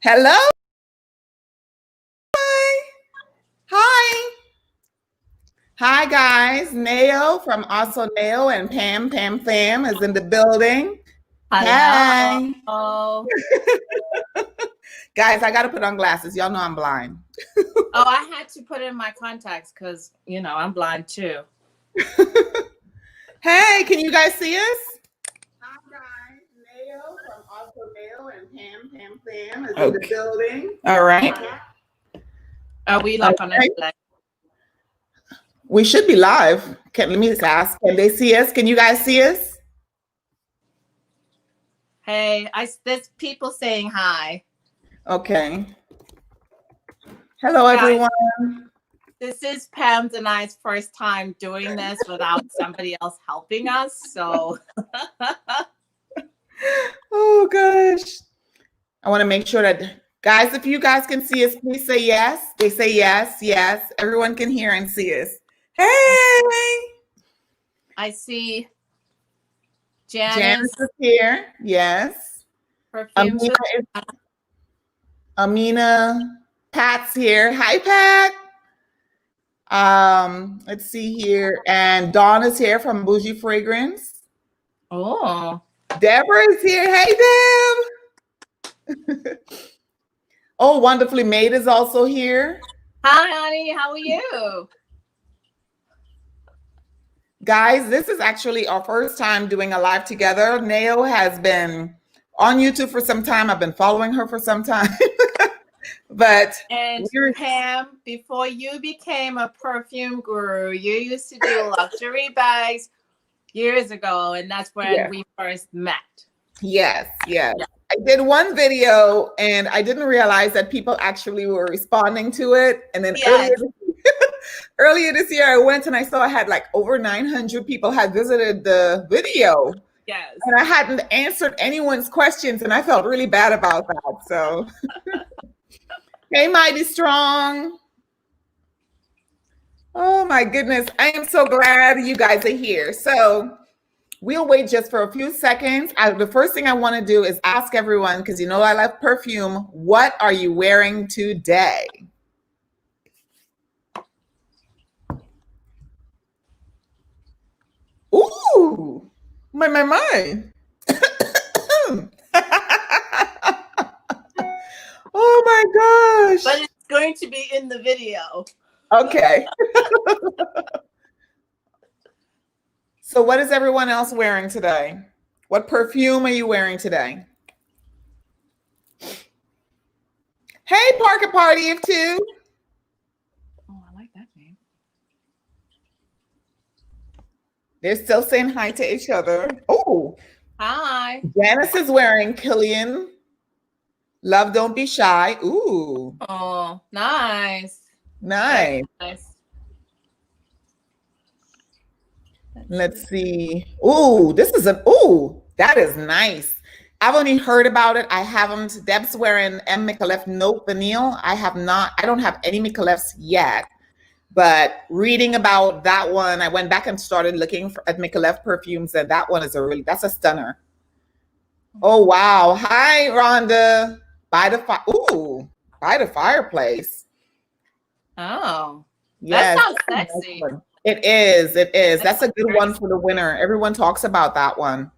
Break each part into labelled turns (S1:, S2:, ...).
S1: Hello. Hi. Hi, guys. Neo from Ahhhsoneo and Pam Fam is in the building. Hey.
S2: Hello.
S1: Guys, I got to put on glasses. Y'all know I'm blind.
S2: Oh, I had to put in my contacts because, I'm blind too.
S1: Hey, can you guys see us? Hi, guys. Neo from Ahhhsoneo and Pam Fam is in the building. All right.
S2: Are we like on a play?
S1: We should be live. Let me just ask. Can they see us? Can you guys see us?
S2: Hey, there's people saying hi.
S1: Okay. Hello, everyone.
S2: This is Pam's and I's first time doing this without somebody else helping us. So,
S1: oh gosh, I want to make sure that guys, if you guys can see us, please say yes. They say yes, yes. Everyone can hear and see us. Hey,
S2: I see Janice
S1: is here. Yes. Amina, Pat's here. Hi, Pat. Let's see here, and Dawn is here from Bougie Fragrance.
S2: Oh,
S1: Deborah is here. Hey, Deb. Oh, Wonderfully Made is also here.
S2: Hi, honey. How are you?
S1: Guys, this is actually our first time doing a live together. Neo has been on YouTube for some time. I've been following her for some time.
S2: And Pam, before you became a perfume guru, you used to do luxury bags years ago, and that's when we first met.
S1: Yes. I did one video and I didn't realize that people actually were responding to it. And then earlier this year, I went and I saw I had like over 900 people had visited the video.
S2: Yes.
S1: And I hadn't answered anyone's questions and I felt really bad about that. So, hey, Mighty Strong. Oh my goodness. I am so glad you guys are here. So we'll wait just for a few seconds. The first thing I want to do is ask everyone, because you know I love perfume, what are you wearing today? Ooh, my. Oh my gosh.
S2: But it's going to be in the video.
S1: Okay. So what is everyone else wearing today? What perfume are you wearing today? Hey, Parker Party of Two.
S2: Oh, I like that name.
S1: They're still saying hi to each other. Oh.
S2: Hi.
S1: Janice is wearing Killian. Love Don't Be Shy. Ooh.
S2: Oh, nice.
S1: Nice. Let's see. Ooh, that is nice. I've only heard about it. I haven't. Deb's wearing M. Micallef Note Vanille. I don't have any Micallefs yet, but reading about that one, I went back and started looking at Micallef perfumes, and that one is that's a stunner. Oh, wow. Hi, Rhonda. By the Fireplace.
S2: Oh,
S1: yes,
S2: that sounds sexy.
S1: It is. That's a good one for the winter. Everyone talks about that one.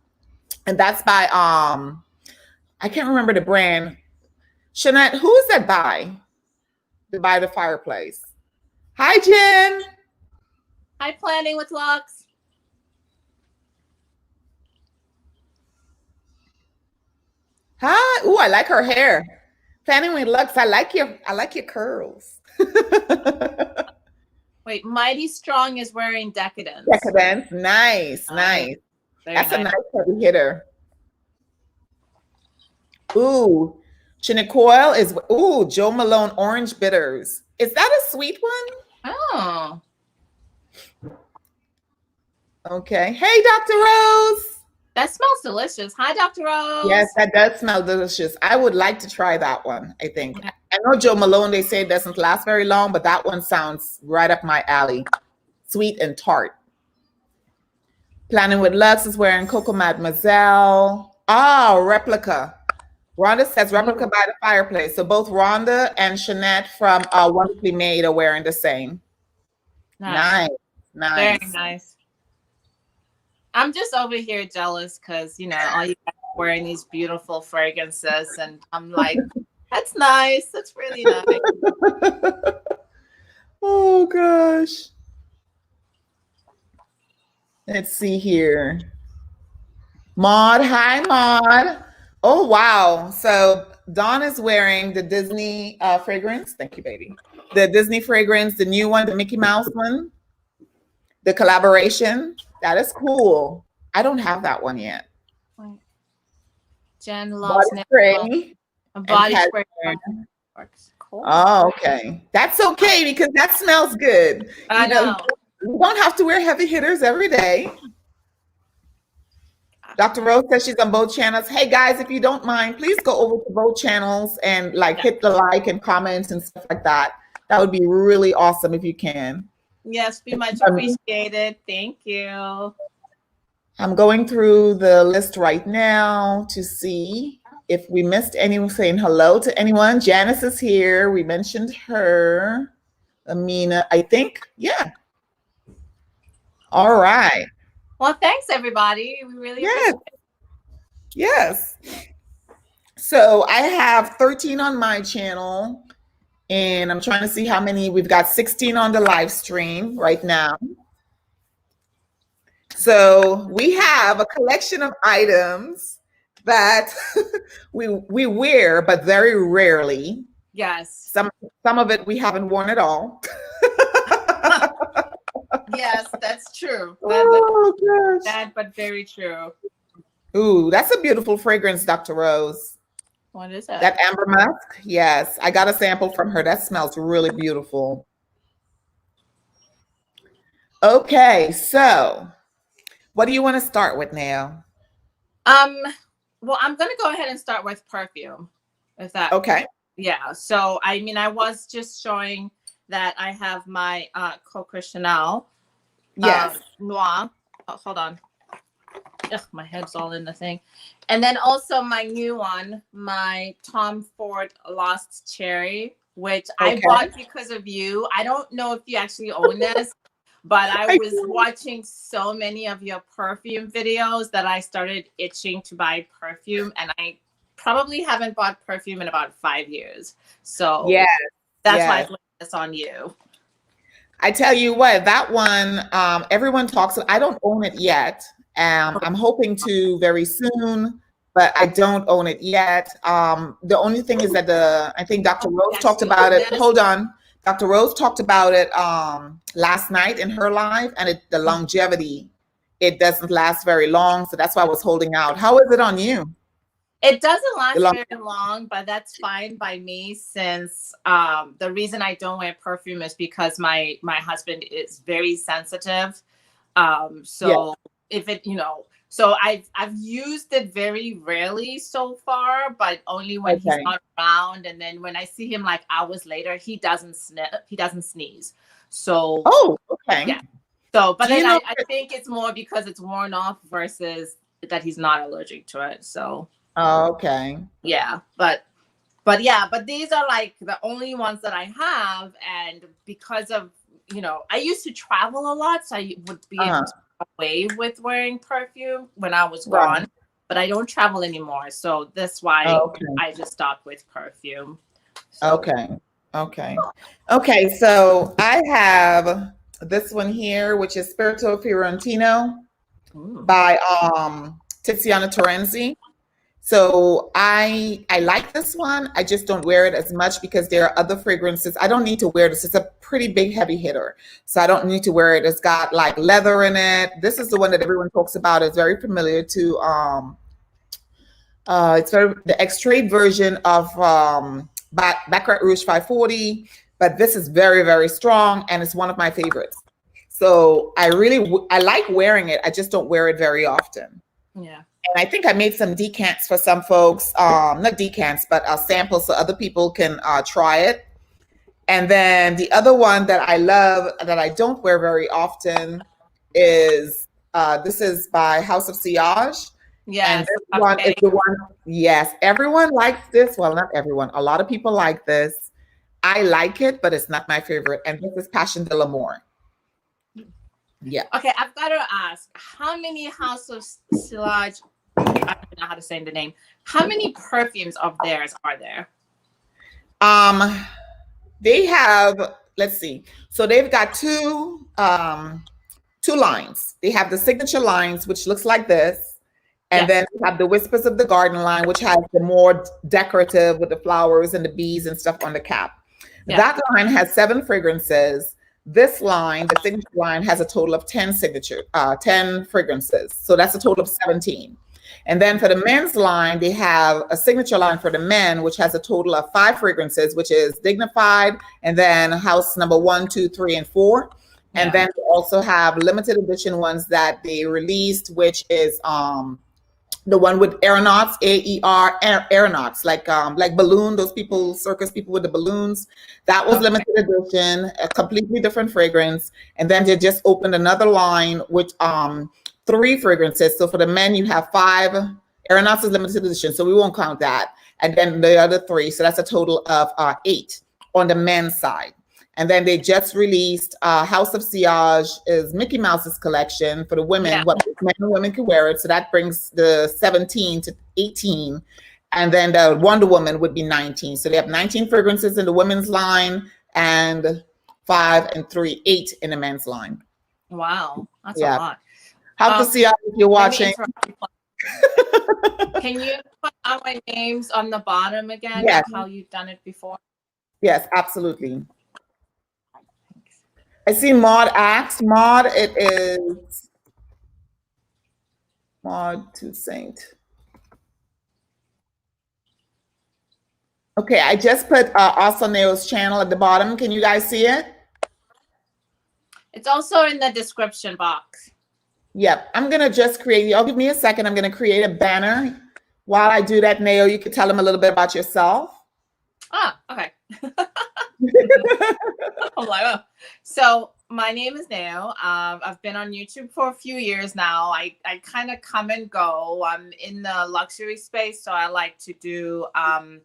S1: And that's by, I can't remember the brand. Shanette, who is that by? By the Fireplace. Hi, Jen.
S2: Hi, Planning with Lux.
S1: Hi. Ooh, I like her hair. Planning with Lux. I like your curls.
S2: Wait, Mighty Strong is wearing Decadence.
S1: Decadence. Nice. That's a nice heavy hitter. Ooh, Chiniquoil is, Joe Malone Orange Bitters. Is that a sweet one?
S2: Oh.
S1: Okay. Hey, Dr. Rose.
S2: That smells delicious. Hi, Dr. Rose.
S1: Yes, that does smell delicious. I would like to try that one, I think. I know Joe Malone, they say it doesn't last very long, but that one sounds right up my alley. Sweet and tart. Planning with Lux is wearing Coco Mademoiselle. Oh, Replica. Rhonda says replica by the fireplace. So both Rhonda and Shanette from Wonderfully Made are wearing the same. Nice.
S2: Very nice. I'm just over here jealous because, you know, all you guys are wearing these beautiful fragrances. And I'm like, that's nice. That's really nice.
S1: Oh, gosh. Let's see here. Maud. Hi, Maud. Oh, wow. So Dawn is wearing the Disney fragrance. Thank you, baby. The Disney fragrance, the new one, the Mickey Mouse one, the collaboration. That is cool. I don't have that one yet.
S2: Jen loves
S1: body spray.
S2: Body spray.
S1: Cool. Oh, okay. That's okay because that smells good.
S2: I know.
S1: You don't have to wear heavy hitters every day. Dr. Rose says she's on both channels. Hey guys, if you don't mind, please go over to both channels and hit the like and comments and stuff like that. That would be really awesome if you can.
S2: Yes, be much appreciated. Thank you.
S1: I'm going through the list right now to see if we missed anyone. Saying hello to anyone. Janice is here. We mentioned her. Amina, I think. Yeah. All right.
S2: Well, thanks everybody. We really appreciate it.
S1: Yes. So I have 13 on my channel and I'm trying to see how many. We've got 16 on the live stream right now. So we have a collection of items that we wear, but very rarely.
S2: Yes.
S1: Some of it we haven't worn at all.
S2: Yes, that's true. Bad, but very true.
S1: Ooh, that's a beautiful fragrance, Dr. Rose.
S2: What is that?
S1: That amber musk? Yes, I got a sample from her. That smells really beautiful. Okay, so what do you want to start with now?
S2: Well, I'm going to go ahead and start with perfume. If that.
S1: Okay.
S2: Yeah. So, I mean, I was just showing that I have my Coco Chanel.
S1: Yes.
S2: Noir. Oh, hold on. Ugh, my head's all in the thing. And then also my new one, my Tom Ford Lost Cherry, which I bought because of you. I don't know if you actually own this, but I was watching so many of your perfume videos that I started itching to buy perfume, and I probably haven't bought perfume in about 5 years. So yeah, that's why I put this on you.
S1: I tell you what, that one, everyone talks. I don't own it yet. I'm hoping to very soon, but I don't own it yet. The only thing is that I think Dr. Rose talked about it. Hold on. Dr. Rose talked about it last night in her live, and the longevity, it doesn't last very long. So that's why I was holding out. How is it on you?
S2: It doesn't last very long, but that's fine by me since the reason I don't wear perfume is because my husband is very sensitive. If it, so I've used it very rarely so far, but only when he's not around. And then when I see him like hours later, he doesn't sneeze. So yeah. So, but then I think it's more because it's worn off versus that he's not allergic to it. So. Yeah, but these are like the only ones that I have, and because of I used to travel a lot, so I would be able to get away with wearing perfume when I was gone, but I don't travel anymore, so that's why I just stopped with perfume. So.
S1: Okay. So I have this one here, which is Spirito Fiorentino by Tiziana Terenzi. So I like this one. I just don't wear it as much because there are other fragrances. I don't need to wear this. It's a pretty big heavy hitter. So I don't need to wear it. It's got like leather in it. This is the one that everyone talks about. It's very familiar to it's the extrait version of Baccarat Rouge 540, but this is very, very strong and it's one of my favorites. So I like wearing it. I just don't wear it very often.
S2: Yeah.
S1: And I think I made some decants for some folks, not decants, but samples so other people can try it. And then the other one that I love that I don't wear very often is, this is by House of Sillage. And
S2: Yes.
S1: this one is
S2: Okay.
S1: the one, yes, everyone likes this. Well, not everyone. A lot of people like this. I like it, but it's not my favorite. And this is Passion de l'Amour. Yeah.
S2: Okay, I've got to ask, how many House of Silage, I don't know how to say the name, how many perfumes of theirs are there?
S1: They have, let's see. So they've got two lines. They have the signature lines, which looks like this. And then we have the Whispers of the Garden line, which has the more decorative with the flowers and the bees and stuff on the cap. Yeah. That line has 7 fragrances. This line, the signature line, has a total of 10 fragrances. So that's a total of 17. And then for the men's line, they have a signature line for the men, which has a total of 5 fragrances, which is Dignified, and then house number 1, 2, 3, and 4. And then they also have limited edition ones that they released, which is the one with aeronauts, AER, aeronauts, like balloon, those people, circus people with the balloons. That was limited edition, a completely different fragrance. And then they just opened another line with 3 fragrances. So for the men, you have 5. Aeronauts is limited edition, so we won't count that. And then the other 3, so that's a total of 8 on the men's side. And then they just released House of Sillage is Mickey Mouse's collection for the women. What men and women can wear it. So that brings the 17 to 18. And then the Wonder Woman would be 19. So they have 19 fragrances in the women's line and 5 and 3, 8 in the men's line.
S2: Wow, that's a lot.
S1: House of Sillage, if you're watching.
S2: Can you put our names on the bottom again?
S1: Yes.
S2: How you've done it before?
S1: Yes, absolutely. I see Maud asked. Maud, it is Maud to Saint. Okay, I just put Ahhhsoneo's channel at the bottom. Can you guys see it?
S2: It's also in the description box.
S1: Yep, I'm gonna just create, y'all give me a second. I'm gonna create a banner. While I do that, Neo, you could tell them a little bit about yourself.
S2: Ah, okay. I'm like, oh. So my name is Neo. I've been on YouTube for a few years now. I kind of come and go. I'm in the luxury space, so I like to do a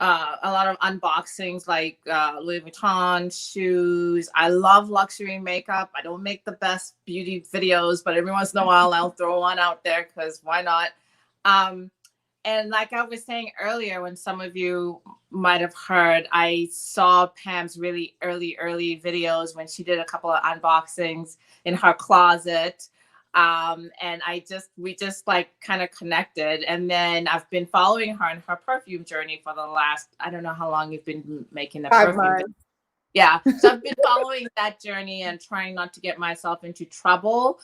S2: lot of unboxings, like Louis Vuitton shoes. I love luxury makeup. I don't make the best beauty videos, but every once in a while I'll throw one out there because why not? And like I was saying earlier, when some of you might have heard, I saw Pam's really early videos when she did a couple of unboxings in her closet. And we just like kind of connected. And then I've been following her in her perfume journey for the last, I don't know how long you've been making the perfume. Yeah, so I've been following that journey and trying not to get myself into trouble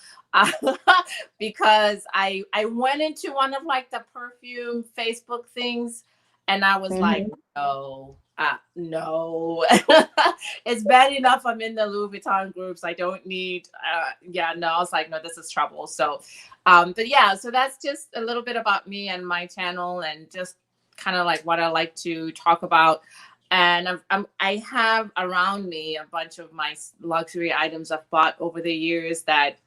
S2: because I went into one of like the perfume Facebook things and I was like, no, no, it's bad enough I'm in the Louis Vuitton groups. I don't need, I was like, no, this is trouble. So, but yeah, so that's just a little bit about me and my channel and just kind of like what I like to talk about. And I have around me a bunch of my luxury items I've bought over the years that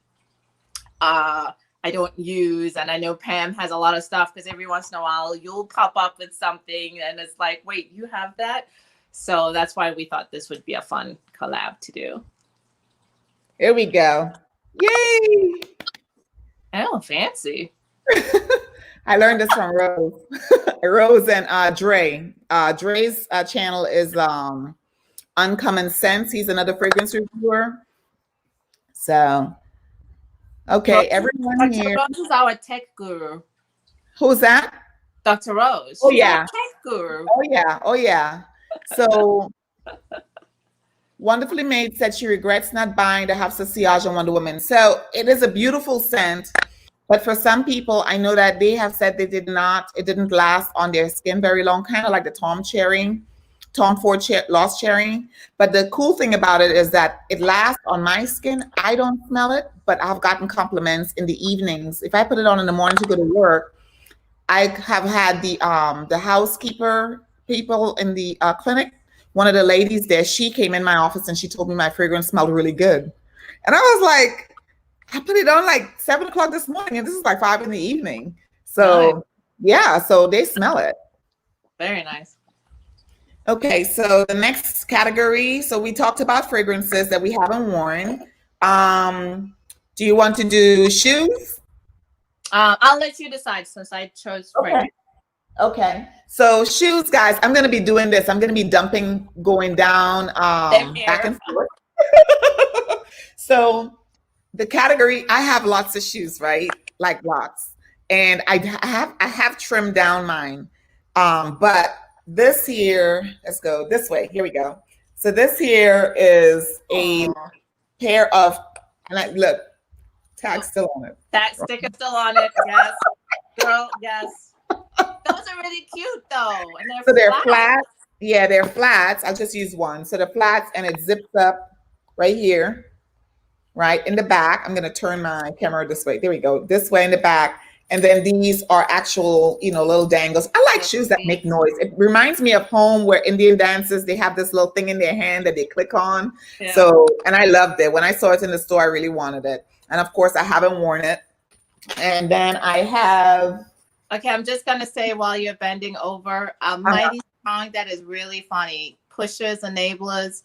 S2: I don't use. And I know Pam has a lot of stuff because every once in a while you'll pop up with something and it's like, wait, you have that? So that's why we thought this would be a fun collab to do.
S1: Here we go. Yay!
S2: Oh, fancy.
S1: I learned this from Rose. Rose and Dre. Dre's channel is Uncommon Sense. He's another fragrance reviewer. So, okay, everyone
S2: Dr.
S1: here.
S2: Rose is our tech guru.
S1: Who's that?
S2: Dr. Rose.
S1: Oh, yeah.
S2: Tech guru.
S1: Oh, yeah. Oh, yeah. So, Wonderfully Made said she regrets not buying the House of Sillage on Wonder Woman. So, it is a beautiful scent. But for some people, I know that they have said it didn't last on their skin very long, kind of like the Tom Ford Lost Cherry. But the cool thing about it is that it lasts on my skin. I don't smell it, but I've gotten compliments in the evenings. If I put it on in the morning to go to work, I have had the housekeeper people in the clinic. One of the ladies there, she came in my office and she told me my fragrance smelled really good. And I was like, I put it on like 7 o'clock this morning, and this is like 5 in the evening. So
S2: Nice.
S1: yeah, so they smell it.
S2: Very nice.
S1: Okay, so the next category. So we talked about fragrances that we haven't worn. Do you want to do shoes?
S2: I'll let you decide since I chose fragrance.
S1: Okay. So shoes, guys, I'm gonna be doing this. I'm gonna be dumping, going down, back and forth. So the category, I have lots of shoes, right? Like lots. And I have trimmed down mine. But this here, let's go this way. Here we go. So this here is a pair of, and I look, tag still on it.
S2: Tag sticker still on it. Yes. Girl, yes. Those are really cute though. And
S1: they're flats. Yeah, they're flats. I'll just use one. So the flats, and it zips up right here, right in the back. I'm going to turn my camera this way. There we go. This way in the back. And then these are actual, little dangles. I like shoes that make noise. It reminds me of home where Indian dancers, they have this little thing in their hand that they click on. Yeah. So, and I loved it. When I saw it in the store, I really wanted it. And of course, I haven't worn it. And then I have.
S2: Okay, I'm just going to say while you're bending over, a mighty song that is really funny. Pushers, enablers.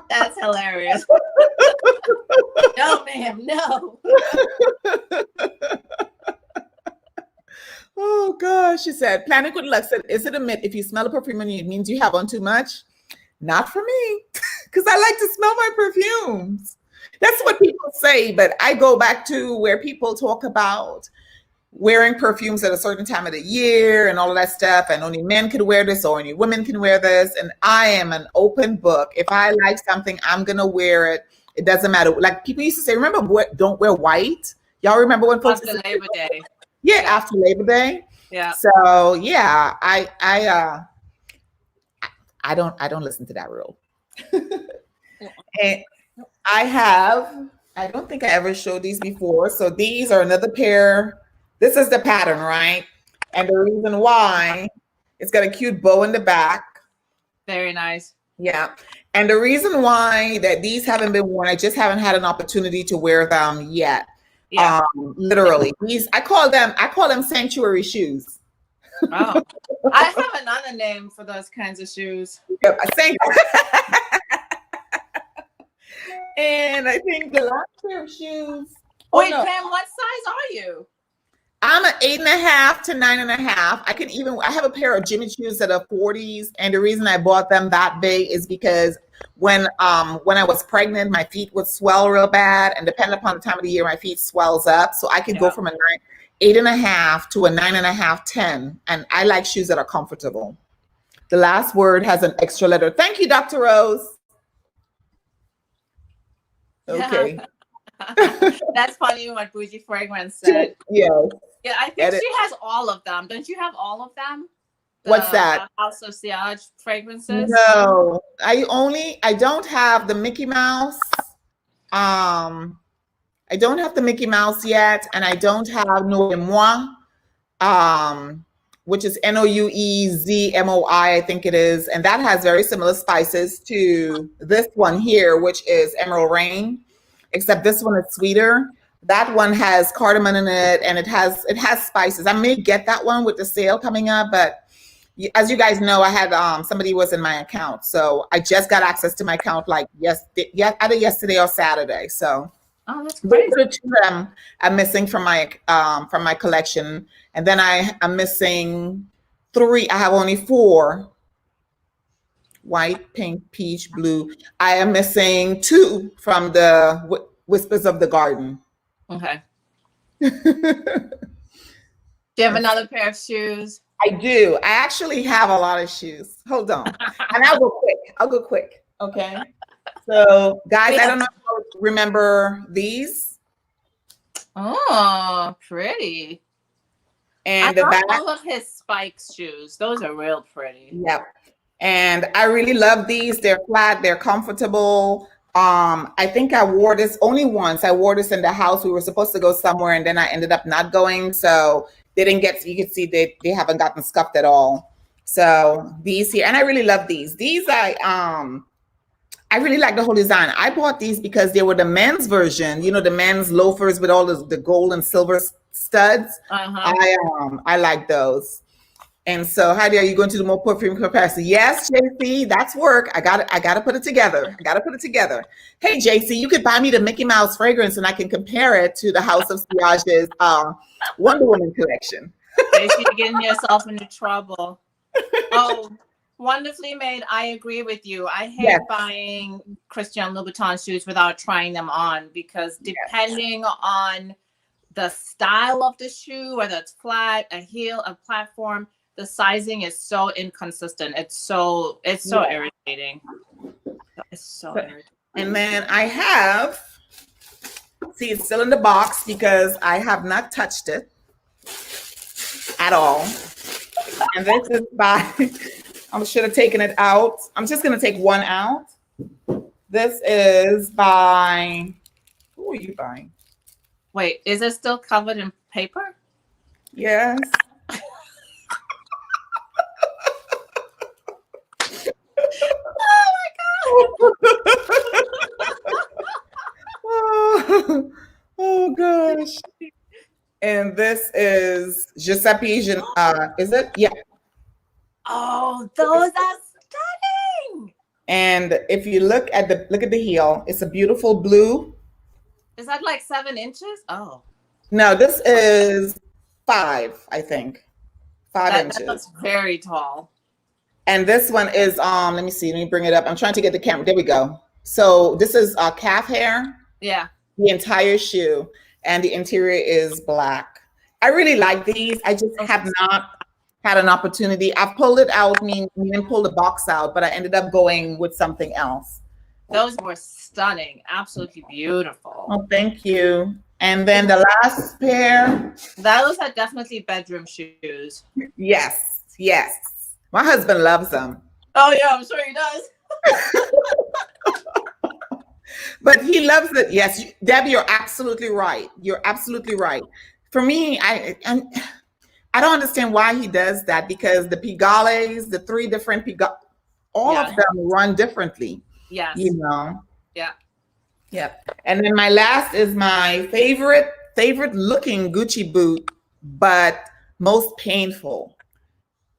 S2: That's hilarious. No, ma'am, no.
S1: Oh, gosh, she said. Planet Good Luck said, is it a myth if you smell a perfume and it means you have on too much? Not for me, because I like to smell my perfumes. That's what people say, but I go back to where people talk about wearing perfumes at a certain time of the year and all of that stuff, and only men can wear this or only women can wear this. And I am an open book. If I like something, I'm gonna wear it. It doesn't matter. Like people used to say, remember, don't wear white. Y'all remember when folks
S2: after Labor Day?
S1: Yeah, after Labor Day.
S2: Yeah.
S1: So yeah, I don't listen to that rule. And I don't think I ever showed these before. So these are another pair. This is the pattern, right? And the reason why, it's got a cute bow in the back.
S2: Very nice.
S1: Yeah. And the reason why that these haven't been worn, I just haven't had an opportunity to wear them yet. Yeah. Literally. These, I call them sanctuary shoes.
S2: Oh, I have another name for those kinds of shoes.
S1: Yep, and I think the last pair of shoes.
S2: Wait, Pam, what size are you?
S1: I'm an 8.5 to 9.5. I have a pair of Jimmy Choos that are 40s, and the reason I bought them that big is because when I was pregnant, my feet would swell real bad, and depending upon the time of the year, my feet swells up. So I could go from a 8.5 to a 9.5, 10, and I like shoes that are comfortable. The last word has an extra letter. Thank you, Dr. Rose. Okay.
S2: That's funny what Bougie Fragrance said.
S1: Yes.
S2: Yeah, I think she has all of them. Don't you have all of them?
S1: What's that?
S2: Ahhhsoneo fragrances?
S1: No, I don't have the Mickey Mouse. I don't have the Mickey Mouse yet, and I don't have Noix et Moi, which is Nouezmoi, I think it is. And that has very similar spices to this one here, which is Emerald Rain, except this one is sweeter. That one has cardamom in it, and it has spices. I may get that one with the sale coming up, but as you guys know, I had somebody was in my account, so I just got access to my account like either yesterday or Saturday. So
S2: oh, that's great.
S1: Those are two I'm missing from my collection, and then I'm missing 3. I have only 4: white, pink, peach, blue. I am missing 2 from the Whispers of the Garden.
S2: Okay. Do you have another pair of shoes?
S1: I do. I actually have a lot of shoes. Hold on. And I'll go quick. Okay. So guys, I don't know if you remember these.
S2: Oh, pretty.
S1: And
S2: I love all of his spikes shoes. Those are real pretty.
S1: Yep. And I really love these. They're flat, they're comfortable. I think I wore this only once. I wore this in the house. We were supposed to go somewhere, and then I ended up not going. So they didn't get, you can see they haven't gotten scuffed at all. So these here, and I really love these. These I I really like the whole design. I bought these because they were the men's version, you know, the men's loafers with all the gold and silver studs. I like those. And so, Heidi, are you going to do more perfume comparison? Yes, JC, that's work. I got to put it together. I got to put it together. Hey, JC, you could buy me the Mickey Mouse fragrance, and I can compare it to the House of Siage's Wonder Woman collection.
S2: JC, you're getting yourself into trouble. Oh, wonderfully made. I agree with you. I hate buying Christian Louboutin shoes without trying them on, because depending on the style of the shoe, whether it's flat, a heel, a platform, the sizing is so inconsistent. It's so irritating. It's so irritating.
S1: And then I have, see, it's still in the box because I have not touched it at all. And this is by, I should have taken it out. I'm just going to take one out. This is by, who are you buying?
S2: Wait, is it still covered in paper?
S1: Yes.
S2: Oh my God.
S1: Oh gosh. And this is Giuseppe, is it? Yeah.
S2: Oh, those are stunning.
S1: And if you look at the heel, it's a beautiful blue.
S2: Is that like 7 inches? Oh.
S1: No, this is 5, I think. 5 inches.
S2: That's very tall.
S1: And this one is, let me see, let me bring it up. I'm trying to get the camera. There we go. So this is calf hair.
S2: Yeah.
S1: The entire shoe. And the interior is black. I really like these. I just have not had an opportunity. I've pulled it out, meaning pulled the box out, but I ended up going with something else.
S2: Those were stunning. Absolutely beautiful.
S1: Oh, thank you. And then the last pair.
S2: Those are definitely bedroom shoes.
S1: Yes, yes. My husband loves them.
S2: Oh, yeah, I'm sure he does.
S1: But he loves it. Yes, Debbie, you're absolutely right. You're absolutely right. For me, I don't understand why he does that, because the Pigalles, the 3 different Pigalles, all of them run differently.
S2: Yes.
S1: You know?
S2: Yeah.
S1: Yeah. And then my last is my favorite looking Gucci boot, but most painful.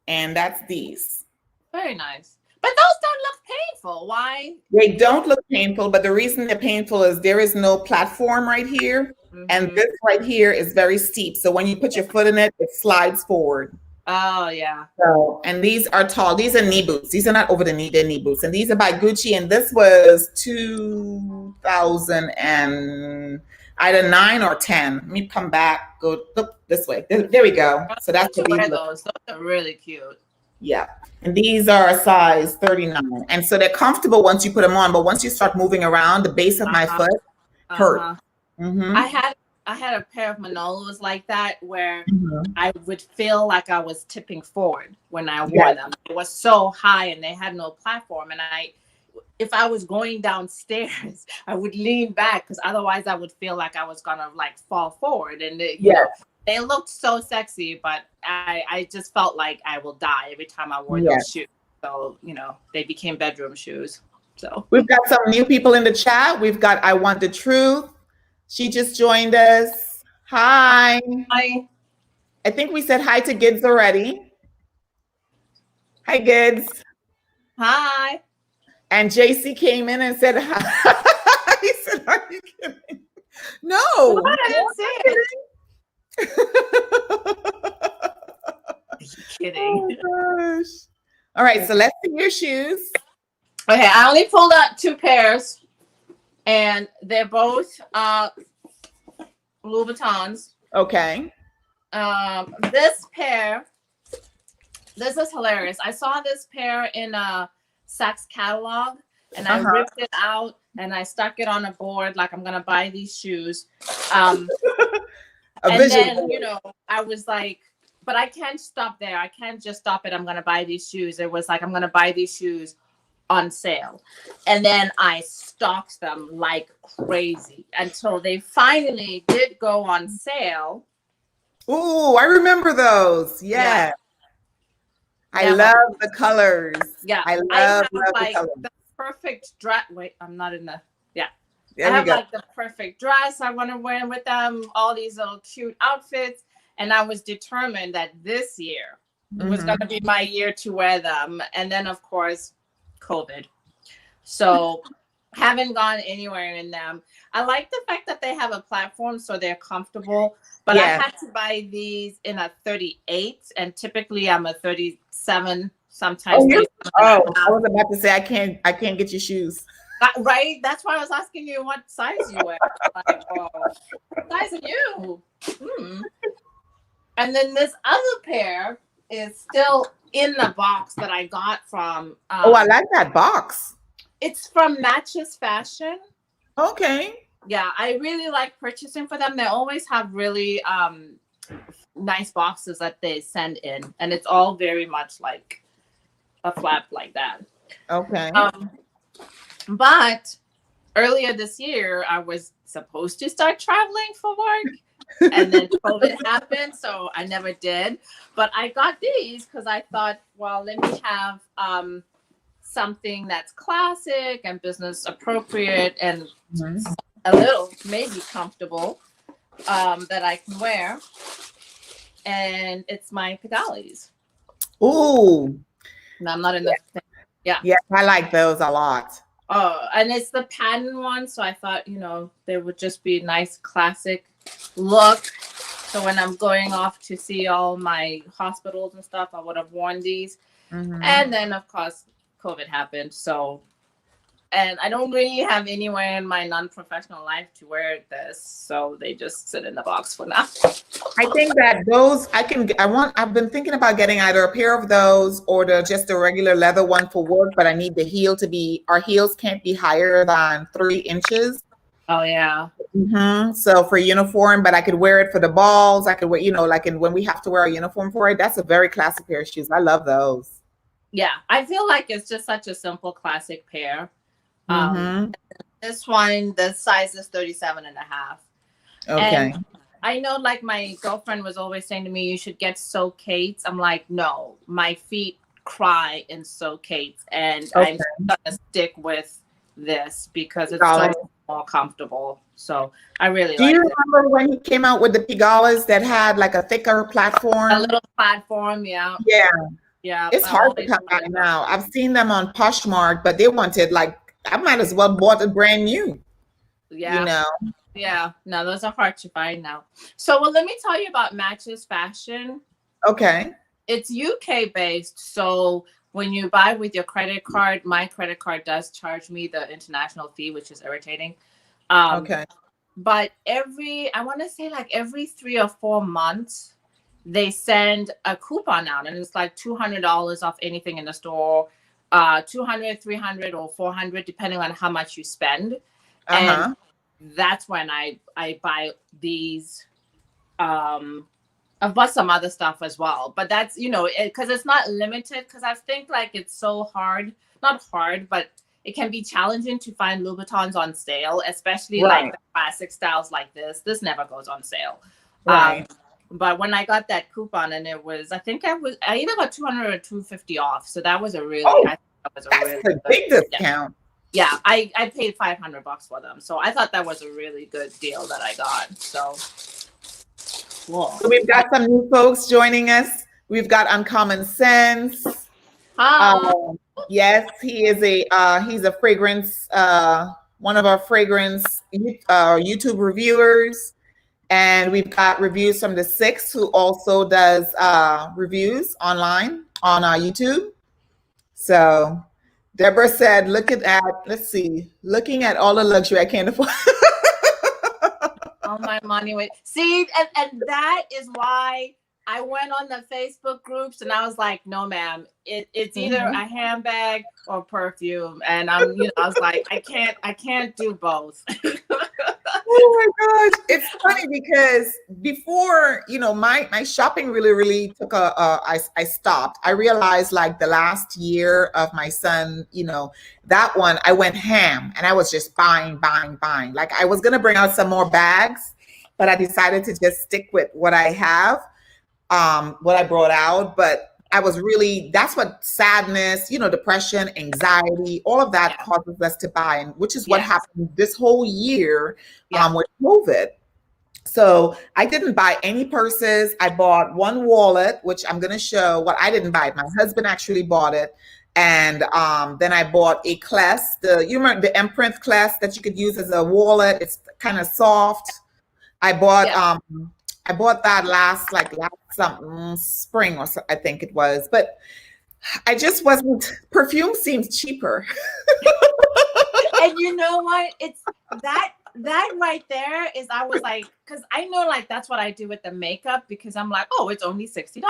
S1: And that's these.
S2: Very nice. But those don't look painful. Why?
S1: They don't look painful, but the reason they're painful is there is no platform right here. Mm-hmm. And this right here is very steep. So when you put your foot in it, it slides forward.
S2: Oh, yeah.
S1: So, and these are tall. These are knee boots. These are not over the knee. They're knee boots. And these are by Gucci. And this was 2000 and either 9 or 10. Let me come back. Go look this way. There we go. So that's what these look.
S2: Those are really cute.
S1: Yeah. And these are a size 39. And so they're comfortable once you put them on. But once you start moving around, the base of my foot hurt. Mm-hmm.
S2: I had a pair of Manolos like that where I would feel like I was tipping forward when I wore them. It was so high and they had no platform. And if I was going downstairs, I would lean back because otherwise I would feel like I was gonna like fall forward. And you know, they looked so sexy, but I just felt like I will die every time I wore those shoes. So, you know, they became bedroom shoes. So
S1: we've got some new people in the chat. We've got I Want the Truth. She just joined us. Hi.
S2: Hi.
S1: I think we said hi to Gids already. Hi, Gids.
S2: Hi.
S1: And JC came in and said hi. He said, are you kidding? No.
S2: What? I didn't say it. Are you kidding?
S1: Oh, gosh. All right, so let's see your shoes.
S2: Okay, I only pulled out 2 pairs. And they're both Louboutins.
S1: Okay.
S2: This pair, this is hilarious. I saw this pair in a Saks catalog, and I ripped it out and I stuck it on a board like I'm gonna buy these shoes. And then, you know, I was like, but I can't stop there. I can't just stop it. I'm gonna buy these shoes. It was like I'm gonna buy these shoes on sale, and then I stalked them like crazy until they finally did go on sale.
S1: Ooh, I remember those. I love the colors.
S2: Yeah,
S1: I love
S2: like
S1: the colors.
S2: the perfect dress. Wait, I'm not in the, yeah.
S1: There
S2: I
S1: we
S2: have
S1: go.
S2: like the perfect dress I want to wear with them, all these little cute outfits. And I was determined that this year was going to be my year to wear them. And then, of course, COVID. So haven't gone anywhere in them. I like the fact that they have a platform so they're comfortable, but I had to buy these in a 38, and typically I'm a 37, sometimes 37
S1: I was about to say I can't get your shoes.
S2: Right? That's why I was asking you what size you wear. Like, whoa, what size are you? And then this other pair is still in the box that I got from.
S1: I like that box.
S2: It's from Matches Fashion.
S1: Okay.
S2: Yeah, I really like purchasing for them. They always have really nice boxes that they send in, and it's all very much like a flap like that.
S1: Okay.
S2: But earlier this year, I was supposed to start traveling for work, and then COVID happened, so I never did. But I got these because I thought, well, let me have something that's classic and business appropriate and a little maybe comfortable that I can wear. And it's my Pigalis.
S1: Ooh.
S2: No, I'm not in the thing. Yeah.
S1: Yeah, I like those a lot.
S2: Oh, and it's the pattern one, so I thought, you know, they would just be a nice classic look. So when I'm going off to see all my hospitals and stuff, I would have worn these. And then, of course, COVID happened. So, and I don't really have anywhere in my non-professional life to wear this. So they just sit in the box for now.
S1: I think that those I've been thinking about getting either a pair of those or just a regular leather one for work, but I need the heel to be, our heels can't be higher than 3 inches.
S2: Oh, yeah.
S1: So for uniform, but I could wear it for the balls. I could wear, you know, like when we have to wear a uniform for it. That's a very classic pair of shoes. I love those.
S2: Yeah, I feel like it's just such a simple classic pair. This one, the size is 37 and a half.
S1: Okay.
S2: And I know, like, my girlfriend was always saying to me, you should get Socates. I'm like, no, my feet cry in Socates, and I'm gonna stick with this because it's so more comfortable. So I really like it.
S1: Do you remember when he came out with the Pigalas that had like a thicker platform?
S2: A little platform, yeah.
S1: Yeah. It's hard to come by now. I've seen them on Poshmark, but they wanted, like, I might as well bought a brand new.
S2: Yeah.
S1: You know?
S2: Yeah. No, those are hard to find now. So, well, let me tell you about Matches Fashion.
S1: Okay.
S2: It's UK based. So when you buy with your credit card, my credit card does charge me the international fee, which is irritating.
S1: Okay.
S2: But I want to say like every 3 or 4 months, they send a coupon out, and it's like $200 off anything in the store, $200, $300, or $400, depending on how much you spend. And that's when I buy these. I've bought some other stuff as well, but that's, you know, because it's not limited, because I think like it's so hard, not hard, but it can be challenging to find Louboutins on sale, especially like the classic styles like this. This never goes on sale. But when I got that coupon, and it was, I think I either got 200 or 250 off. So that was a really, I think that was a really
S1: big discount.
S2: Yeah, I paid $500 for them. So I thought that was a really good deal that I got. So, cool.
S1: So we've got some new folks joining us. We've got Uncommon Sense.
S2: Hi.
S1: Yes, he is he's a fragrance, one of our fragrance YouTube reviewers. And we've got reviews from the Six, who also does reviews online on YouTube. So Deborah said, looking at all the luxury I can't afford.
S2: All my money went. See, and that is why I went on the Facebook groups, and I was like, no, ma'am, it's either a handbag or perfume. And I was like, I can't do both.
S1: Oh my gosh. It's funny because before, my shopping really took I stopped. I realized like the last year of my son, that one, I went ham and I was just buying. Like I was going to bring out some more bags, but I decided to just stick with what I have, what I brought out. But I was really, that's what sadness, you know, depression, anxiety, all of that causes us to buy, and which is what happened this whole year with COVID. So I didn't buy any purses. I bought one wallet, which I'm going to show what I didn't buy. My husband actually bought it. And then I bought a Kless, you remember the imprint Kless that you could use as a wallet. It's kind of soft. I bought that last spring or so, I think it was, but I just wasn't. Perfume seems cheaper.
S2: And you know what? It's that right there is, I was like, because I know like that's what I do with the makeup, because I'm like, oh, it's only $60.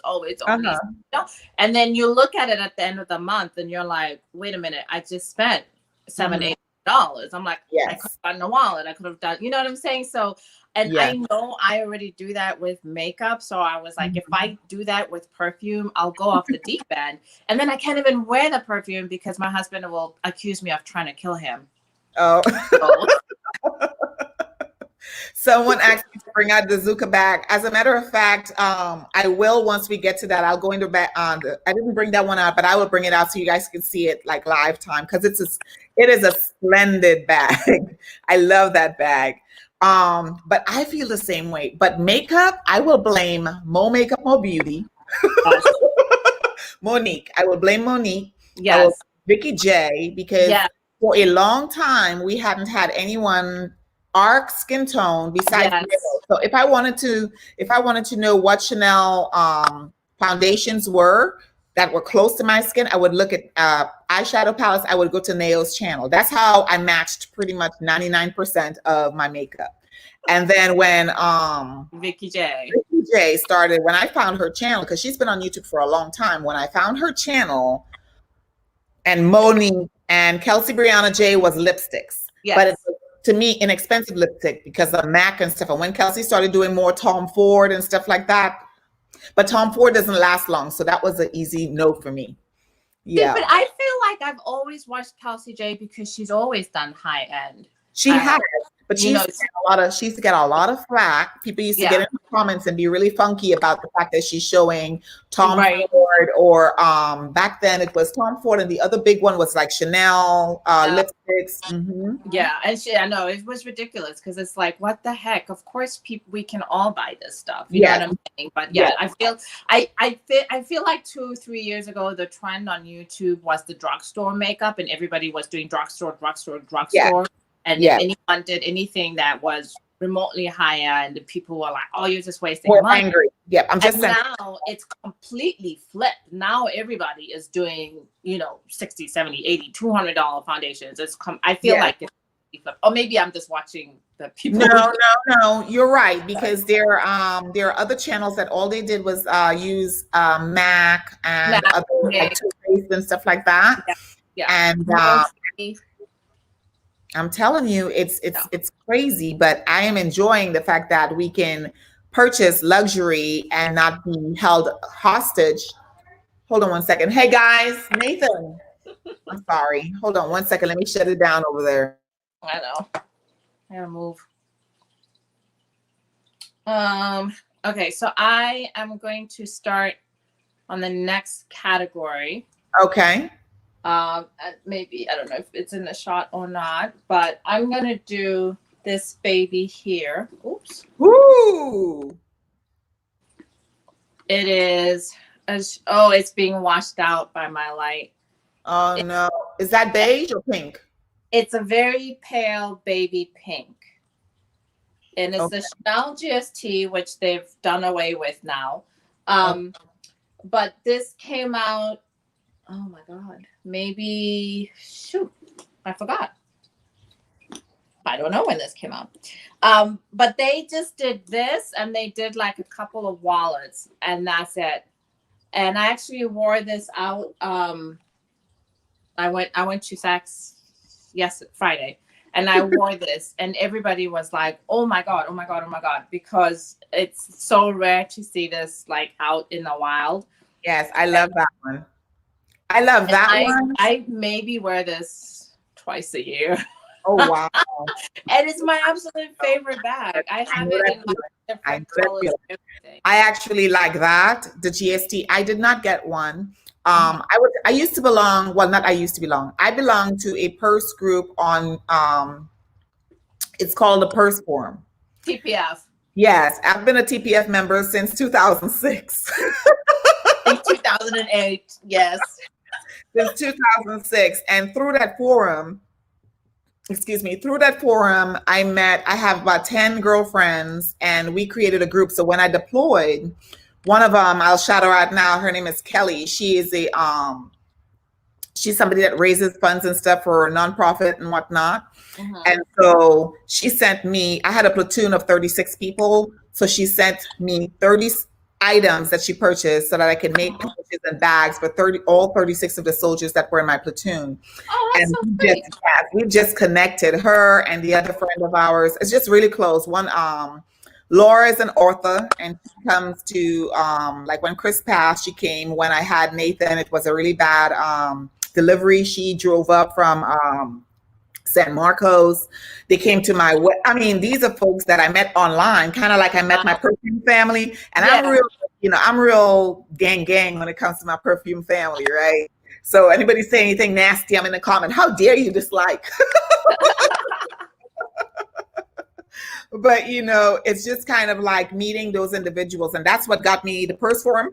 S2: Oh, it's only $60. And then you look at it at the end of the month and you're like, wait a minute, I just spent $7-8. I'm like, I could have gotten a wallet. I could have done, you know what I'm saying? So, and I know I already do that with makeup. So I was like, if I do that with perfume, I'll go off the deep end. And then I can't even wear the perfume because my husband will accuse me of trying to kill him.
S1: Oh. Someone asked me to bring out the Zuka bag. As a matter of fact, I will once we get to that. I'll go into back on. I didn't bring that one out, but I will bring it out so you guys can see it like live time, because it is a splendid bag. I love that bag. But I feel the same way. But makeup, I will blame Mo Makeup, Mo Beauty. Monique. I will blame Monique.
S2: Yes.
S1: Vicky J, because for a long time we hadn't had anyone our skin tone besides so if I wanted to know what Chanel foundations were that were close to my skin, I would look at eyeshadow palettes. I would go to Neo's channel. That's how I matched pretty much 99% of my makeup. And then when
S2: Vicky J
S1: started, when I found her channel, because she's been on YouTube for a long time, when I found her channel, and Monique and Kelsey Brianna J was lipsticks, but it was, to me, inexpensive lipstick because of MAC and stuff. And when Kelsey started doing more Tom Ford and stuff like that, but Tom Ford doesn't last long, so that was an easy no for me. Yeah,
S2: but I feel like I've always watched Kelsey J because she's always done high end.
S1: She has, but she used to get a lot of flack. People used to get in the comments and be really funky about the fact that she's showing Tom Ford, or back then it was Tom Ford, and the other big one was like Chanel lipsticks.
S2: Yeah, and I know it was ridiculous because it's like, what the heck? Of course, we can all buy this stuff. You know what I'm saying? But I feel like 2-3 years ago, the trend on YouTube was the drugstore makeup, and everybody was doing drugstore. And if anyone did anything that was remotely high end, people were like, oh, you're just wasting money.
S1: Angry. Yeah, I'm just saying.
S2: Now it's completely flipped. Now everybody is doing, you know, $60, $70, $80, $200 foundations. I feel like it's flipped. Or maybe I'm just watching the people.
S1: No, you're right, because there are other channels that all they did was use MAC and other like toothpaste and stuff like that. And I'm telling you, it's crazy, but I am enjoying the fact that we can purchase luxury and not be held hostage. Hold on one second. Hey guys, Nathan. I'm sorry. Hold on one second. Let me shut it down over there.
S2: I know. I gotta move. Okay, so I am going to start on the next category.
S1: Okay.
S2: Maybe, I don't know if it's in the shot or not, but I'm gonna do this baby here. Oops.
S1: Ooh.
S2: It is it's being washed out by my light.
S1: Oh no. Is that beige or pink?
S2: It's a very pale baby pink. And it's the Chanel GST, which they've done away with now. But this came out, oh my God, maybe, shoot, I forgot. I don't know when this came out. But they just did this, and they did like a couple of wallets, and that's it. And I actually wore this out. I went to Saks Friday, and I wore this, and everybody was like, oh my God, oh my God, oh my God, because it's so rare to see this like out in the wild.
S1: Yes, I love that one. I love that one.
S2: I maybe wear this twice a year.
S1: Oh, wow.
S2: And it's my absolute favorite bag. I
S1: I
S2: have
S1: know
S2: it
S1: that
S2: in like
S1: feeling. I know
S2: different
S1: that
S2: colors
S1: feeling.
S2: and everything.
S1: I actually like that, the GST. I did not get one.
S2: Mhm.
S1: I used to belong, well, not I used to belong. I belong to a purse group on it's called the Purse Forum.
S2: TPF.
S1: Yes, I've been a TPF member since 2006.
S2: In 2008. Yes.
S1: Since 2006. And through that forum, excuse me, through that forum, I have about 10 girlfriends and we created a group. So when I deployed, one of them, I'll shout her out now. Her name is Kelly. She's somebody that raises funds and stuff for a nonprofit and whatnot.
S2: Mhm.
S1: And so she sent me, I had a platoon of 36 people. So she sent me 30 items that she purchased so that I could make pouches and bags for all 36 of the soldiers that were in my platoon.
S2: Oh, that's
S1: And
S2: so sweet.
S1: we just connected, her and the other friend of ours. It's just really close. Laura is an author and she comes to like when Chris passed, she came. When I had Nathan, it was a really bad delivery. She drove up from San Marcos. They came to I mean, these are folks that I met online, kind of like I met my perfume family. And
S2: Yeah.
S1: I'm real gang when it comes to my perfume family, right? So anybody say anything nasty, I'm in the comment. How dare you dislike? But it's just kind of like meeting those individuals, and that's what got me the Purse Forum.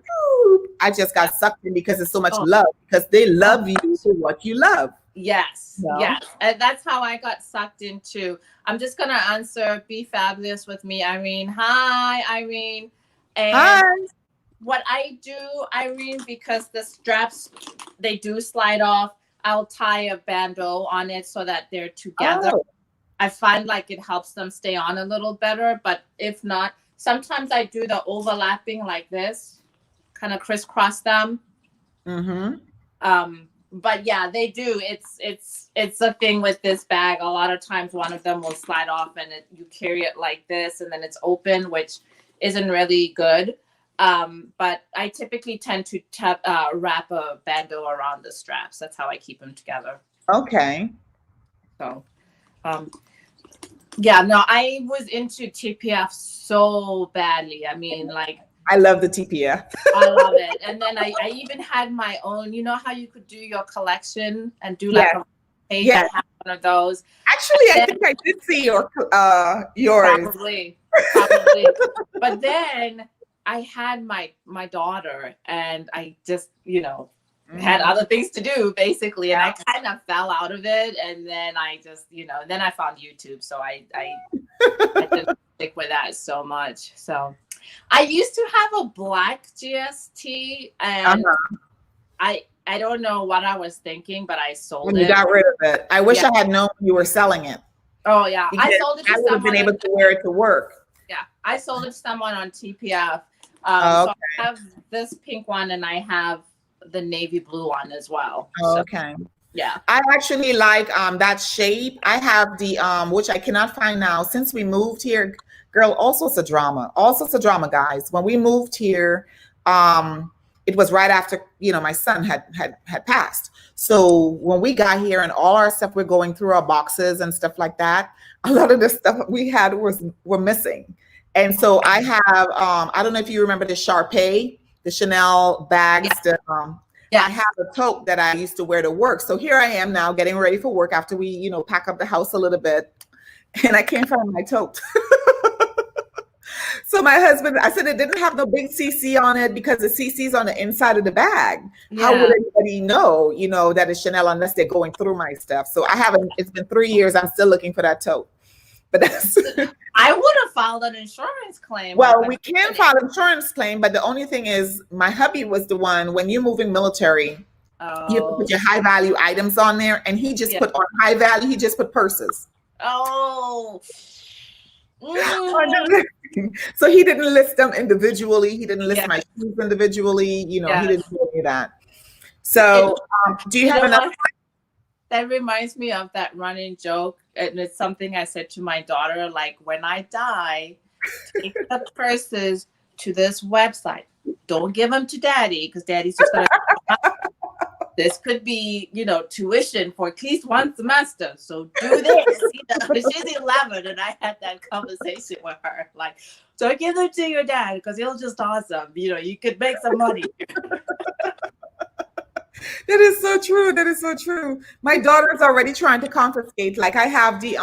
S1: I just got sucked in because there's so much love, because they love you for what you love.
S2: Yes, yes. And that's how I got sucked into. I'm just gonna answer Be Fabulous with me, Irene. Hi, Irene. And
S1: Hi.
S2: what I do, Irene, because the straps, they do slide off, I'll tie a bandeau on it so that they're together.
S1: Oh.
S2: I find like it helps them stay on a little better. But if not, sometimes I do the overlapping like this, kind of crisscross them.
S1: Mm-hmm.
S2: But yeah, they do. It's a thing with this bag. A lot of times one of them will slide off and you carry it like this and then it's open, which isn't really good. But I typically tend to wrap a bandeau around the straps. That's how I keep them together.
S1: Okay.
S2: So, yeah, no, I was into TPF so badly. I mean, like,
S1: I love the TPF.
S2: I love it. And then I even had my own, you know how you could do your collection and do like a page?
S1: Yeah.
S2: I have one of those.
S1: Actually, I think I did see yours.
S2: Probably. But then I had my daughter and I just, had other things to do basically. And I kind of fell out of it. And then I just, then I found YouTube. So I didn't stick with that so much. So I used to have a black GST and I don't know what I was thinking, but I sold it.
S1: You got rid of it. I wish I had known you were selling it.
S2: Oh yeah.
S1: Because
S2: I sold it to someone.
S1: I would have been able to wear it to work.
S2: Yeah. I sold it to someone on TPF. So I have this pink one and I have the navy blue one as well.
S1: Okay.
S2: So, yeah.
S1: I actually like that shape. I have the which I cannot find now since we moved here. Girl, all sorts of drama. All sorts of drama, guys. When we moved here, it was right after, my son had passed. So when we got here and all our stuff, we're going through our boxes and stuff like that, a lot of the stuff we had were missing. And so I have, I don't know if you remember the Sharpay, the Chanel bags. I have a tote that I used to wear to work. So here I am now getting ready for work after we, pack up the house a little bit. And I can't find my tote. So my husband, I said it didn't have no big CC on it because the CC is on the inside of the bag. Yeah. How would anybody know, that it's Chanel unless they're going through my stuff? So it's been 3 years. I'm still looking for that tote. But
S2: I would have filed an insurance claim.
S1: Well, we can file an insurance claim, but the only thing is my hubby was the one, when you're moving military, you have to put your high value items on there. And he just put on high value, he just put purses.
S2: Oh.
S1: So he didn't list them individually. He didn't list my shoes individually. He didn't do any of that. So do you have another?
S2: That reminds me of that running joke. And it's something I said to my daughter, like, when I die, take the purses to this website. Don't give them to daddy because daddy's just going to this could be, you know, tuition for at least one semester. So do this. You know, she's 11, and I had that conversation with her. Like, so give them to your dad because he'll just awesome. You know, you could make some money.
S1: That is so true. That is so true. My daughter's already trying to confiscate. Like I have the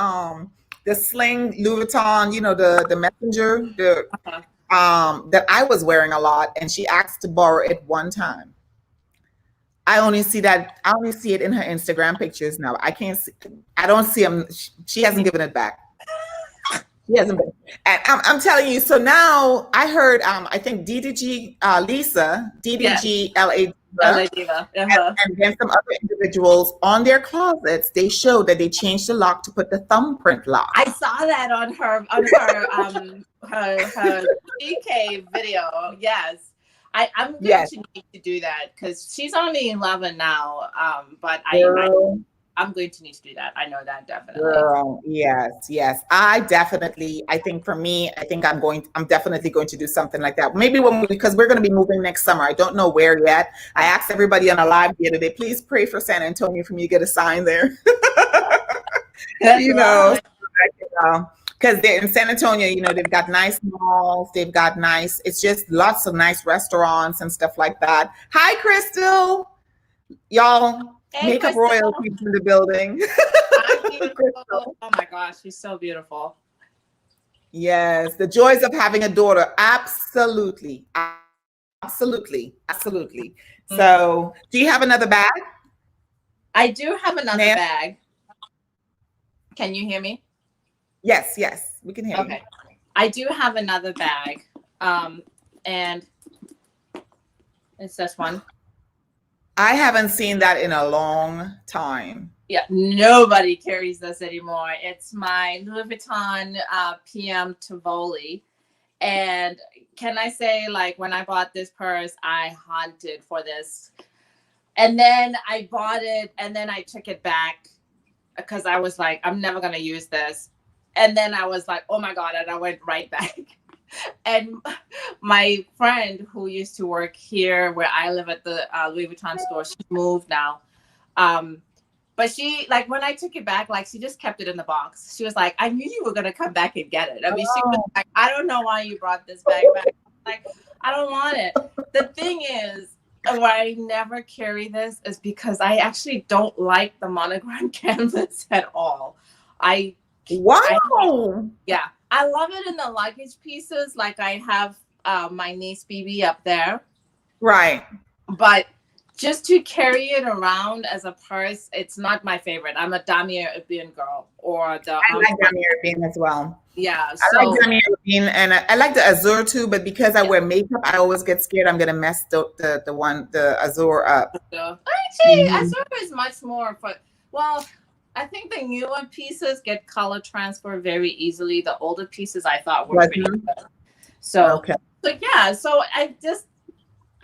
S1: sling Louis Vuitton, you know, the messenger, that I was wearing a lot, and she asked to borrow it one time. I only see it in her Instagram pictures now. I can't see, I don't see him. She hasn't given it back. She hasn't been. And I'm telling you, so now I heard, I think DDG, Lisa, DDG LA
S2: LA Diva.
S1: and then some other individuals on their closets, they showed that they changed the lock to put the thumbprint lock.
S2: I saw that on her her GK video. Yes. I'm going to need to do that because she's only 11 now. But I'm going to need to do that. I know that definitely.
S1: Girl, yes. I think for me, I'm definitely going to do something like that. Maybe because we're going to be moving next summer. I don't know where yet. I asked everybody on a live the other day, please pray for San Antonio for me to get a sign there. You know, because they're in San Antonio, you know, they've got nice malls, it's just lots of nice restaurants and stuff like that. Hi, Crystal. Y'all, hey, makeup Crystal. Royalties in the building.
S2: Oh my gosh, she's so beautiful.
S1: Yes, the joys of having a daughter. Absolutely. So, do you have another bag?
S2: I do have another bag. Can you hear me?
S1: Yes, we can hear you.
S2: Okay. I do have another bag. And it's this one.
S1: I haven't seen that in a long time.
S2: Yeah, nobody carries this anymore. It's my Louis Vuitton PM Tivoli. And can I say, like, when I bought this purse, I hunted for this. And then I bought it, and then I took it back because I was like, I'm never going to use this. And then I was like, oh my God, and I went right back. And my friend who used to work here where I live at the Louis Vuitton store, she moved now. But she, like, when I took it back, like, she just kept it in the box. She was like, I knew you were going to come back and get it. I mean, she was like, I don't know why you brought this bag back. Like, I don't want it. The thing is, why I never carry this is because I actually don't like the monogram canvas at all.
S1: Wow.
S2: I love it in the luggage pieces. Like I have my niece BB up there.
S1: Right.
S2: But just to carry it around as a purse, it's not my favorite. I'm a Damier Ebene girl. I like
S1: Damier Ebene as well.
S2: Yeah.
S1: I like Damier Ebene, and I like the Azure too, but because I wear makeup, I always get scared I'm going to mess the Azure up.
S2: Actually, Azure is much more I think the newer pieces get color transfer very easily. The older pieces I thought were pretty good. So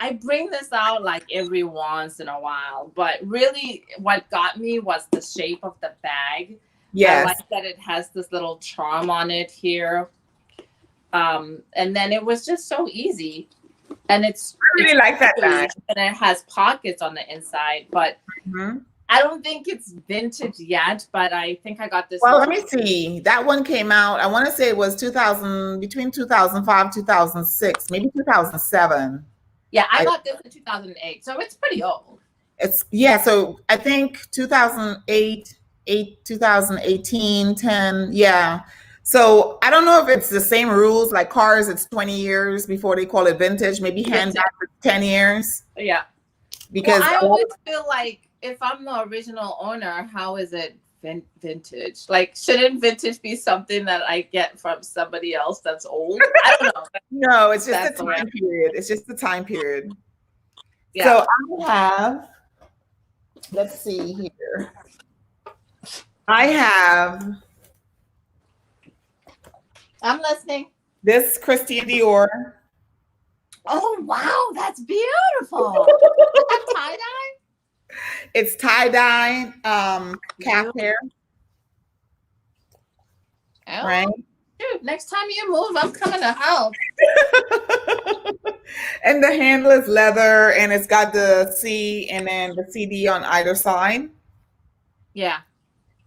S2: I bring this out like every once in a while. But really what got me was the shape of the bag.
S1: Yes.
S2: I like that it has this little charm on it here. And then it was just so easy. And I
S1: really like that bag.
S2: And it has pockets on the inside, but I don't think it's vintage yet, but I think I got this.
S1: Well, let me see. That one came out, I want to say it was between 2005, 2006, maybe 2007.
S2: Yeah, I got this in 2008, so it's pretty old.
S1: So I think 2008, 2018, 10, yeah. So I don't know if it's the same rules, like cars, it's 20 years before they call it vintage, maybe handbags for 10 years.
S2: Yeah.
S1: Because
S2: I always feel like, if I'm the original owner, how is it vintage? Like, shouldn't vintage be something that I get from somebody else that's old? I don't know.
S1: No, it's just the time period. It's just the time period. Yeah. So I have, let's see here. I'm
S2: listening.
S1: This Christian Dior.
S2: Oh, wow. That's beautiful. Is that tie-dye?
S1: It's tie-dye, calf hair.
S2: Oh,
S1: right?
S2: Dude, next time you move, I'm coming to help.
S1: And the handle is leather, and it's got the C and then the CD on either side.
S2: Yeah.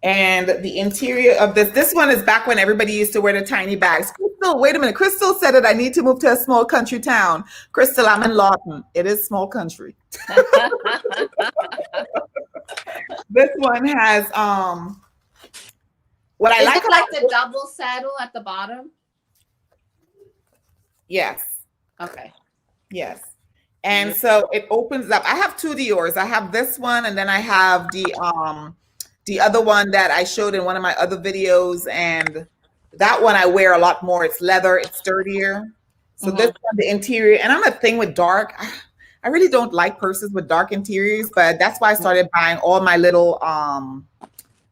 S1: And the interior of this one is back when everybody used to wear the tiny bags. Crystal, wait a minute. Crystal said that I need to move to a small country town. Crystal, I'm in Lawton. It is small country. This one has what I like
S2: like the double saddle at the bottom.
S1: Yes.
S2: Okay.
S1: Yes. And so it opens up. I have two Dior's. I have this one, and then I have the other one that I showed in one of my other videos, and that one I wear a lot more. It's leather, it's sturdier. So this one, the interior, and I'm a thing with dark. I really don't like purses with dark interiors, but that's why I started buying all my little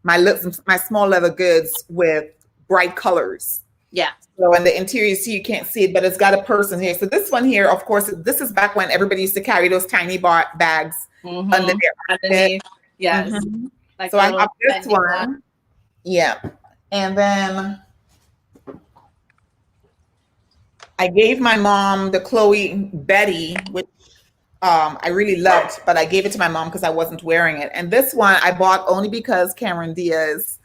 S1: my small leather goods with bright colors. Yeah. So in the interior, see, you can't see it, but it's got a person here. So this one here, of course, this is back when everybody used to carry those tiny bags under their
S2: Yes.
S1: Like so I have this one. Yeah. And then I gave my mom the Chloe Betty, which I really loved, but I gave it to my mom because I wasn't wearing it. And this one I bought only because Cameron Diaz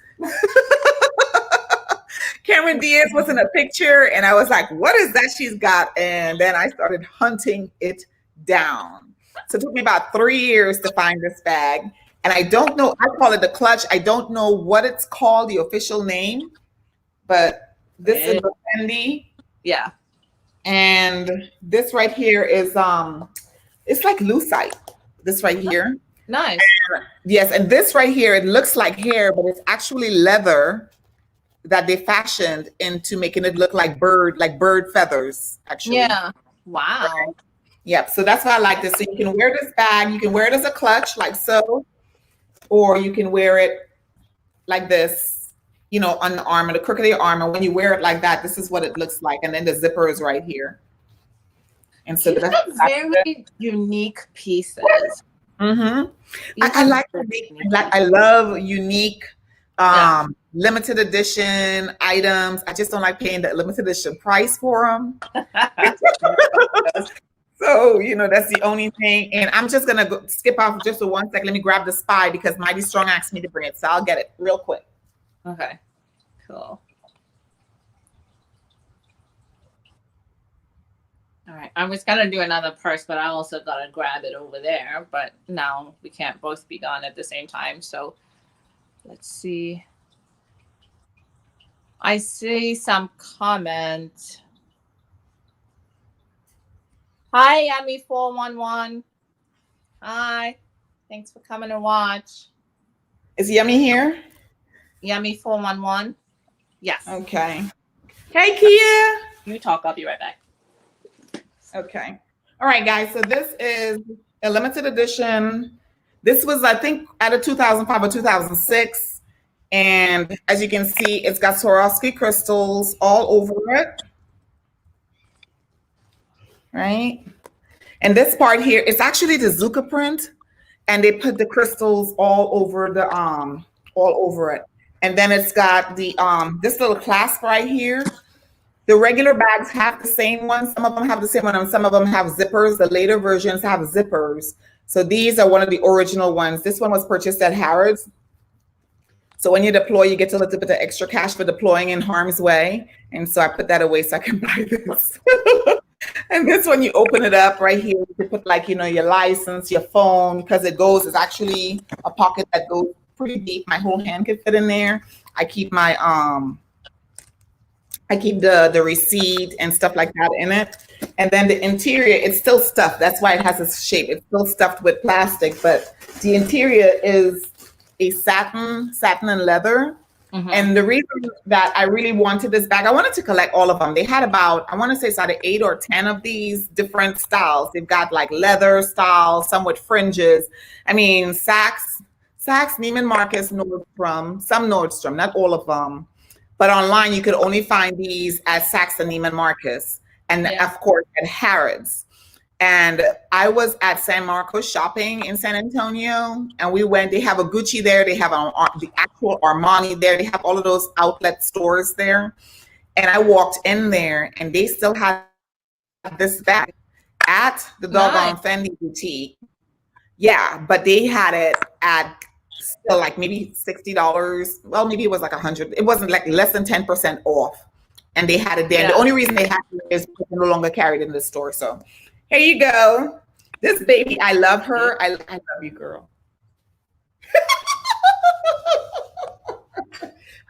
S1: was in a picture, and I was like, what is that she's got? And then I started hunting it down. So it took me about 3 years to find this bag. And I don't know, I call it the clutch. I don't know what it's called, the official name, but this is the Fendi. Yeah. And this right here is, it's like lucite, this right here. Nice. And, yes, and this right here, it looks like hair, but it's actually leather that they fashioned into making it look like bird feathers, actually. Yeah. Wow. Right? Yep. So that's why I like this. So you can wear this bag, you can wear it as a clutch, like so, or you can wear it like this, you know, on the arm, or the crook of your arm. And when you wear it like that, this is what it looks like. And then the zipper is right here. And so that's
S2: very unique pieces.
S1: Mm-hmm. I like I love unique limited edition items. I just don't like paying the limited edition price for them. So, you know, that's the only thing. And I'm just going to skip off just for 1 second. Let me grab the spy because Mighty Strong asked me to bring it. So I'll get it real quick. Okay, cool.
S2: All right, I was going to do another purse, but I also got to grab it over there. But now we can't both be gone at the same time. So let's see. I see some comment. Hi, Yummy411. Hi. Thanks for coming to watch.
S1: Is Yummy here?
S2: Yummy411. Yes.
S1: Okay. Hey, Kia.
S2: You talk. I'll be right back.
S1: Okay. All right, guys. So this is a limited edition. This was, I think, out of 2005 or 2006. And as you can see, it's got Swarovski crystals all over it. Right? And this part here, it's actually the Zucca print, and they put the crystals all over the all over it. And then it's got the this little clasp right here. The regular bags have the same one. Some of them have the same one, and some of them have zippers. The later versions have zippers. So these are one of the original ones. This one was purchased at Harrods. So when you deploy, you get a little bit of extra cash for deploying in harm's way. And so I put that away so I can buy this. And this one, you open it up right here. You can put, like, you know, your license, your phone, because it goes, it's actually a pocket that goes pretty deep. My whole hand can fit in there. I keep my, I keep the receipt and stuff like that in it. And then the interior, it's still stuffed. That's why it has this shape. It's still stuffed with plastic, but the interior is a satin and leather. Mm-hmm. And the reason that I really wanted this bag, I wanted to collect all of them. They had about, I want to say it's out of 8 or 10 of these different styles. They've got like leather styles, some with fringes. I mean, Saks, Neiman Marcus, Nordstrom, some Nordstrom, not all of them. But online, you could only find these at Saks and Neiman Marcus. And of course, at Harrods. And I was at San Marcos shopping in San Antonio, and we went, they have a Gucci there, they have the actual Armani there, they have all of those outlet stores there. And I walked in there and they still had this bag. at the
S2: Nice.
S1: doggone Fendi boutique. Yeah, but they had it at still like maybe $60. Well, maybe it was like 100. It wasn't like less than 10% off. And they had it there. And the
S2: Yeah.
S1: only reason they had it is because they no longer carried it in the store. So here you go. This baby, I love her. I love you, girl.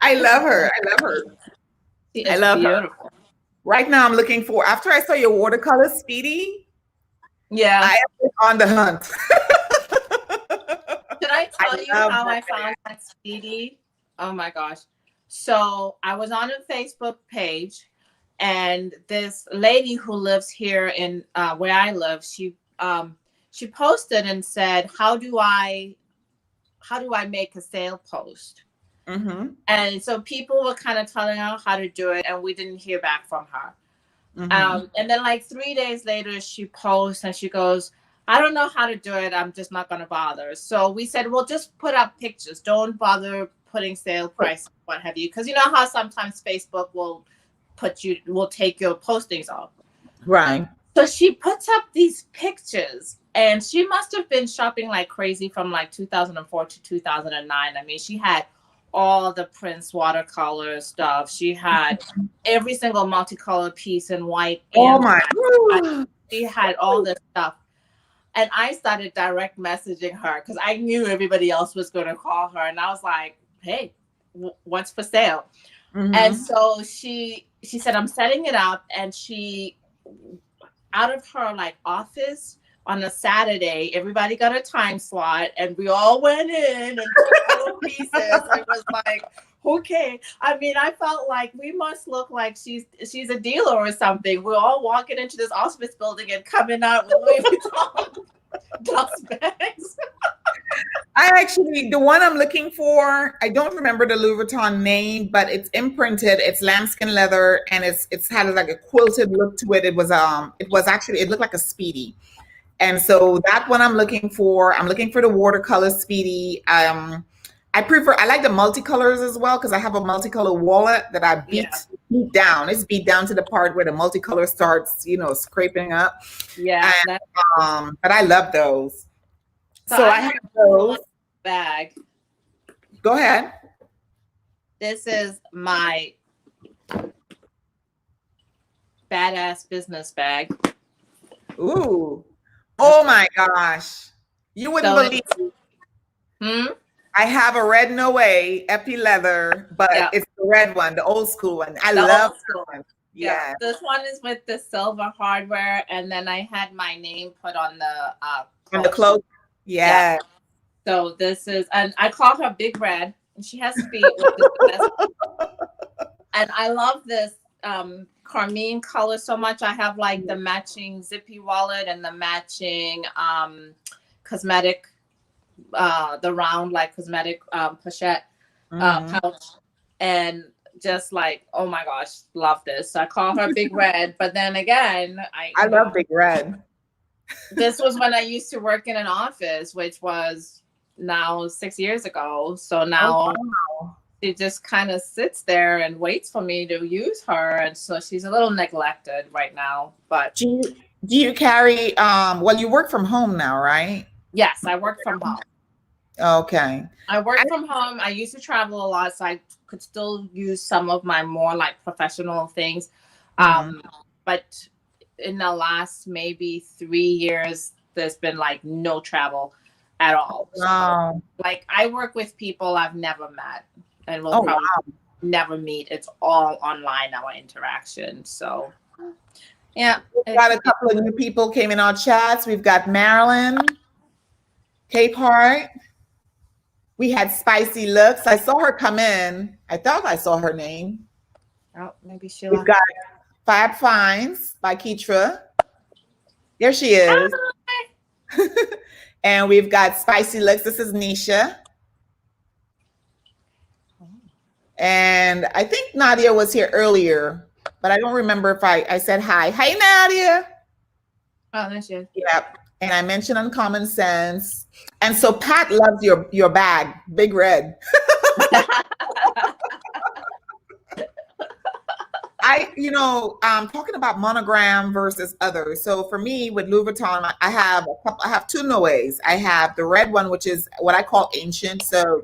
S1: I love her. I love her.
S2: She
S1: I
S2: is
S1: love
S2: beautiful.
S1: her. Right now, I'm looking for, after I saw your watercolor, Speedy,
S2: Yeah.
S1: I am on the hunt.
S2: Did I tell you how I found that Speedy? Oh my gosh. So I was on a Facebook page, and this lady who lives here in where I live, she posted and said, how do I make a sale post?
S1: Mm-hmm.
S2: And so people were kind of telling her how to do it, and we didn't hear back from her.
S1: Mm-hmm.
S2: And then like 3 days later, she posts and she goes, I don't know how to do it. I'm just not going to bother. So we said, well, just put up pictures. Don't bother putting sale price, what have you. Because you know how sometimes Facebook will take your postings off.
S1: Right.
S2: So she puts up these pictures, and she must have been shopping like crazy from like 2004 to 2009. I mean, she had all the Prince watercolor stuff. She had every single multicolor piece in white.
S1: Oh
S2: And
S1: my.
S2: she had all this stuff. And I started direct messaging her because I knew everybody else was going to call her. And I was like, hey, what's for sale?
S1: Mm-hmm.
S2: And so she said, I'm setting it up. And she, out of her like office on a Saturday, everybody got a time slot, and we all went in and took little pieces. It was like, okay. I mean, I felt like we must look like she's a dealer or something. We're all walking into this office building and coming out with Louis Vuitton dust bags.
S1: The one I'm looking for, I don't remember the Louis Vuitton name, but it's imprinted. It's lambskin leather, and it's had like a quilted look to it. It looked like a Speedy. And so that one I'm looking for. I'm looking for the watercolor Speedy. I like the multicolors as well, because I have a multicolor wallet that I beat down. It's beat down to the part where the multicolor starts, scraping up.
S2: Yeah.
S1: But I love those. So I have those.
S2: Bag.
S1: Go ahead.
S2: This is my badass business bag.
S1: Ooh. Oh my gosh. You wouldn't believe. I have a red No Way Epi leather, but it's the red one, the old school one. I love that one. Yeah.
S2: This one is with the silver hardware, and then I had my name put on the
S1: clothes. Yeah.
S2: So this is, and I call her Big Red, and she has feet with this. And I love this carmine color so much. I have like the matching zippy wallet and the matching cosmetic, the round like cosmetic pochette pouch, and just like, oh my gosh, love this. So I call her Big Red. But then again, I
S1: love Big Red.
S2: This was when I used to work in an office, which was now 6 years ago. So now she just kind of sits there and waits for me to use her. And so she's a little neglected right now. But
S1: do you carry, you work from home now, right?
S2: Yes, I work from home.
S1: Okay.
S2: I work from home. I used to travel a lot, so I could still use some of my more like professional things. But in the last maybe 3 years, there's been like no travel at all. So, like I work with people I've never met and will probably never meet. It's all online, our interaction. So yeah.
S1: We've got a couple of new people came in our chats. We've got Marilyn, Cape Heart. We had Spicy Looks. I saw her come in. I thought I saw her name.
S2: Oh, maybe she'll.
S1: We've got Fab Finds by Keitra. There she is. And we've got Spicy Looks. This is Nisha. And I think Nadia was here earlier, but I don't remember if I said hi. Hey, Nadia.
S2: Oh, there she is.
S1: Yep. And I mentioned Uncommon Sense. And so Pat loves your bag, Big talking about monogram versus others. So for me, with Louis Vuitton, I have a couple. I have two Noes. I have the red one, which is what I call ancient. So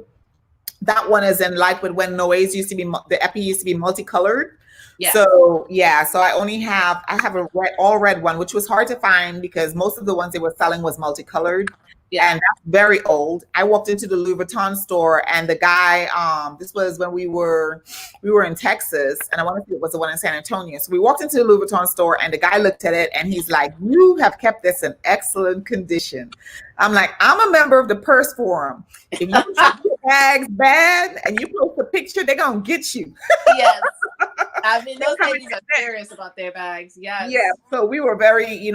S1: that one is in like with when Noes used to be the epi used to be multicolored.
S2: Yeah.
S1: So yeah, so I have a all red one, which was hard to find because most of the ones they were selling was multicolored.
S2: Yeah.
S1: And that's very old. I walked into the Louis Vuitton store and the guy, this was when we were in Texas, and I want to say it was the one in San Antonio. So we walked into the Louis Vuitton store and the guy looked at it and he's like, "You have kept this in excellent condition." I'm like, "I'm a member of the Purse Forum. If you keep your bags bad and you post a picture, they're gonna get you."
S2: Yes. I mean, those ladies are serious about their bags. Yes.
S1: Yeah. So we were very,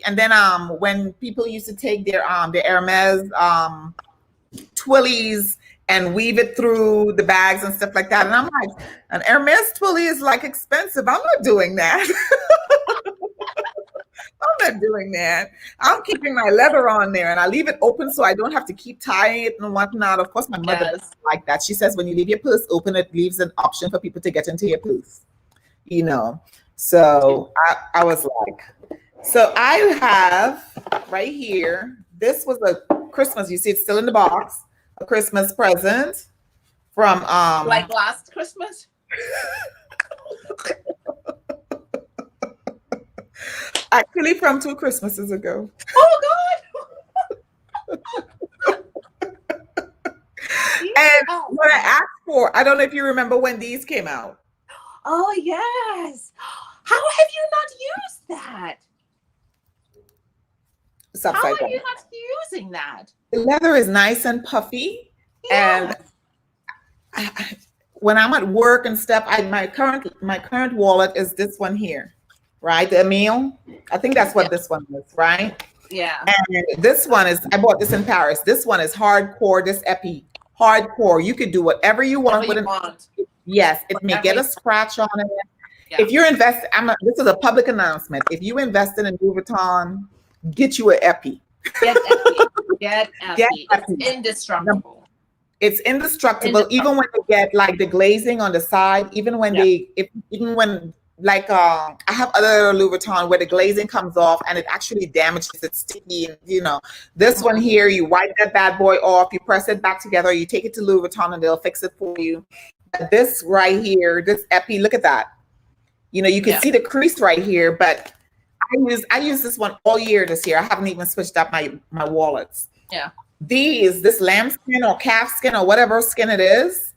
S1: and then when people used to take their Hermes twillies and weave it through the bags and stuff like that, and I'm like, an Hermes twilly is like expensive. I'm not doing that. I'm not doing that. I'm keeping my leather on there and I leave it open so I don't have to keep tying it and whatnot. Of course, my mother doesn't like that. She says when you leave your purse open, it leaves an option for people to get into your purse. So I was like, so I have right here, this was a Christmas, you see it's still in the box, a Christmas present from
S2: like last Christmas.
S1: Actually, from 2 Christmases ago.
S2: Oh God!
S1: And what I asked for, I don't know if you remember when these came out.
S2: Oh yes. How have you not used that? How are you not using that?
S1: The leather is nice and puffy, and when I'm at work and stuff, my current wallet is this one here. Right, the Emile. I think that's what this one is, right?
S2: Yeah.
S1: And this one is, I bought this in Paris. This one is hardcore, this epi, hardcore. You could do whatever you want with it. Yes, it may get a scratch on it. Yeah. If you're investing, this is a public announcement. If you invested in Louis Vuitton, get you an epi.
S2: Get epi. Get epi. It's indestructible.
S1: It's indestructible. Even when you get like the glazing on the side, even when like I have other Louis Vuitton where the glazing comes off and it actually damages, it's sticky, and this one here, you wipe that bad boy off, you press it back together, you take it to Louis Vuitton and they'll fix it for you. But this right here, this epi, look at that. You can see the crease right here, but I use this one all year this year. I haven't even switched up my wallets.
S2: Yeah.
S1: This lambskin or calf skin or whatever skin it is,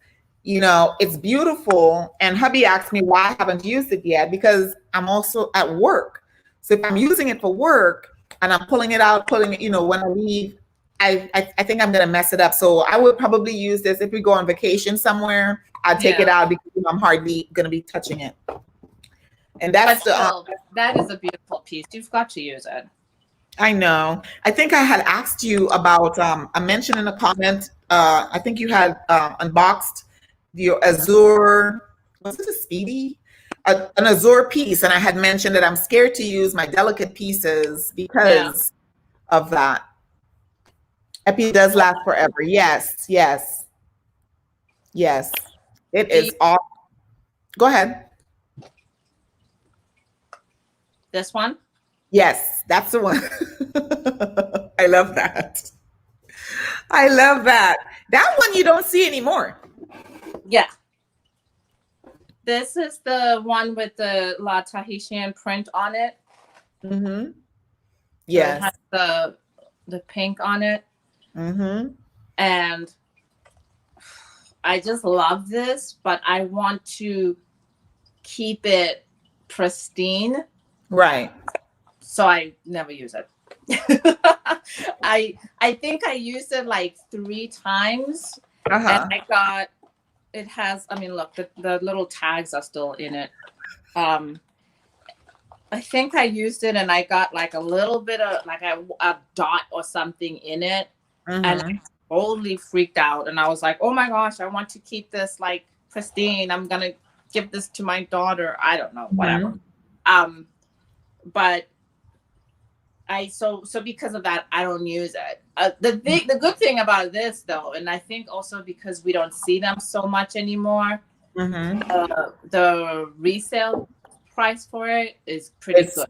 S1: it's beautiful. And hubby asked me why I haven't used it yet, because I'm also at work. So if I'm using it for work and I'm pulling it out, when I leave, I think I'm going to mess it up. So I would probably use this if we go on vacation somewhere. I'll take it out because I'm hardly going to be touching it. And that's
S2: that is a beautiful piece. You've got to use it.
S1: I know. I think I had asked you about, I mentioned in a comment, I think you had unboxed your Azure, was it a Speedy? An Azure piece. And I had mentioned that I'm scared to use my delicate pieces because of that. Epi does last forever. Yes. It is awesome. Go ahead.
S2: This one?
S1: Yes, that's the one. I love that. That one you don't see anymore.
S2: Yeah. This is the one with the La Tahitian print on it.
S1: Mm-hmm. Yes.
S2: So it has the pink on it.
S1: Mm-hmm.
S2: And I just love this, but I want to keep it pristine.
S1: Right.
S2: So I never use it. I think I used it like 3 times. And it has, look, the little tags are still in it. I think I used it and I got like a little bit of like a dot or something in it.
S1: Mm-hmm.
S2: And I totally freaked out. And I was like, oh my gosh, I want to keep this like pristine. I'm going to give this to my daughter. I don't know, whatever.
S1: Mm-hmm.
S2: But so because of that, I don't use it. The good thing about this though, and I think also because we don't see them so much anymore, The resale price for it is pretty good.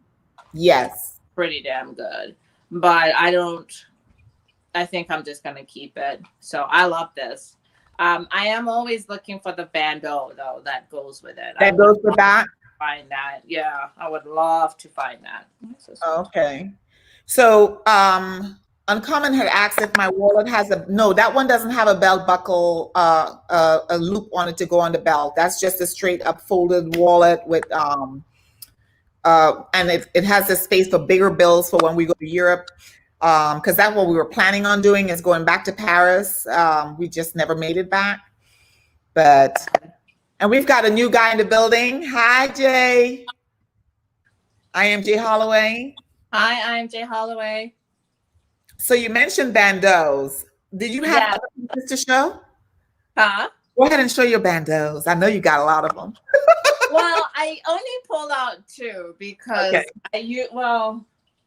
S1: Yes.
S2: Pretty damn good. But I think I'm just gonna keep it. So I love this. I am always looking for the bandeau though that goes with it.
S1: That goes with that?
S2: Find that. Yeah, I would love to find that.
S1: Okay. So Uncommon had asked if my wallet has no, that one doesn't have a belt buckle, a loop on it to go on the belt. That's just a straight up folded wallet with and it has a space for bigger bills for when we go to Europe. Because that's what we were planning on doing, is going back to Paris. We just never made it back. And we've got a new guy in the building. Hi, Jay. I am Jay Holloway.
S2: Hi, I am Jay Holloway.
S1: So you mentioned bandeaus. Did you have other pieces to show?
S2: Huh?
S1: Go ahead and show your bandeaus. I know you got a lot of them.
S2: Well, I only pulled out 2 because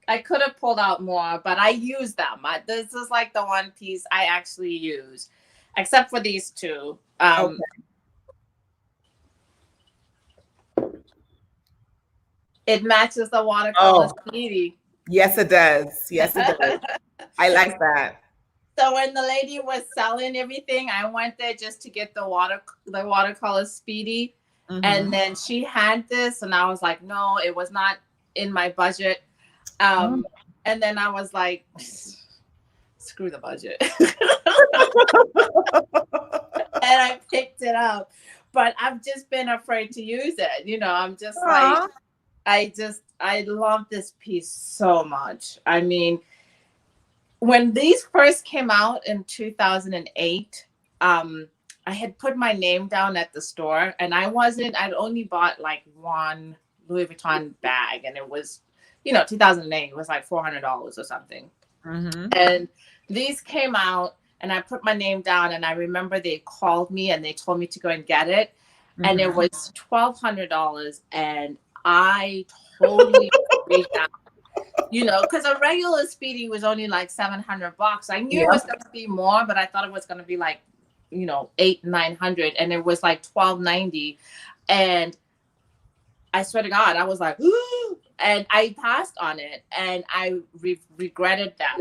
S2: I could have pulled out more, but I use them. This is like the one piece I actually use, except for these 2. Okay. It matches the watercolor Speedy.
S1: Yes, it does. Yes, it does. I like that.
S2: So when the lady was selling everything, I went there just to get the watercolor Speedy. And then she had this, and I was like, no, it was not in my budget. And then I was like, screw the budget. And I picked it up. But I've just been afraid to use it. You know, I'm just like, I love this piece so much. I mean, when these first came out in 2008, I had put my name down at the store, and I'd only bought like one Louis Vuitton bag, and it was, 2008, it was like $400 or something. And these came out, and I put my name down, and I remember they called me and they told me to go and get it. And it was $1,200, and I totally freaked out. Because a regular Speedy was only like $700. I knew it was going to be more, but I thought it was going to be like, $800-900, and it was like $1,290. And I swear to God, I was like, ooh, and I passed on it, and I regretted that.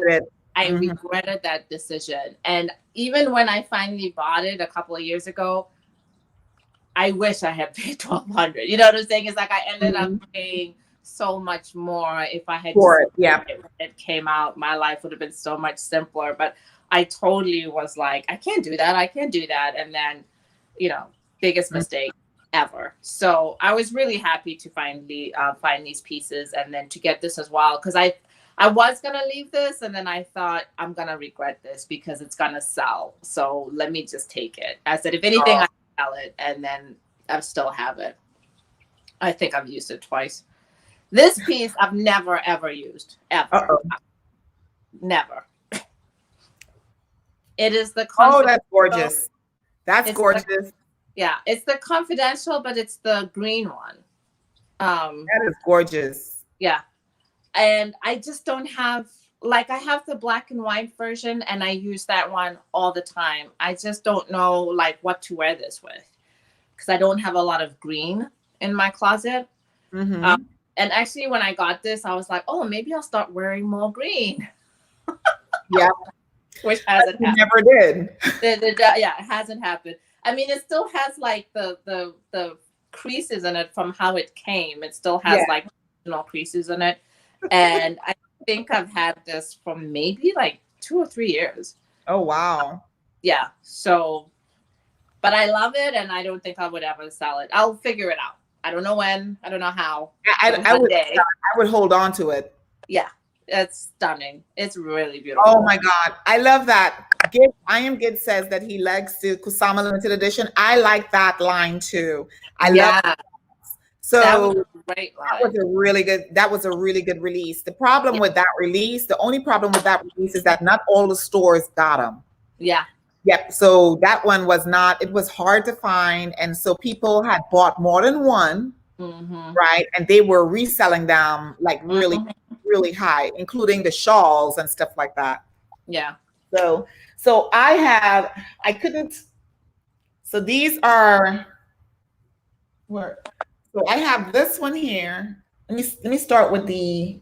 S2: I regretted that decision. And even when I finally bought it a couple of years ago, I wish I had paid $1,200. You know what I'm saying? It's like I ended up paying so much more. If I had when it came out, my life would have been so much simpler. But I totally was like, I can't do that. I can't do that. And then, biggest mistake ever. So I was really happy to finally find these pieces, and then to get this as well, because I was going to leave this, and then I thought, I'm going to regret this because it's going to sell. So let me just take it. I said, if anything, I sell it, and then I still have it. I think I've used it twice. This piece I've never, ever used, ever. Never. It is the
S1: that's gorgeous. That's gorgeous.
S2: It's the confidential, but it's the green one.
S1: That is gorgeous.
S2: Yeah. And I just don't have, I have the black and white version, and I use that one all the time. I just don't know what to wear this with, because I don't have a lot of green in my closet. And actually, when I got this, I was like, oh, maybe I'll start wearing more green. Which hasn't happened.
S1: Never did.
S2: It hasn't happened. I mean, it still has the creases in it from how it came. It still has creases in it. And I think I've had this for maybe 2 or 3 years.
S1: Oh, wow.
S2: Yeah. So, but I love it, and I don't think I would ever sell it. I'll figure it out. I don't know when. I don't know how.
S1: I would hold on to it.
S2: Yeah. It's stunning. It's really beautiful.
S1: Oh my God. I love that. I Am Gid says that he likes the Kusama limited edition. I like that line too. I love that. So
S2: that was a great line.
S1: That was a really good release. The problem with that release, the only problem with that release is that not all the stores got them.
S2: Yeah.
S1: Yep. So that one was not, it was hard to find. And so people had bought more than one, right? And they were reselling them really high, including the shawls and stuff like that.
S2: Yeah.
S1: So these are Where? So I have this one here. Let me start with the,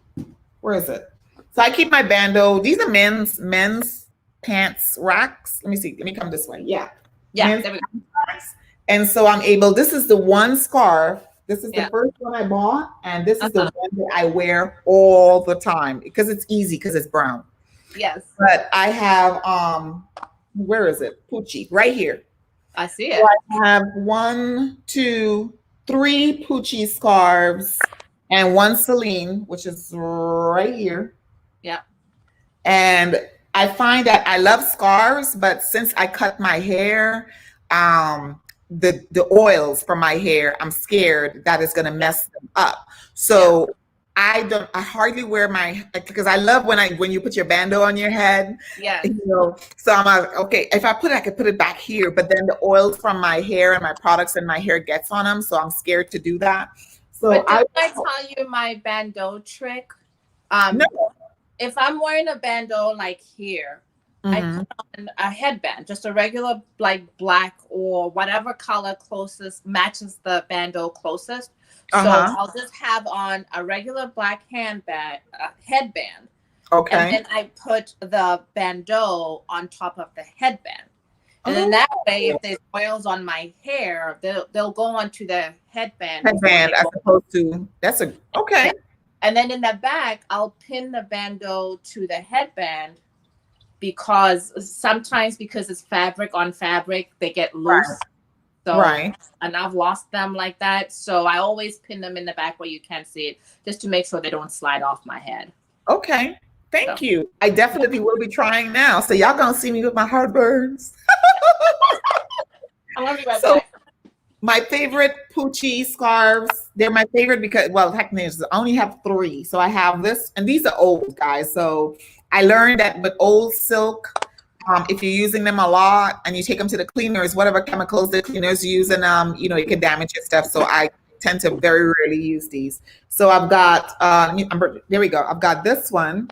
S1: where is it? So I keep my bando. These are men's pants racks. Let me see. Let me come this way. Yeah.
S2: Yeah,
S1: Men's
S2: there we go.
S1: pants racks. And so I'm able, this is the one scarf. This is the
S2: Yeah.
S1: first one I bought, and this is the
S2: Uh-huh.
S1: one that I wear all the time because it's easy because it's brown.
S2: Yes.
S1: But I have where is it? Poochie, right here.
S2: I see
S1: So
S2: it.
S1: I have one, two, three Poochie scarves and one Celine, which is right here.
S2: Yeah.
S1: And I find that I love scarves, but since I cut my hair, the oils from my hair, I'm scared that it's gonna
S2: Yeah.
S1: mess them up.
S2: Yeah.
S1: So I hardly wear my, because I love when you put your bando on your head,
S2: Yes.
S1: you know. So I'm like, okay, if I put it, I could put it back here, but then the oils from my hair and my products and my hair gets on them, so I'm scared to do that. So
S2: But
S1: I
S2: didn't I tell you my bandeau trick?
S1: no.
S2: If I'm wearing a bandeau like here, I
S1: Hmm.
S2: put on a headband, just a regular like black or whatever color closest matches the bandeau closest. So
S1: Uh-huh.
S2: I'll just have on a regular black headband, and
S1: Okay.
S2: then I put the bandeau on top of the headband. And then
S1: Oh,
S2: that way, if there's oils on my hair, they'll go onto the headband before
S1: headband
S2: they
S1: as
S2: go.
S1: opposed to, that's a,
S2: Yeah.
S1: okay.
S2: And then in the back, I'll pin the bandeau to the headband because sometimes because it's fabric on fabric, they get
S1: Right.
S2: loose. So,
S1: Right.
S2: and I've lost them like that. So I always pin them in the back where you can't see it, just to make sure they don't slide off my head.
S1: Okay.
S2: So
S1: Thank you. I definitely will be trying now. So y'all gonna see me with my heartburns.
S2: I'm gonna be right
S1: So
S2: back.
S1: my favorite Poochie scarves, they're my favorite because, well, technically I only have three. So I have this, and these are old, guys. So I learned that with old silk, if you're using them a lot and you take them to the cleaners, whatever chemicals the cleaners use, and it can damage your stuff. So I tend to very rarely use these. So I've got, there we go. I've got this one,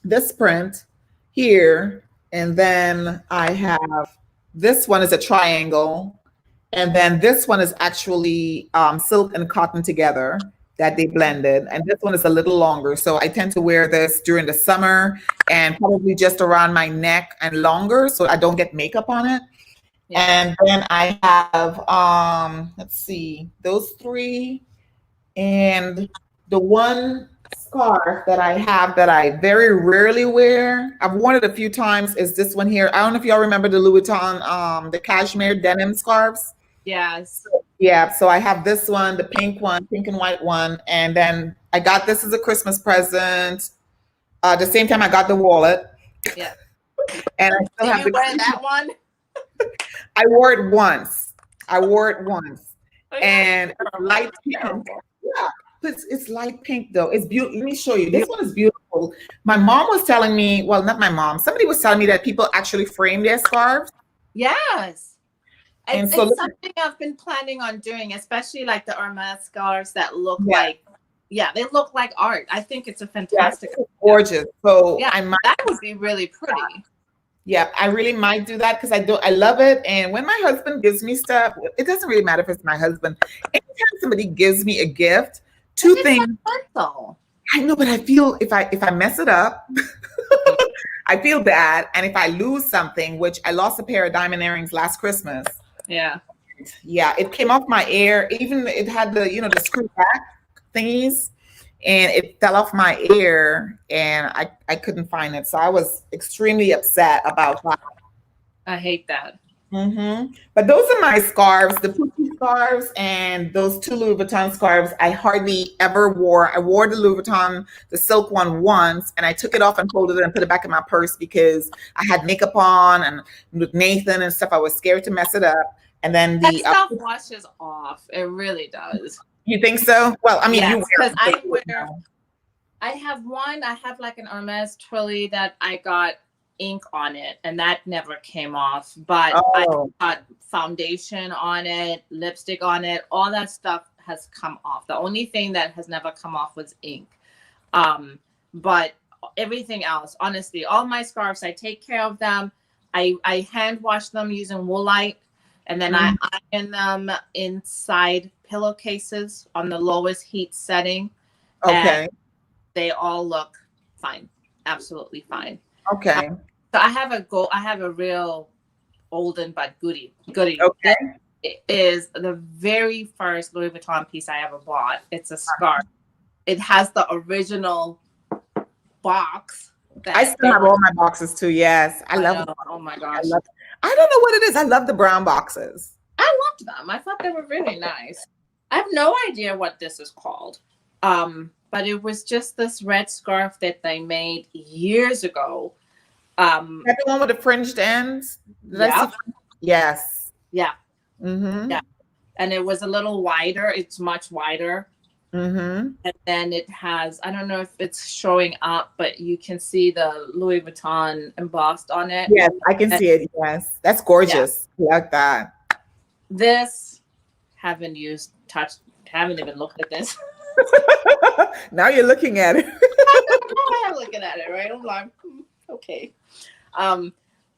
S1: this print here, and then I have, this one is a triangle, and then this one is actually silk and cotton together that they blended. And this one is a little longer. So I tend to wear this during the summer and probably just around my neck and longer so I don't get makeup on it.
S2: Yeah.
S1: And then I have, let's see, those three. And the one scarf that I have that I very rarely wear, I've worn it a few times, is this one here. I don't know if y'all remember the Louis Vuitton, the cashmere denim scarves.
S2: Yes.
S1: Yeah, so I have this one, the pink one, pink and white one, and then I got this as a Christmas present. The same time I got the wallet,
S2: Yeah.
S1: and I still
S2: Did
S1: have
S2: you
S1: the.
S2: wear that one?
S1: I wore it once. I wore it once,
S2: Oh, yeah.
S1: and it's light pink.
S2: Terrible.
S1: Yeah, it's light pink though. It's beautiful. Let me show you. This one is beautiful. My mom was telling me, well, not my mom. Somebody was telling me that people actually frame their scarves,
S2: Yes.
S1: and so
S2: It's something I've been planning on doing, especially like the Hermes scarves that look
S1: yeah,
S2: like, yeah, they look like art. I think it's a
S1: yeah,
S2: fantastic
S1: it's
S2: idea.
S1: gorgeous. So
S2: Yeah,
S1: I might.
S2: that would be really pretty.
S1: Yeah, I really might do that because I love it. And when my husband gives me stuff, it doesn't really matter if it's my husband. Anytime somebody gives me a gift,
S2: But
S1: two
S2: it's
S1: things.
S2: not fun though.
S1: I know, but I feel if I mess it up, I feel bad. And if I lose something, which I lost a pair of diamond earrings last Christmas.
S2: Yeah.
S1: Yeah, it came off my ear. Even it had the screw back thingies, and it fell off my ear, and I couldn't find it. So I was extremely upset about that.
S2: I hate that.
S1: But those are my scarves, the Poochie scarves, and those two Louis Vuitton scarves. I hardly ever wore. I wore the Louis Vuitton, the silk one once, and I took it off and folded it and put it back in my purse because I had makeup on and with Nathan and stuff. I was scared to mess it up. And then
S2: That
S1: the
S2: stuff washes off. It really does.
S1: you think so? Well, I mean, you
S2: Yes, because
S1: wear
S2: I wear. I have one. I have like an Hermes Twilly that I got ink on it, and that never came off. But I
S1: Oh,
S2: got foundation on it, lipstick on it. All that stuff has come off. The only thing that has never come off was ink. But everything else, honestly, all my scarves, I take care of them. I hand wash them using Woolite, and then I iron them inside pillowcases on the lowest heat setting.
S1: Okay.
S2: And they all look fine, absolutely fine.
S1: Okay.
S2: So I have a real olden but goodie.
S1: Okay.
S2: This is the very first Louis Vuitton piece I ever bought. It's a scarf. It has the original box.
S1: I still have all my boxes too. Yes, I love them.
S2: Oh my gosh.
S1: I don't know what it is. I love the brown boxes.
S2: I loved them. I thought they were really nice. I have no idea what this is called. But it was just this red scarf that they made years ago.
S1: That the one with the fringed ends?
S2: Yeah.
S1: Yes.
S2: Yeah.
S1: Mm-hmm.
S2: Yeah. And it was a little wider. It's much wider.
S1: Mm-hmm.
S2: And then it has, I don't know if it's showing up, but you can see the Louis Vuitton embossed on it.
S1: Yes, I can see it. Yes. That's gorgeous. Yeah. I like that.
S2: This, haven't even looked at this.
S1: Now you're looking at it.
S2: I'm looking at it, right? I'm like, okay.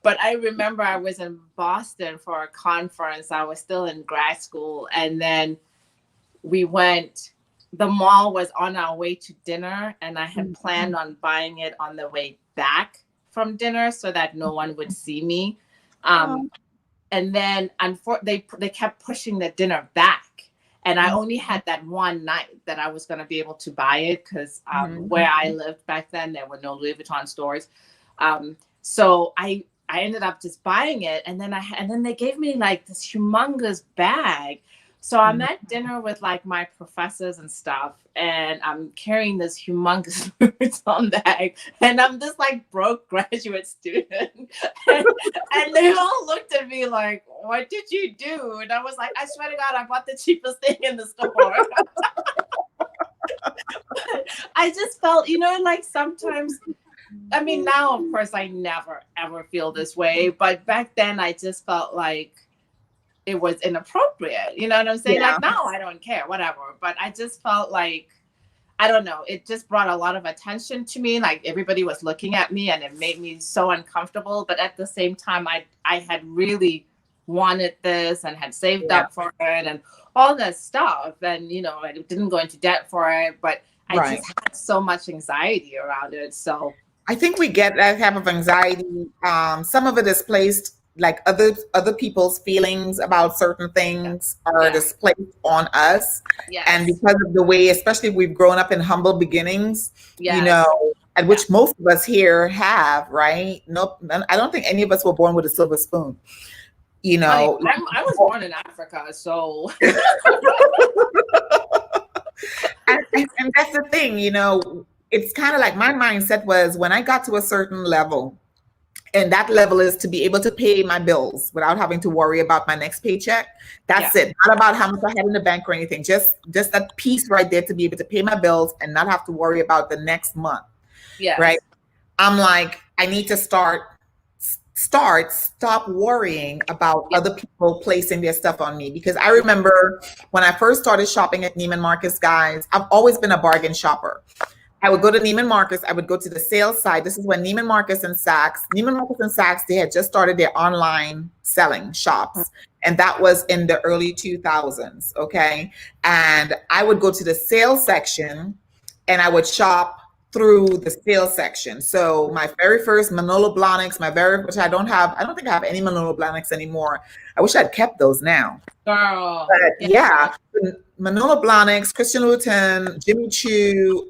S2: But I remember I was in Boston for a conference. I was still in grad school. And then we went, the mall was on our way to dinner. And I had planned on buying it on the way back from dinner so that no one would see me. And then they kept pushing the dinner back. And I only had that one night that I was going to be able to buy it because where I lived back then, there were no Louis Vuitton stores. So I ended up just buying it. And then they gave me like this humongous bag. So I'm at dinner with like my professors and stuff. And I'm carrying this humongous Louis Vuitton bag. And I'm this like broke graduate student. and they all looked at me like, what did you do? And I was like, I swear to God, I bought the cheapest thing in the store. I just felt, like sometimes, I mean, now, of course, I never, ever feel this way. But back then, I just felt like it was inappropriate. You know what I'm saying?
S1: Yeah.
S2: Like, now I don't care, whatever. But I just felt like, I don't know, it just brought a lot of attention to me. Like everybody was looking at me and it made me so uncomfortable. But at the same time, I had really wanted this and had saved up for it and all that stuff. And, I didn't go into debt for it, but I just had so much anxiety around it. So
S1: I think we get that type of anxiety. Some of it is placed, like other people's feelings about certain things are displayed on us.
S2: Yes.
S1: And because of the way, especially we've grown up in humble beginnings, and which most of us here have, right? Nope. I don't think any of us were born with a silver spoon. I
S2: was born in Africa, so.
S1: and that's the thing, it's kind of like my mindset was when I got to a certain level, and that level is to be able to pay my bills without having to worry about my next paycheck. That's it. Not about how much I had in the bank or anything. Just that piece right there to be able to pay my bills and not have to worry about the next month.
S2: Yeah.
S1: Right. I'm like, I need to stop worrying about other people placing their stuff on me. Because I remember when I first started shopping at Neiman Marcus, guys, I've always been a bargain shopper. I would go to Neiman Marcus. I would go to the sales side. This is when Neiman Marcus and Saks, they had just started their online selling shops. And that was in the early 2000s. Okay. And I would go to the sales section and I would shop through the sales section. So my very first Manolo Blahniks, which I don't think I have any Manolo Blahniks anymore. I wish I'd kept those now.
S2: Girl.
S1: But Manolo Blahniks, Christian Louboutin, Jimmy Choo,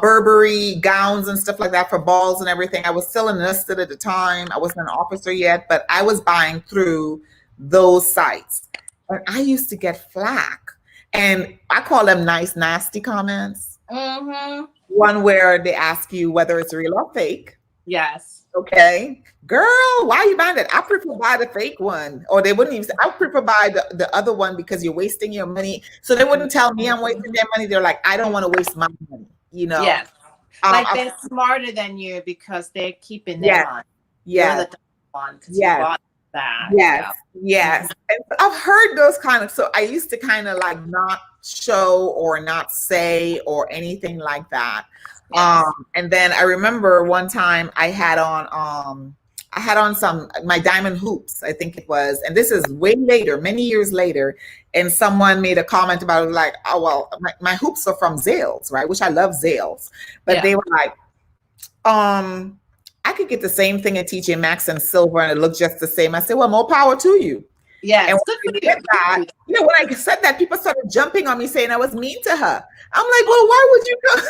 S1: Burberry gowns and stuff like that for balls and everything. I was still enlisted at the time. I wasn't an officer yet, but I was buying through those sites. And I used to get flack. And I call them nice, nasty comments.
S2: Mm-hmm.
S1: One where they ask you whether it's real or fake.
S2: Yes.
S1: Okay. Girl, why are you buying that? I prefer buy the fake one. Or they wouldn't even say, I prefer buy the other one because you're wasting your money. So they wouldn't tell me I'm wasting their money. They're like, I don't want to waste my money,
S2: Yes. Like they're smarter than you because they're keeping their money.
S1: Yeah.
S2: You're the one because you bought that.
S1: Yes. Yes. And I've heard those kind of, so I used to kind of like not show or not say or anything like that. Yes. And then I remember one time I had on I had on my diamond hoops, I think it was, and this is way later, many years later, and someone made a comment about it, like, oh well, my hoops are from Zales, right? Which I love Zales, but they were like, I could get the same thing at TJ Maxx in silver and it looked just the same. I said, well, more power to you.
S2: Yeah,
S1: and when I said that, people started jumping on me saying I was mean to her. I'm like, well, why would you go?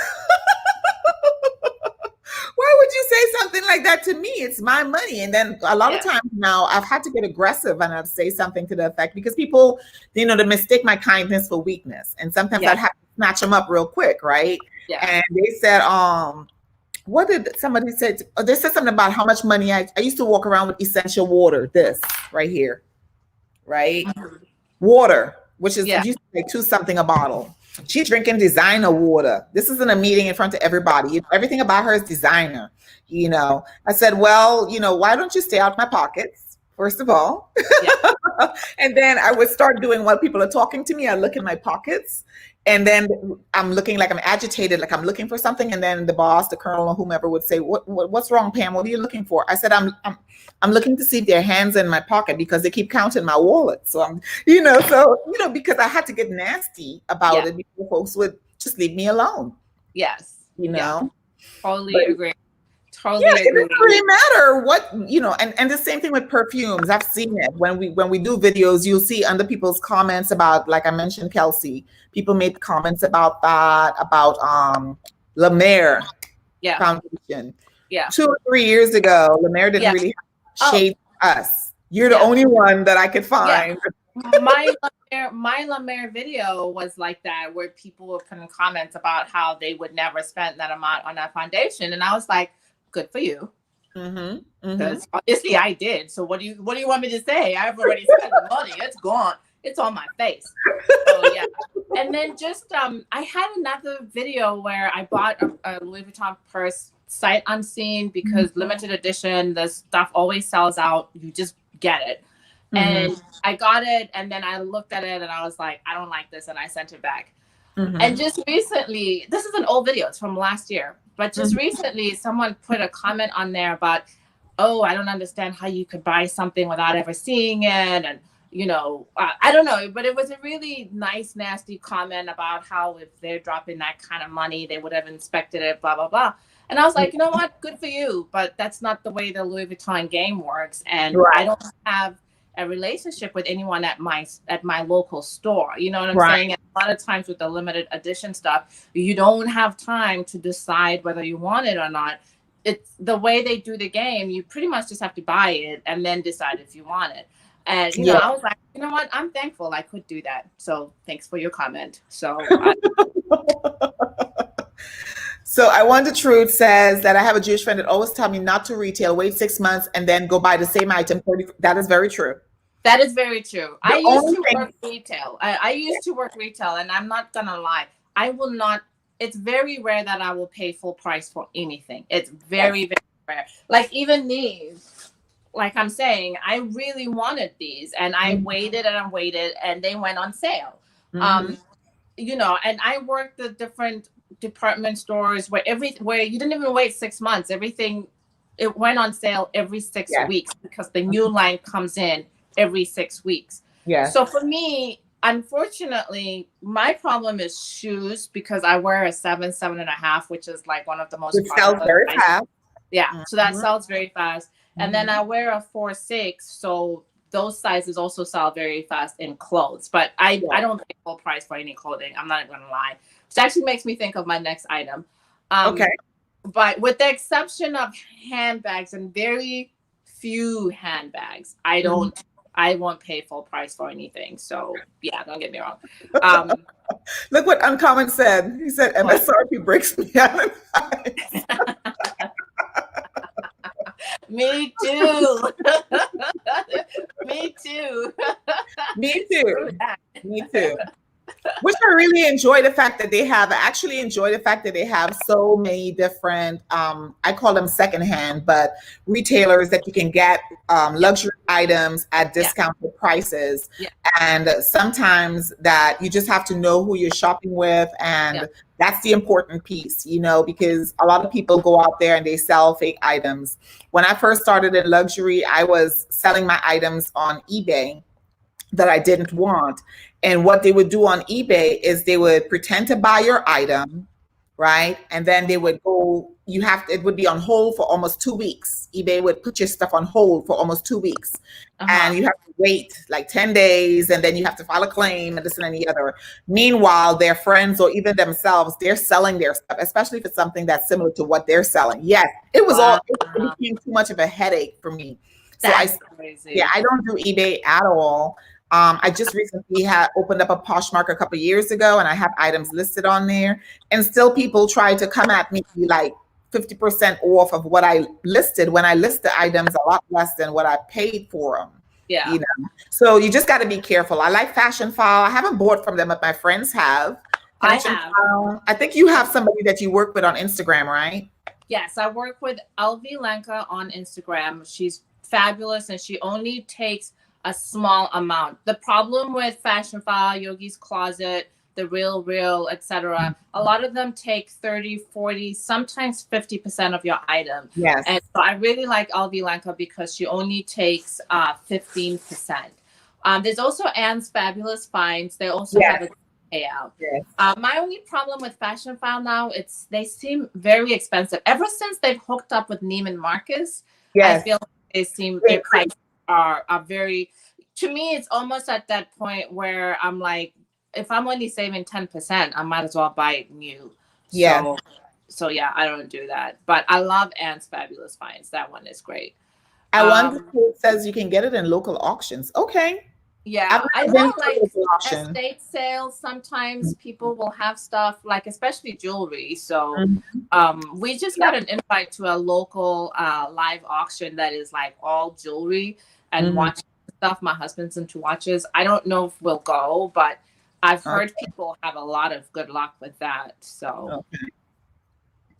S1: Why would you say something like that to me? It's my money. And then a lot of times now I've had to get aggressive and I'd say something to the effect, because people, they mistake my kindness for weakness. And sometimes I'd have to snatch them up real quick, right? Yeah. And they said, what did somebody say? They said something about how much money I used to walk around with essential water, this right here, right? Water, which is used to pay $2 something a bottle. She's drinking designer water. This isn't a meeting in front of everybody. Everything about her is designer. I said, well, why don't you stay out my pockets, first of all? And then I would start doing while people are talking to me. I look in my pockets, and then I'm looking like I'm agitated, like I'm looking for something. And then the boss, the colonel, or whomever would say, what's wrong, Pam? What are you looking for? I said, I'm looking to see if their hands in my pocket, because they keep counting my wallet. So I'm, because I had to get nasty about it before folks would just leave me alone.
S2: Yes. Totally agree.
S1: Totally agree. It doesn't really matter what, and the same thing with perfumes. I've seen it when we do videos, you'll see under people's comments about, like I mentioned, Kelsey, people made comments about that, about La Mer foundation. 2 or 3 years ago, La Mer didn't really shade us. You're the only one that I could find.
S2: My La Mer video was like that, where people were putting comments about how they would never spend that amount on that foundation, and I was like, good for you. Because obviously I did. So what do you want me to say? I've already spent the money. It's gone. It's on my face. So yeah. And then just I had another video where I bought a Louis Vuitton purse sight unseen, because limited edition, the stuff always sells out. You just get it. And I got it, and then I looked at it and I was like, I don't like this, and I sent it back. And just recently, this is an old video, it's from last year, but just recently someone put a comment on there about, oh, I don't understand how you could buy something without ever seeing it. And, I don't know, but it was a really nice, nasty comment about how if they're dropping that kind of money, they would have inspected it, blah, blah, blah. And I was like, you know what? Good for you. But that's not the way the Louis Vuitton game works. And I don't have a relationship with anyone at my local store. You know what I'm saying? And a lot of times with the limited edition stuff, you don't have time to decide whether you want it or not. It's the way they do the game. You pretty much just have to buy it and then decide if you want it. And I was like, you know what? I'm thankful I could do that. So thanks for your comment. So
S1: So I Want the Truth says that I have a Jewish friend that always tell me not to retail, wait 6 months, and then go buy the same item. That is very true.
S2: That is very true. I used to work retail. I used to work retail, and I'm not gonna lie. I will not. It's very rare that I will pay full price for anything. It's very, very rare. Like even these, like I'm saying, I really wanted these, and I waited and waited, and they went on sale. And I worked at different department stores where you didn't even wait 6 months. Everything, it went on sale every 6 weeks, because the new line comes in every 6 weeks. So for me, unfortunately, my problem is shoes, because I wear a 7.5, which is like one of the most.
S1: It sells very fast.
S2: Yeah, so that sells very fast. And then I wear a 4.6, so those sizes also sell very fast in clothes. But I don't pay full price for any clothing. I'm not going to lie. Which actually makes me think of my next item. But with the exception of handbags and very few handbags, I won't pay full price for anything. So yeah, don't get me wrong.
S1: Look what Uncommon said. He said MSRP breaks me out.
S2: Me too. Me too.
S1: Me too. Me too. Which I really enjoy the fact that they have, I actually enjoy the fact that they have so many different, I call them secondhand, but retailers that you can get luxury items at
S2: Yeah.
S1: discounted prices.
S2: Yeah.
S1: And sometimes that you just have to know who you're shopping with. And
S2: Yeah.
S1: that's the important piece, you know, because a lot of people go out there and they sell fake items. When I first started in luxury, I was selling my items on eBay that I didn't want. And what they would do on eBay is they would pretend to buy your item, right? And then they would go, it would be on hold for almost 2 weeks. eBay would put your stuff on hold for almost 2 weeks. And you have to wait like 10 days, and then you have to file a claim and this and any other. Meanwhile, their friends or even themselves, they're selling their stuff, especially if it's something that's similar to what they're selling. Yes, it became too much of a headache for me. So
S2: crazy.
S1: I don't do eBay at all. I just recently had opened up a Poshmark a couple of years ago, and I have items listed on there, and still people try to come at me like 50% off of what I listed when I list the items a lot less than what I paid for them.
S2: Yeah.
S1: You know, so you just got to be careful. I like Fashion File. I haven't bought from them, but my friends have.
S2: I have.
S1: I think you have somebody that you work with on Instagram, right?
S2: Yes, I work with LV Lenka on Instagram. She's fabulous, and she only takes a small amount. The problem with Fashion File, Yogi's Closet, The Real, etc., a lot of them take 30, 40, sometimes 50% of your item.
S1: Yes.
S2: And so I really like LV Lenka because she only takes 15%. There's also Anne's Fabulous Finds. They also have a payout.
S1: Yes.
S2: My only problem with Fashion File now, they seem very expensive. Ever since they've hooked up with Neiman Marcus, I feel like their prices are very, to me, it's almost at that point where I'm like, if I'm only saving 10%, I might as well buy it new.
S1: Yeah.
S2: So yeah, I don't do that. But I love Anne's Fabulous Finds. That one is great.
S1: I wonder if it says you can get it in local auctions. Okay.
S2: Yeah, I know, like estate sales, sometimes people will have stuff like, especially jewelry. So we just got an invite to a local live auction that is like all jewelry and watch stuff. My husband's into watches. I don't know if we'll go, but I've heard people have a lot of good luck with that. So,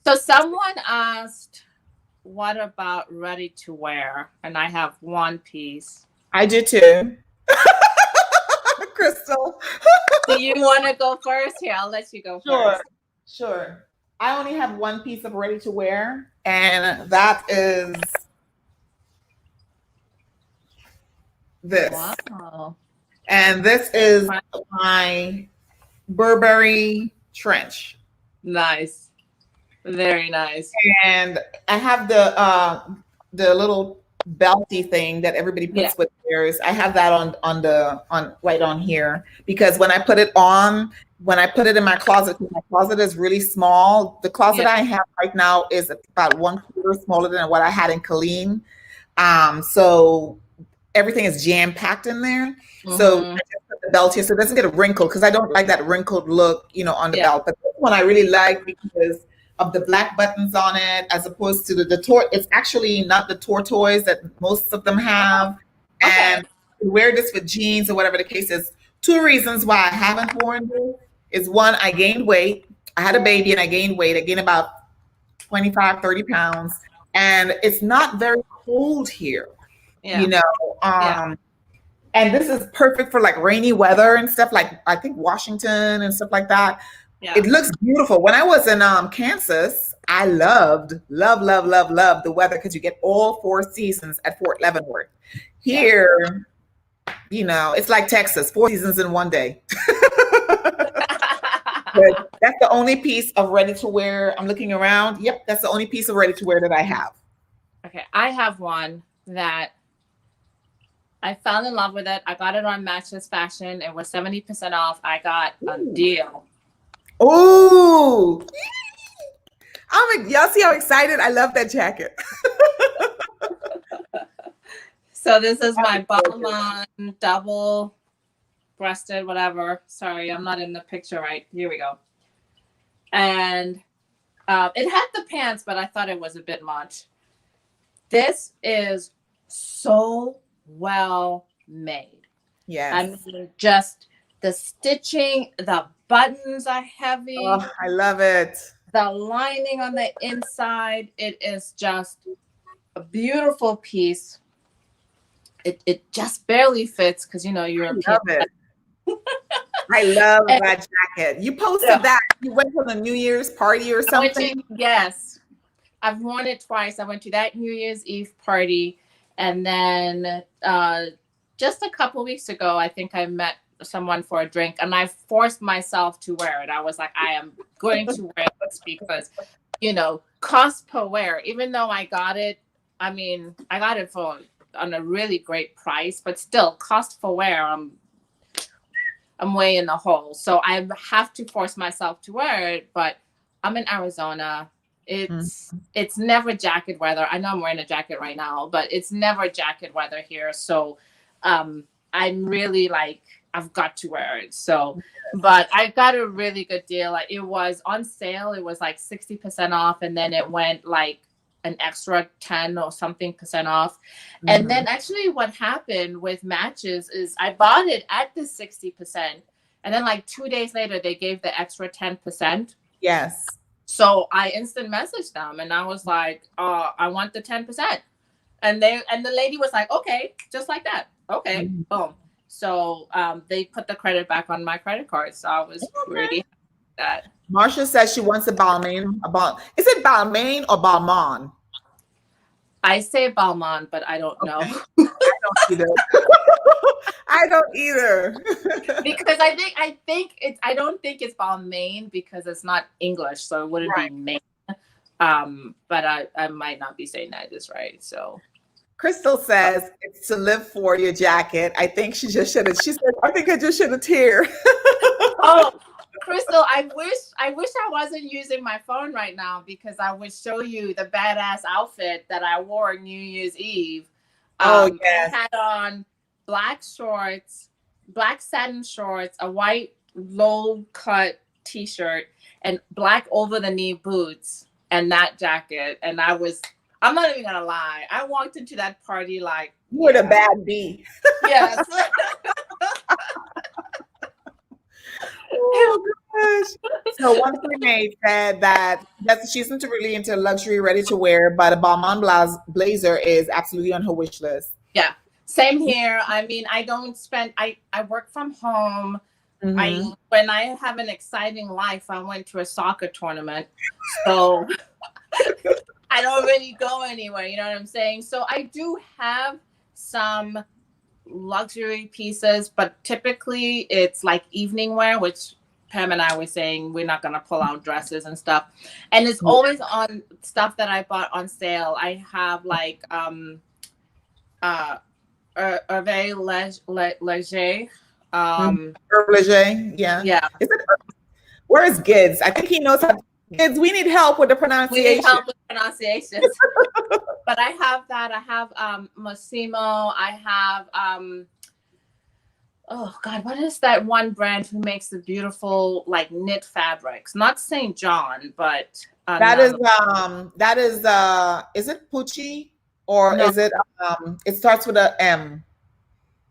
S2: so someone asked, what about ready to wear? And I have one piece.
S1: I do too. Crystal.
S2: Do you want to go first? Here, I'll let you go first.
S1: Sure. I only have one piece of ready to wear, and that is this.
S2: Wow.
S1: And this is my Burberry trench.
S2: Nice. Very nice.
S1: And I have the little belty thing that everybody puts with theirs. I have that on right on here, because when I put it in my closet, my closet is really small. The closet I have right now is about 1/4 smaller than what I had in Colleen. So everything is jam packed in there. So I just put the belt here so it doesn't get a wrinkle, because I don't like that wrinkled look, on the belt. But this one I really like because of the black buttons on it, as opposed to it's actually not the tortoise that most of them have. And wear this with jeans or whatever the case is. 2 reasons why I haven't worn this is, one, I gained weight. I had a baby and I gained weight. I gained about 25, 30 pounds. And it's not very cold here, and this is perfect for like rainy weather and stuff, like I think Washington and stuff like that. It looks beautiful. When I was in Kansas, I loved the weather, because you get all 4 seasons at Fort Leavenworth. Here, it's like Texas, 4 seasons in one day. But that's the only piece of ready to wear. I'm looking around. Yep, that's the only piece of ready to wear that I have.
S2: Okay, I have one that I fell in love with it. I got it on Matches Fashion. It was 70% off. I got a deal.
S1: Oh, y'all see how excited? I love that jacket.
S2: So this is my Balmain double breasted, whatever. Sorry, I'm not in the picture right. Here we go. And it had the pants, but I thought it was a bit much. This is so well made.
S1: Yes.
S2: I mean, just the stitching, the buttons are heavy.
S1: Oh, I love it.
S2: The lining on the inside, it is just a beautiful piece. It just barely fits because, you know, European.
S1: I love it. I love
S2: And,
S1: that jacket. You posted
S2: yeah,
S1: that. You went to the New Year's party or something?
S2: yes. I've worn it twice. I went to that New Year's Eve party, and then just a couple weeks ago, I think I met someone for a drink, and I forced myself to wear it. I was like, I am going to wear this because, you know, cost per wear. Even though I got it, I mean, I got it on a really great price, but still, cost per wear, I'm way in the hole. So I have to force myself to wear it. But I'm in Arizona. It's never jacket weather. I know I'm wearing a jacket right now, but it's never jacket weather here. So I'm really like, I've got to wear it. So, but I got a really good deal. Like, it was on sale. It was like 60% off. And then it went like an extra 10 or something percent off. And then actually what happened with Matches is I bought it at the 60%. And then like 2 days later, they gave the extra 10%.
S1: Yes.
S2: So I instant messaged them and I was like, I want the 10%. And the lady was like, okay, just like that. Okay, boom. So they put the credit back on my credit card. So I was pretty happy with that.
S1: Marsha says she wants a Balmain. Is it Balmain or Balmain?
S2: I say Balmain, but I don't know.
S1: I don't either. I don't either.
S2: Because I don't think it's Balmain because it's not English, so it wouldn't be Maine. But I might not be saying that just right. So
S1: Crystal says it's to live for your jacket. I think she just should have. She said, I think I just should have tear.
S2: Oh, Crystal, I wish I wasn't using my phone right now because I would show you the badass outfit that I wore New Year's Eve.
S1: Yes.
S2: I had on black shorts, black satin shorts, a white low cut t-shirt, and black over the knee boots, and that jacket. And I'm not even gonna lie, I walked into that party like,
S1: you were the bad bee.
S2: Yes.
S1: Oh gosh. So one teammate said that she isn't really into luxury ready to wear, but a Balmain blazer is absolutely on her wish list.
S2: Yeah, same here. I mean, I don't spend. I work from home. When I have an exciting life, I went to a soccer tournament, so I don't really go anywhere. You know what I'm saying? So I do have some luxury pieces, but typically it's like evening wear, which Pam and I were saying we're not gonna pull out dresses and stuff, and it's always on stuff that I bought on sale. I have like Hervé Leger.
S1: Hervé Leger, yeah. Is it, where is Gids? I think he knows how. Gids, we need help with the pronunciation.
S2: We need help with pronunciations. But I have that. I have Massimo. I have oh God, what is that one brand who makes the beautiful like knit fabrics? Not St. John, but
S1: that is it Pucci or no. Is it it starts with a M?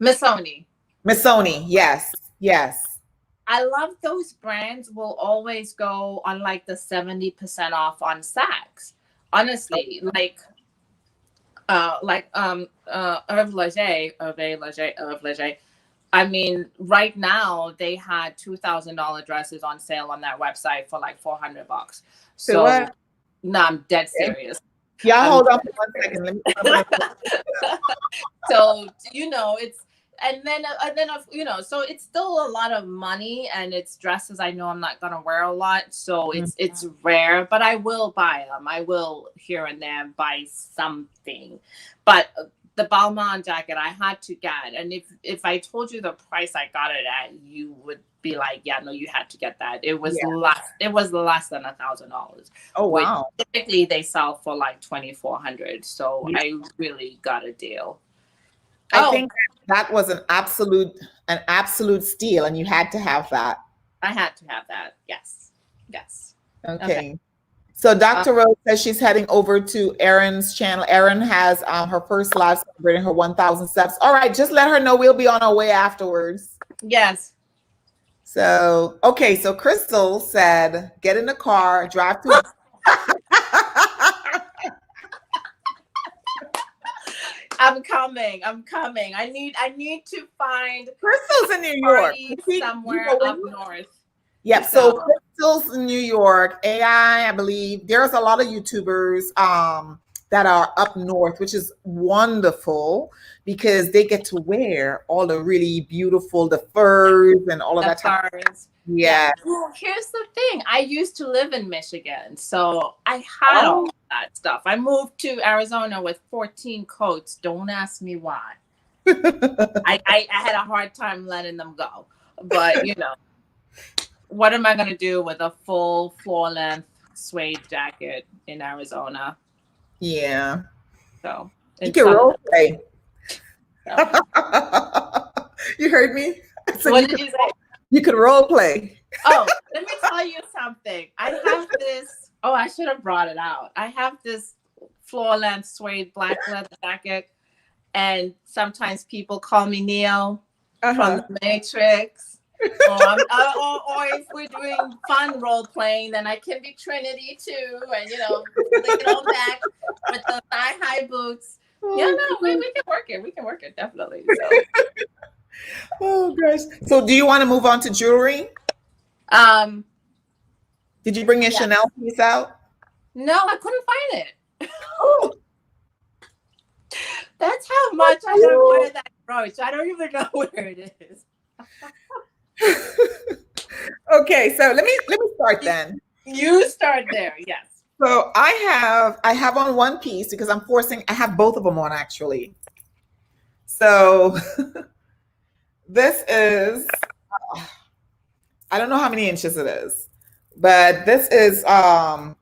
S2: Missoni.
S1: Missoni, yes.
S2: I love those brands will always go on like the 70% off on Saks. Honestly, like Hervé Leger. I mean, right now they had $2,000 dresses on sale on that website for like $400. So what? No, I'm dead serious.
S1: Yeah, hold on for 1 second. Let me
S2: So you know, it's and then you know, so it's still a lot of money, and it's dresses I know I'm not gonna wear a lot, so it's rare, but I will buy them. I will here and there buy something, but the Balmain jacket I had to get, and if I told you the price I got it at, you would be like, yeah, no, you had to get that. It was less than $1,000.
S1: Oh wow!
S2: Typically they sell for like $2,400, so I really got a deal.
S1: I think that was an absolute steal, and you had to have that.
S2: I had to have that. Yes.
S1: Okay. So Dr. Rose says she's heading over to Erin's channel. Erin has her first live celebrating her 1,000 steps. All right, just let her know we'll be on our way afterwards.
S2: Yes.
S1: So, okay, so Crystal said, get in the car, drive to.
S2: I'm coming. I'm coming. I need to find
S1: Crystal's in New York.
S2: party
S1: You
S2: somewhere
S1: know,
S2: up north.
S1: yep. So
S2: So
S1: Crystal's in New York. AI, I believe. There's a lot of YouTubers that are up north, which is wonderful because they get to wear all the really beautiful, the furs and all of
S2: the
S1: that type.
S2: furs.
S1: Yeah.
S2: Well, here's the thing. I used to live in Michigan, so I had all
S1: Oh.
S2: that stuff. I moved to Arizona with 14 coats. Don't ask me why. I had a hard time letting them go. But, you know, what am I going to do with a full floor length suede jacket in Arizona?
S1: Yeah.
S2: So
S1: you can role play.
S2: So.
S1: You heard me? So
S2: What did you say?
S1: You could role play.
S2: Oh, let me tell you something. I have this. Oh, I should have brought it out. I have this floor length suede black leather jacket, and sometimes people call me Neo from the Matrix. Or if we're doing fun role playing, then I can be Trinity too, and you know, back with the thigh high boots. Yeah, no, we can work it. We can work it definitely. So.
S1: Oh gosh. So do you want to move on to jewelry? Did you bring your Chanel piece out?
S2: No, I couldn't find it. Oh. That's how much I don't wear that brooch. I don't even know where it is.
S1: Okay, so let me start then.
S2: You start there, yes.
S1: So I have on one piece because I have both of them on actually. So this is, I don't know how many inches it is, but this is, I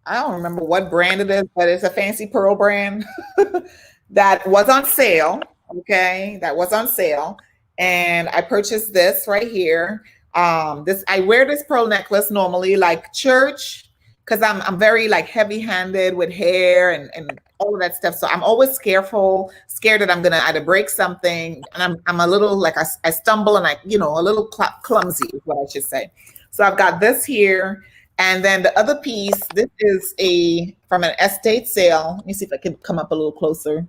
S1: don't remember what brand it is, but it's a fancy pearl brand that was on sale. Okay, that was on sale. And I purchased this right here. I wear this pearl necklace normally like church because I'm very like heavy-handed with hair and all of that stuff. So I'm always scared that I'm gonna either break something, and I'm a little like I stumble and a little clumsy is what I should say. So I've got this here, and then the other piece. This is from an estate sale. Let me see if I can come up a little closer.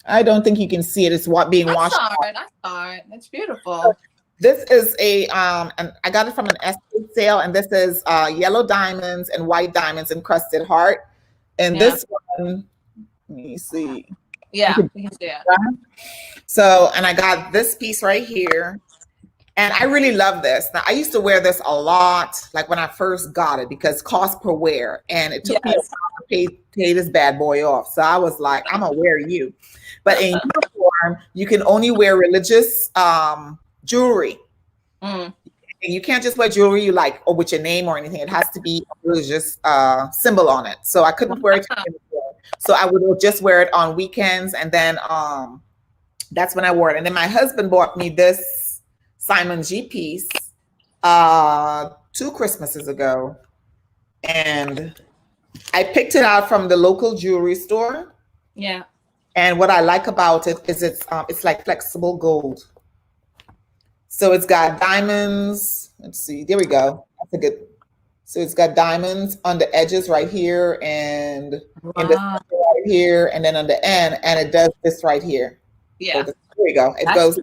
S1: I don't think you can see it. It's being washed.
S2: I saw it. That's beautiful.
S1: This is and I got it from an estate sale, and this is yellow diamonds and white diamonds encrusted heart. And this one, let me see.
S2: Yeah, we can see it.
S1: So, and I got this piece right here, and I really love this. Now, I used to wear this a lot, like when I first got it, because cost per wear, and it took me a while to pay this bad boy off. So I was like, I'm gonna wear you. But in uniform, you can only wear religious jewelry. You can't just wear jewelry you like or with your name or anything. It has to be a religious symbol on it. So I couldn't wear it. So I would just wear it on weekends, and then that's when I wore it. And then my husband bought me this Simon G piece 2 Christmases ago, and I picked it out from the local jewelry store.
S2: Yeah.
S1: And what I like about it is it's like flexible gold. So it's got diamonds. Let's see. There we go. That's a good. So it's got diamonds on the edges right here, and in the center right here, and then on the end, and it does this right here.
S2: Yeah.
S1: So there we go. It goes.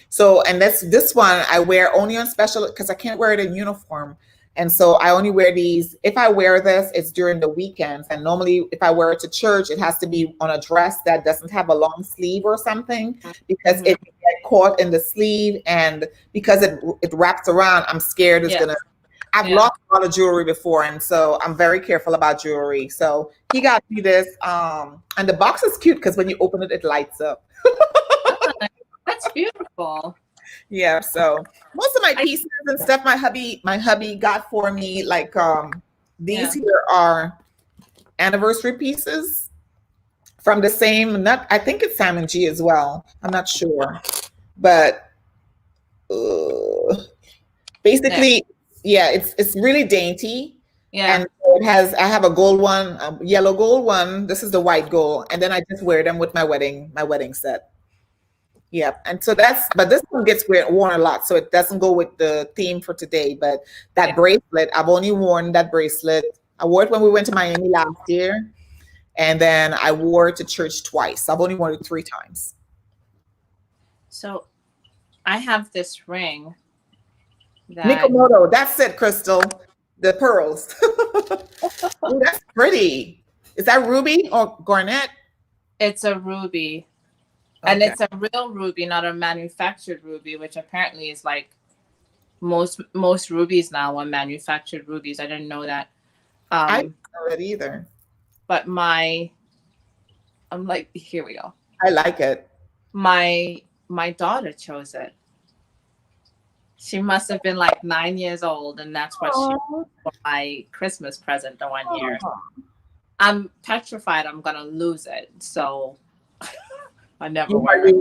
S1: So, and this one I wear only on special because I can't wear it in uniform. And so I only wear these. If I wear this, it's during the weekends. And normally if I wear it to church, it has to be on a dress that doesn't have a long sleeve or something, because it can get caught in the sleeve. And because it wraps around, I'm scared it's gonna, I've lost a lot of jewelry before. And so I'm very careful about jewelry. So he got me this. And the box is cute because when you open it, it lights up.
S2: That's beautiful.
S1: Yeah, so most of my pieces and stuff my hubby got for me, like these here are anniversary pieces from the same nut. I think it's Simon G as well. I'm not sure, but basically, it's really dainty. Yeah, and I have a gold one, a yellow gold one. This is the white gold, and then I just wear them with my wedding set. Yep. And so but this one gets worn a lot. So it doesn't go with the theme for today. But that
S2: Yeah.
S1: bracelet, I've only worn that bracelet. I wore it when we went to Miami last year. And then I wore it to church twice. I've only worn it 3 times.
S2: So I have this ring that
S1: Mikomoto, that's it, Crystal. The pearls. Ooh, that's pretty. Is that ruby or garnet?
S2: it's a ruby. And
S1: Okay.
S2: it's a real ruby, not a manufactured ruby, which apparently is like most rubies now are manufactured rubies. I didn't know that.
S1: I didn't know it either.
S2: But I'm like, here we go.
S1: I like it.
S2: My daughter chose it. She must have been like 9 years old, and that's what she for my Christmas present the 1 year. I'm petrified I'm gonna lose it, so I never wear it.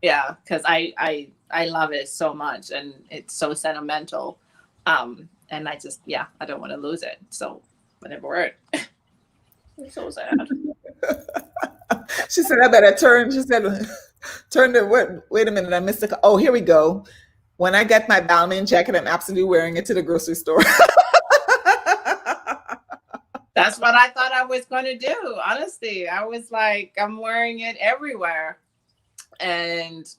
S2: Yeah, because I love it so much, and it's so sentimental. And I just I don't want to lose it, so I never wear it. I'm so sad.
S1: She said, I better turn. She said, turn to wait a minute. I missed it. Oh, here we go. When I get my Balmain jacket, I'm absolutely wearing it to the grocery store.
S2: That's what I thought I was going to do. Honestly, I was like, I'm wearing it everywhere. And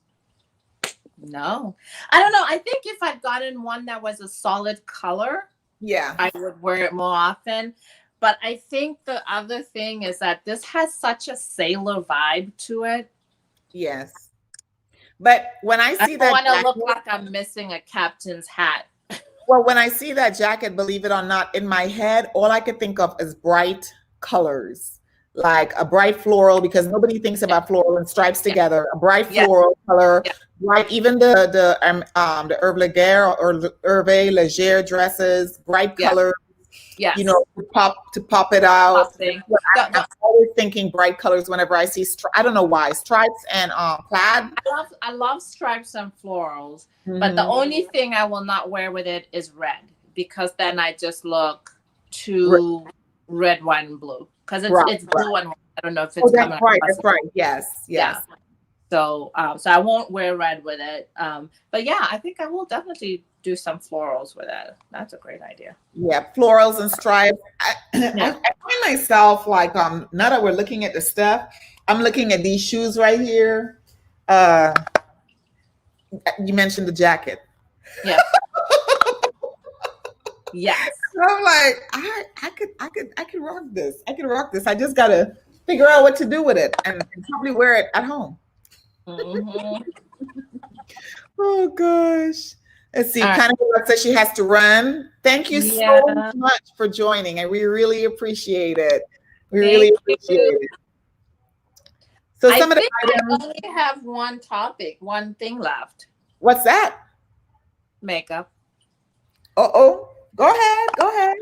S2: no, I don't know. I think if I'd gotten one that was a solid color,
S1: yeah,
S2: I would wear it more often. But I think the other thing is that this has such a sailor vibe to it.
S1: Yes. But when I see that,
S2: I want to look like I'm missing a captain's hat.
S1: Well, when I see that jacket, believe it or not, in my head, all I could think of is bright colors, like a bright floral, because nobody thinks about floral and stripes together. A bright floral color, bright. Even the Hervé Leger or Hervé Leger dresses, bright colors.
S2: Yes.
S1: You know, to pop it out. I'm always thinking bright colors whenever I see. I don't know why stripes and plaid.
S2: I love stripes and florals, but the only thing I will not wear with it is red, because then I just look too red, white, and blue. Because it's blue and white. I don't know if it's
S1: that's right. That's right. Yes. Yes.
S2: Yeah. So I won't wear red with it. But yeah, I think I will definitely do some florals with it. That's a great idea.
S1: Yeah, florals and stripes. I find myself like now that we're looking at the stuff, I'm looking at these shoes right here. You mentioned the jacket.
S2: Yeah. Yes.
S1: I'm like, I could rock this. I could rock this. I just gotta figure out what to do with it and probably wear it at home. Oh gosh. Let's see. Kind of says she has to run. Thank you so much for joining, and we really appreciate it. We really appreciate it. So some of the items.
S2: I only have one thing left.
S1: What's that?
S2: Makeup.
S1: Go ahead. Go ahead.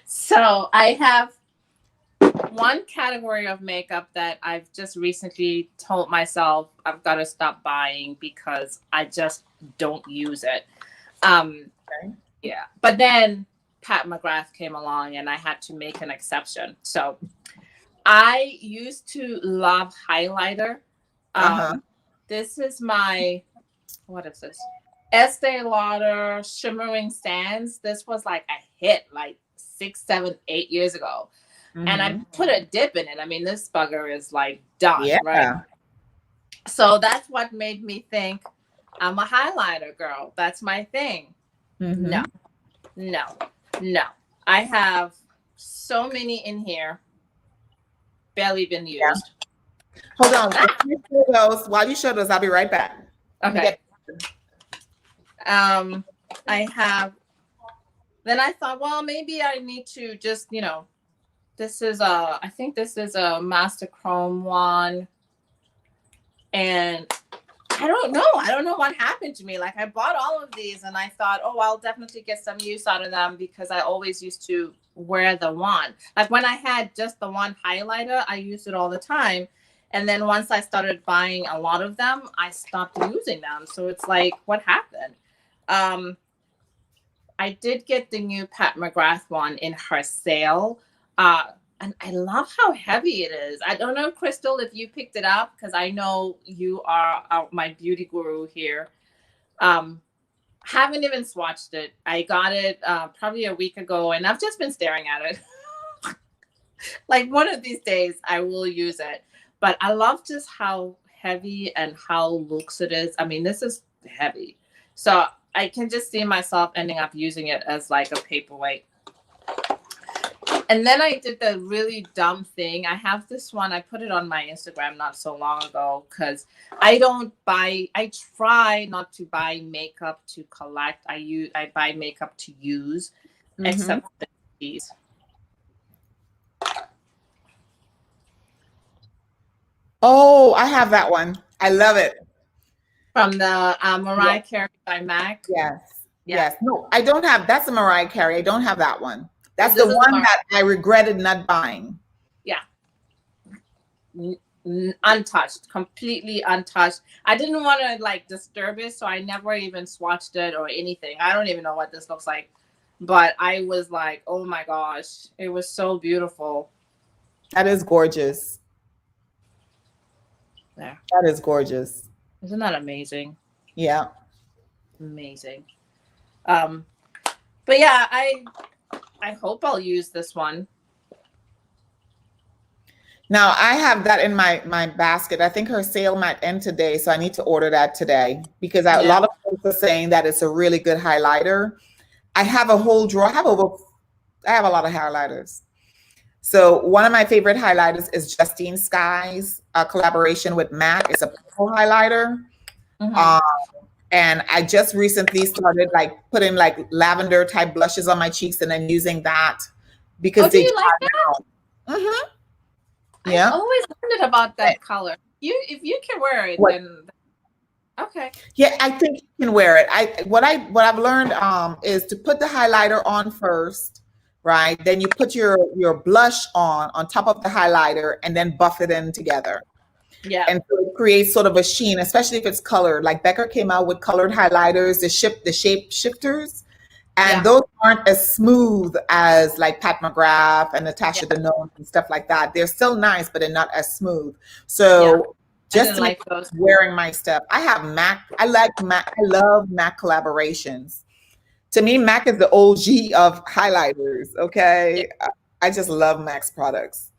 S2: So I have one category of makeup that I've just recently told myself I've got to stop buying because I just don't use it. Yeah. But then Pat McGrath came along and I had to make an exception. So I used to love highlighter. This is my, what is this? Estee Lauder Shimmering Sands. This was like a hit like 6, 7, 8 years ago. And I put a dip in it. I mean, this bugger is like done, right? So that's what made me think I'm a highlighter girl. That's my thing. No. I have so many in here, barely been used.
S1: Hold on. While you show those, I'll be right back.
S2: Okay. I have, then I thought, well, maybe I need to just, this is I think this is a Master Chrome one. And I don't know what happened to me. Like I bought all of these and I thought, oh, I'll definitely get some use out of them because I always used to wear the one. Like when I had just the one highlighter, I used it all the time. And then once I started buying a lot of them, I stopped using them. So it's like, what happened? I did get the new Pat McGrath one in her sale. And I love how heavy it is. I don't know, Crystal, if you picked it up, because I know you are my beauty guru here. Haven't even swatched it. I got it probably a week ago, and I've just been staring at it. Like one of these days, I will use it. But I love just how heavy and how luxe it is. I mean, this is heavy. So I can just see myself ending up using it as like a paperweight. And then I did the really dumb thing. I have this one. I put it on my Instagram not so long ago because I try not to buy makeup to collect. I buy makeup to use, except for these.
S1: Oh, I have that one. I love it.
S2: From the Mariah Carey by MAC.
S1: Yes. Yes. No, I don't have. That's a Mariah Carey. I don't have that one. That's the one that I regretted not buying.
S2: Yeah. Untouched, completely untouched. I didn't want to like disturb it, so I never even swatched it or anything. I don't even know what this looks like, but I was like, oh my gosh, it was so beautiful.
S1: That is gorgeous.
S2: There.
S1: That is gorgeous.
S2: Isn't that amazing?
S1: Yeah.
S2: Amazing. But yeah, I hope I'll use this one.
S1: Now I have that in my basket. I think her sale might end today, so I need to order that today because a lot of folks are saying that it's a really good highlighter. I have a whole drawer. I have a lot of highlighters. So one of my favorite highlighters is Justine Sky's collaboration with MAC. It's a purple highlighter. And I just recently started like putting like lavender type blushes on my cheeks and then using that because
S2: do you like that?
S1: Yeah.
S2: I always wondered about that color. If you can wear it, then okay.
S1: Yeah, I think you can wear it. What I've learned is to put the highlighter on first, right? Then you put your blush on top of the highlighter and then buff it in together.
S2: Yeah.
S1: And so it creates sort of a sheen, especially if it's colored. Like Becca came out with colored highlighters, the shape shifters, and those aren't as smooth as like Pat McGrath and Natasha Denona and stuff like that. They're still nice, but they're not as smooth. So just to
S2: like those.
S1: Wearing my stuff, I have MAC. I like MAC. I love MAC collaborations. To me, MAC is the OG of highlighters. Okay, I just love MAC's products.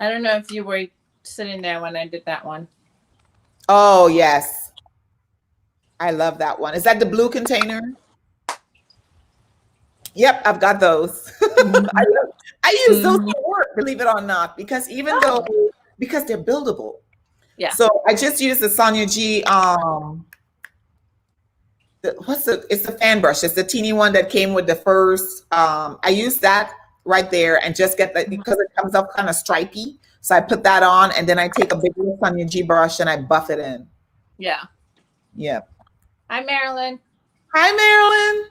S2: I don't know if you were sitting there when I did that one.
S1: Oh yes, I love that one. Is that the blue container? Yep, I've got those. I use those to work, believe it or not, because because they're buildable.
S2: Yeah.
S1: So I just used the Sonia G. It's the fan brush. It's the teeny one that came with the first. I used that right there and just get that because it comes up kind of stripy. So I put that on and then I take a bigger Sonia G brush and I buff it in.
S2: Yeah.
S1: Yeah.
S2: Hi, Marilyn.
S1: Hi, Marilyn.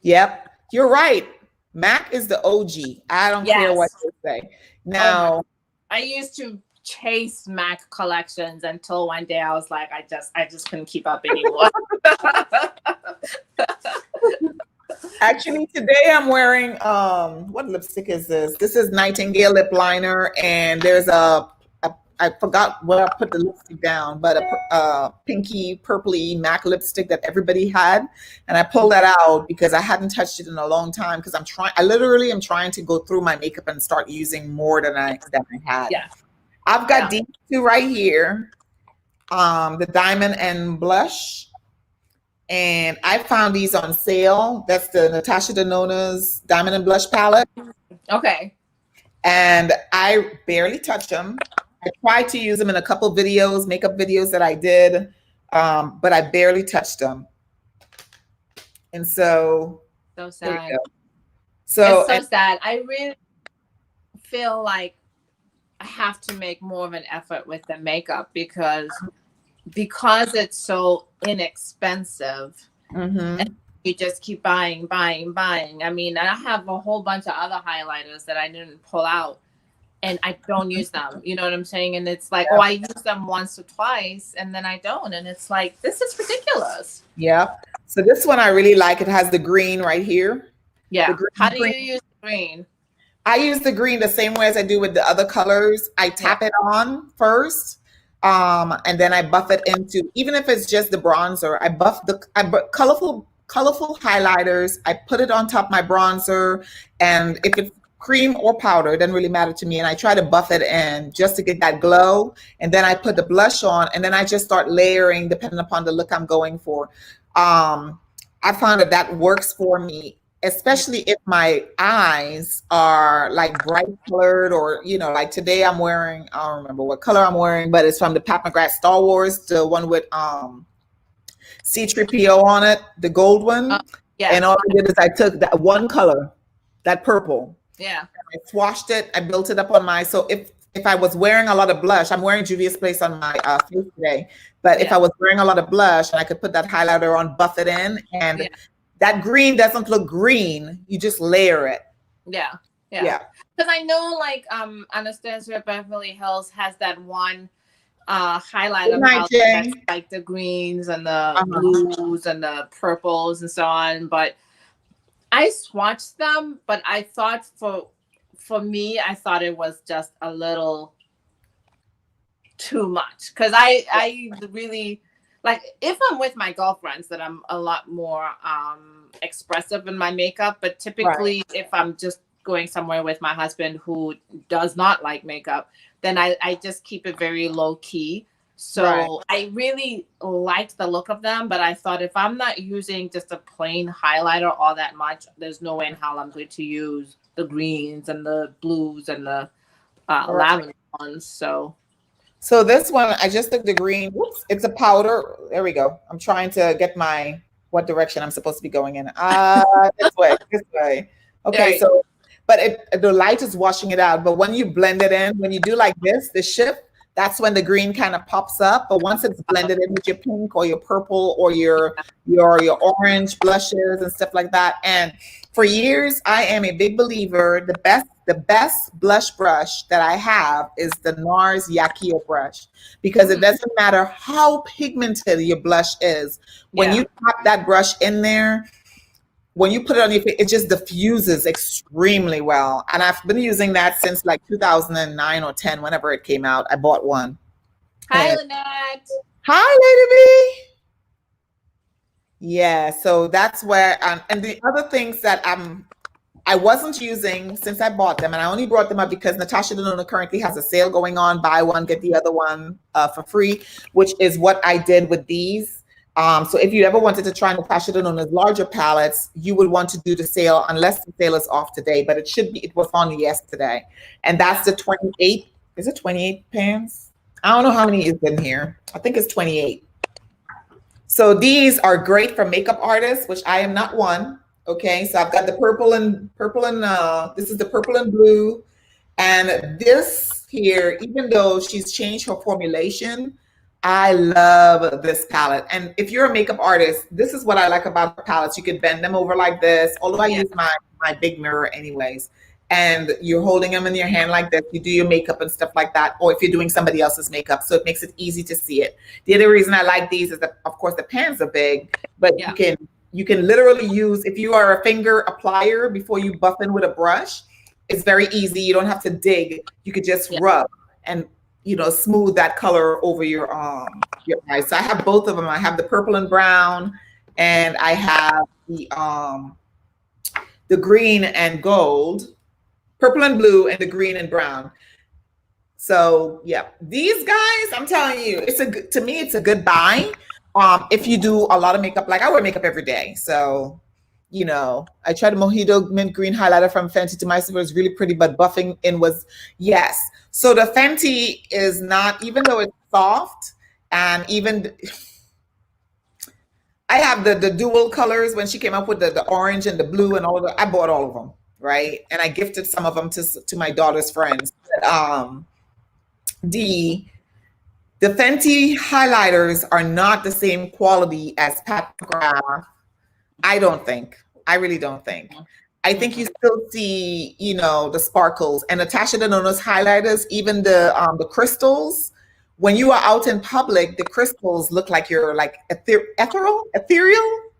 S1: Yep, you're right. MAC is the OG. I don't care what you say. Now,
S2: I used to chase MAC collections until one day I was like, I just couldn't keep up anymore.
S1: Actually, today I'm wearing what lipstick is this? This is Nightingale lip liner, and there's I forgot where I put the lipstick down, but a pinky purpley MAC lipstick that everybody had, and I pulled that out because I hadn't touched it in a long time because I literally am trying to go through my makeup and start using more than I had.
S2: Yeah.
S1: I've got these two right here, the diamond and blush. And I found these on sale. That's the Natasha Denona's Diamond and Blush palette.
S2: Okay.
S1: And I barely touched them. I tried to use them in a couple videos, makeup videos that I did, but I barely touched them. And so
S2: sad.
S1: So
S2: it's so sad. I really feel like I have to make more of an effort with the makeup because it's so inexpensive. And you just keep buying. I mean, I have a whole bunch of other highlighters that I didn't pull out and I don't use them. You know what I'm saying? And it's like, I use them once or twice and then I don't. And it's like, this is ridiculous.
S1: Yeah. So this one I really like. It has the green right here.
S2: Yeah. How do you use the green?
S1: I use the green the same way as I do with the other colors. I tap it on first, and then I buff it into, even if it's just the bronzer, I buff colorful highlighters. I put it on top of my bronzer, and if it's cream or powder, it doesn't really matter to me. And I try to buff it in just to get that glow. And then I put the blush on, and then I just start layering depending upon the look I'm going for. I found that that works for me, especially if my eyes are like bright colored, or, you know, like today I'm wearing, I don't remember what color I'm wearing, but it's from the Pat McGrath Star Wars, the one with C-3PO on it, the gold one.
S2: Yeah.
S1: And all I did is I took that one color, that purple.
S2: Yeah.
S1: I swatched it, I built it up on my, so if I was wearing a lot of blush, I'm wearing Juvia's Place on my face today, but if I was wearing a lot of blush, and I could put that highlighter on, buff it in, and that green doesn't look green, you just layer it.
S2: Yeah. Because I know, like, Anastasia Beverly Hills has that one highlighter palette that's like the greens and the blues and the purples and so on, but I swatched them, but I thought for me, I thought it was just a little too much, because I really, like, if I'm with my girlfriends, that I'm a lot more expressive in my makeup, but typically if I'm just going somewhere with my husband who does not like makeup, then I just keep it very low key. So I really liked the look of them, but I thought if I'm not using just a plain highlighter all that much, there's no way in hell I'm going to use the greens and the blues and the lavender ones. So
S1: this one, I just took the green. Whoops, it's a powder. There we go. I'm trying to get what direction I'm supposed to be going in. This way. Okay, so, but the light is washing it out. But when you blend it in, when you do like this, the shift, that's when the green kind of pops up. But once it's blended in with your pink or your purple or your orange blushes and stuff like that. And for years, I am a big believer, the best blush brush that I have is the NARS Yakio brush, because it doesn't matter how pigmented your blush is. When you pop that brush in there, when you put it on your face, it just diffuses extremely well. And I've been using that since like 2009 or 10, whenever it came out. I bought one.
S2: Hi, Lynette.
S1: Hi, Lady B. Yeah, so that's where, and the other things that I wasn't using since I bought them, and I only brought them up because Natasha Denona currently has a sale going on, buy one, get the other one for free, which is what I did with these. So if you ever wanted to try Natasha Denona's larger palettes, you would want to do the sale, unless the sale is off today, but it was on yesterday. And that's the 28, is it 28 pans? I don't know how many is in here. I think it's 28. So these are great for makeup artists, which I am not one. Okay, so I've got the purple and this is the purple and blue. And this here, even though she's changed her formulation, I love this palette. And if you're a makeup artist, this is what I like about the palettes. You can bend them over like this, although I use my big mirror anyways. And you're holding them in your hand like this. You do your makeup and stuff like that, or if you're doing somebody else's makeup. So it makes it easy to see it. The other reason I like these is that, of course, the pans are big, but you can literally use, if you are a finger applier before you buff in with a brush, it's very easy. You don't have to dig. You could just rub and, you know, smooth that color over your eyes. So I have both of them. I have the purple and brown, and I have the green and gold, purple and blue, and the green and brown. So yeah, these guys, I'm telling you, to me, it's a good buy. If you do a lot of makeup, like I wear makeup every day. So, you know, I tried a Mojito Mint Green highlighter from Fenty to myself. It was really pretty, but buffing in was, yes. So the Fenty is not, even though it's soft, and even, I have the dual colors. When she came up with the orange and the blue and all of that, I bought all of them, right? And I gifted some of them to my daughter's friends. The Fenty highlighters are not the same quality as Pat McGrath. I don't think. I really don't think. I think you still see, you know, the sparkles. And Natasha Denona's highlighters, even the crystals, when you are out in public, the crystals look like you're like ethereal.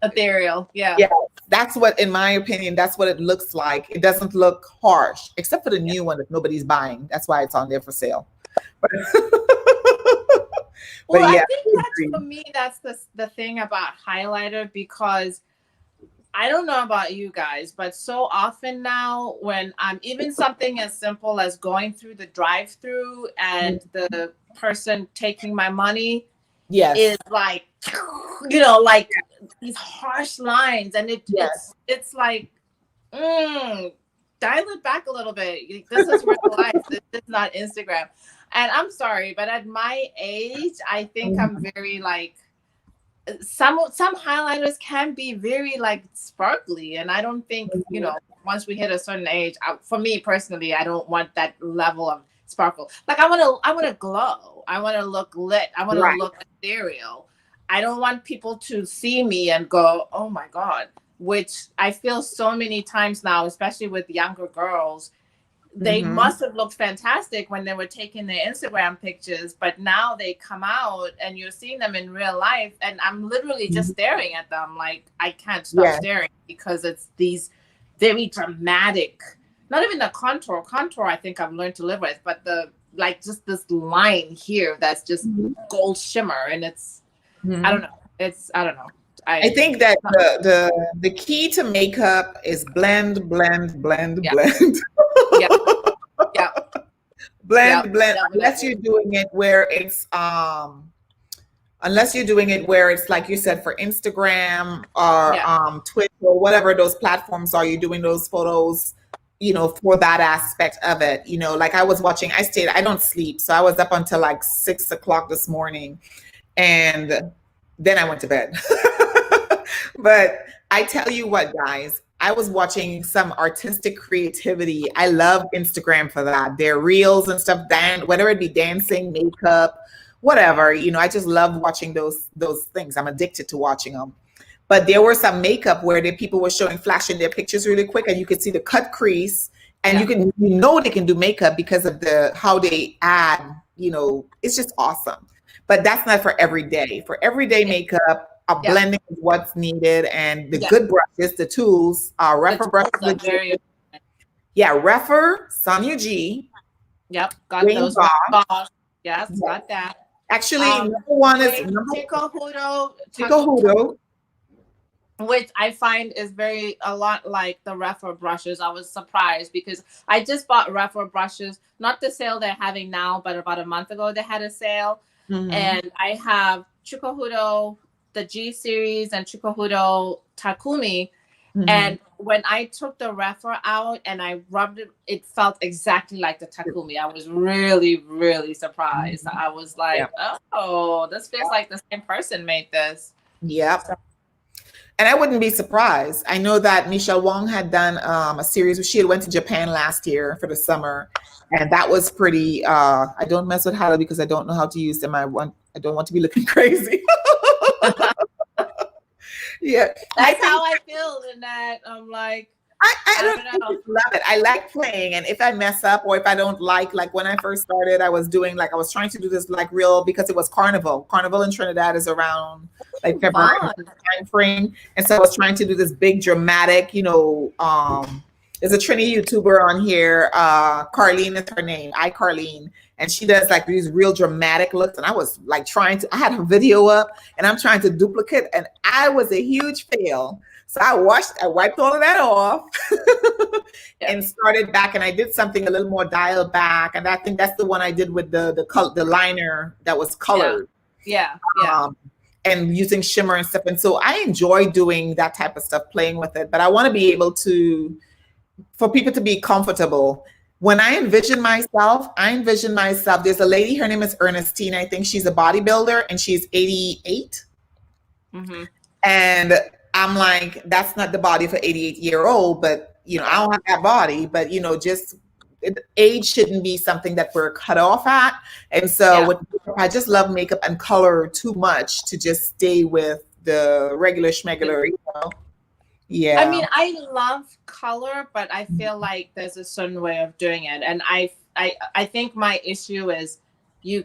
S2: Ethereal. Yeah.
S1: Yeah, that's what, in my opinion, that's what it looks like. It doesn't look harsh, except for the new one that nobody's buying. That's why it's on there for sale. But,
S2: Well,
S1: but
S2: I
S1: yeah,
S2: think
S1: I
S2: that's
S1: agree.
S2: for me, that's the thing about highlighter, because I don't know about you guys, but so often now when I'm even something as simple as going through the drive-through and the person taking my money is
S1: Yes,
S2: like, you know, like these harsh lines, and
S1: yes.
S2: it's like, dial it back a little bit. This is real life. This is not Instagram. And I'm sorry, but at my age, I think I'm
S1: Mhm.
S2: very like, some highlighters can be very like sparkly, and I don't think, you know, once we hit a certain age, for me personally, I don't want that level of sparkle. Like I want to glow, I want to look lit, I want to
S1: Right.
S2: look ethereal. I don't want people to see me and go, oh my god, which I feel so many times now, especially with younger girls. They
S1: Hmm.
S2: must have looked fantastic when they were taking their Instagram pictures, but now they come out and you're seeing them in real life, and I'm literally just staring at them like I can't stop
S1: Yes.
S2: staring, because it's these very dramatic, not even the contour I think I've learned to live with, but the like just this line here that's just gold shimmer, and it's, I don't
S1: Mhm.
S2: know. It's, I don't know.
S1: I
S2: I
S1: think that the key to makeup is blend, blend, blend,
S2: Yeah,
S1: blend.
S2: yeah, yeah, yeah,
S1: Blend, blend. Unless
S2: definitely.
S1: you're doing it where it's unless you're doing it where it's like you said for Instagram or
S2: Yeah,
S1: Twitter or whatever those platforms are, you're doing those photos, for that aspect of it. Like I was watching, I don't sleep. So I was up until like 6 o'clock this morning, and then I went to bed. But I tell you what, guys, I was watching some artistic creativity. I love Instagram for that. Their reels and stuff, whether it be dancing, makeup, whatever. I just love watching those things. I'm addicted to watching them. But there were some makeup where the people were showing, flashing their pictures really quick, and you could see the cut crease, and
S2: yeah,
S1: they can do makeup because of the how they add. It's just awesome. But that's not for every day. For everyday
S2: yeah,
S1: makeup, a
S2: yeah,
S1: blending is what's needed, and the
S2: yeah.
S1: good brushes, the tools,
S2: The
S1: Refer brush
S2: tools
S1: is
S2: are
S1: legit.
S2: very,
S1: Yeah, Refer, Sonia G,
S2: yep, got
S1: Rain
S2: those. Rain
S1: Bar.
S2: Boss. Yes,
S1: Yes.
S2: got that.
S1: Actually, number one is
S2: Wait, Tico Hudo,
S1: Chico Hudo.
S2: which I find is very a lot like the Refer brushes. I was surprised because I just bought Refer brushes, not the sale they're having now, but about a month ago they had a sale.
S1: Mhm.
S2: And I have Chukohudo, the G series, and Chukohudo Takumi.
S1: Mhm.
S2: And when I took the Refer out and I rubbed it, it felt exactly like the Takumi. I was really, really surprised.
S1: Mhm.
S2: I was
S1: Yeah.
S2: like, oh, this feels like the same person made this.
S1: Yep.
S2: So,
S1: And I wouldn't be surprised. I know that Michelle Wong had done a series where she had went to Japan last year for the summer, and that was pretty. I don't mess with Hala because I don't know how to use them. I don't want to be looking crazy. Yeah, I
S2: that's
S1: think
S2: how I feel in that. I'm like,
S1: I
S2: I
S1: don't.
S2: don't
S1: I
S2: know.
S1: just love it. I like playing, and if I mess up or if I don't like when I first started, I was doing like I was trying to do this like real because it was Carnival. Carnival in Trinidad is around like February
S2: Fun.
S1: time frame, and so I was trying to do this big dramatic. There's a Trini YouTuber on here. Carlene is her name. Carlene, and she does like these real dramatic looks. And I was like trying to. I had her video up, and I'm trying to duplicate, and I was a huge fail. So I wiped all of that off
S2: Yeah.
S1: and started back, and I did something a little more dialed back. And I think that's the one I did with the liner that was
S2: Yeah.
S1: colored,
S2: Yeah. Yeah.
S1: um, and using shimmer and stuff. And so I enjoy doing that type of stuff, playing with it. But I want to be able for people to be comfortable. When I envision myself, there's a lady, her name is Ernestine. I think she's a bodybuilder and she's 88.
S2: Mm-hmm.
S1: And I'm like, that's not the body for 88-year-old, but I don't have that body, but just age shouldn't be something that we're cut off at. And so
S2: Yeah.
S1: with I just love makeup and color too much to just stay with the regular schmegular.
S2: I
S1: Yeah.
S2: mean, I love color, but I feel like there's a certain way of doing it. And I think my issue is you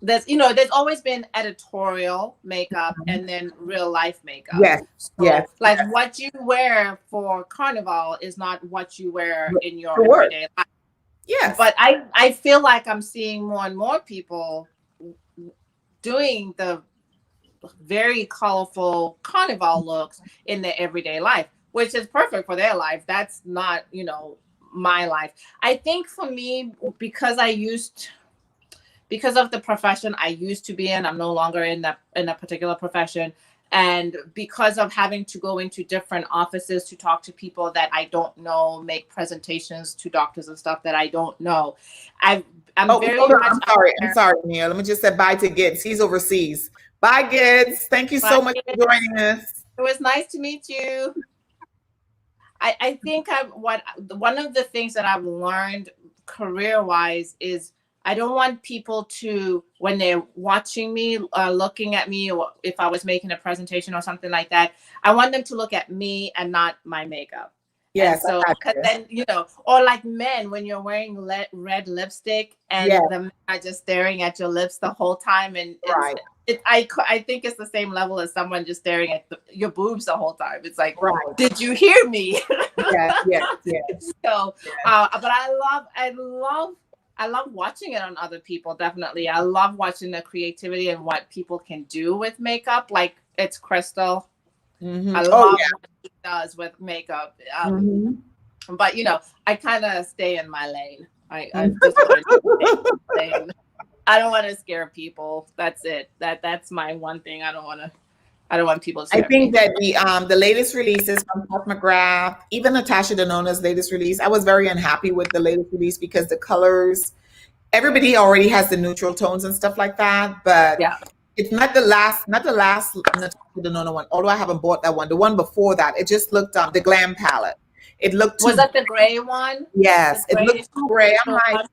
S2: there's always been editorial makeup and then real life makeup.
S1: Yes.
S2: So,
S1: Yes.
S2: like what you wear for Carnival is not what you wear in your
S1: For work.
S2: everyday life.
S1: Yes.
S2: But I feel like I'm seeing more and more people doing the very colorful Carnival looks in their everyday life, which is perfect for their life. That's not, my life. I think for me, because of the profession I used to be in, I'm no longer in a particular profession. And because of having to go into different offices to talk to people that I don't know, make presentations to doctors and stuff that I don't know, I'm very
S1: hold on.
S2: much.
S1: I'm sorry, Neil. Let me just say bye to Gids. He's overseas. Bye, Gids. Thank you so much for joining us.
S2: It was nice to meet you. I think one of the things that I've learned career-wise is I don't want people to, when they're watching me, looking at me, or if I was making a presentation or something like that, I want them to look at me and not my makeup.
S1: Yes.
S2: And so, because then, or like men, when you're wearing red lipstick and the men are just staring at your lips the whole time. And
S1: right.
S2: I think it's the same level as someone just staring at your boobs the whole time. It's like, did you hear me?
S1: Yes.
S2: So, but I love watching it on other people. Definitely. I love watching the creativity and what people can do with makeup. Like it's Crystal. I love what she does with makeup. But I kind of stay in my lane. I just want to stay in my lane. I don't want to scare people. That's it. That's my one thing. I don't want people to scare
S1: me. That the latest releases from Pat McGrath, even Natasha Denona's latest release, I was very unhappy with the latest release because the colors, everybody already has the neutral tones and stuff like that. But it's not the last Natasha Denona one. Although I haven't bought that one. The one before that, it just looked the glam palette. It looked
S2: was that the gray one?
S1: Yes, it looked too gray. I'm like,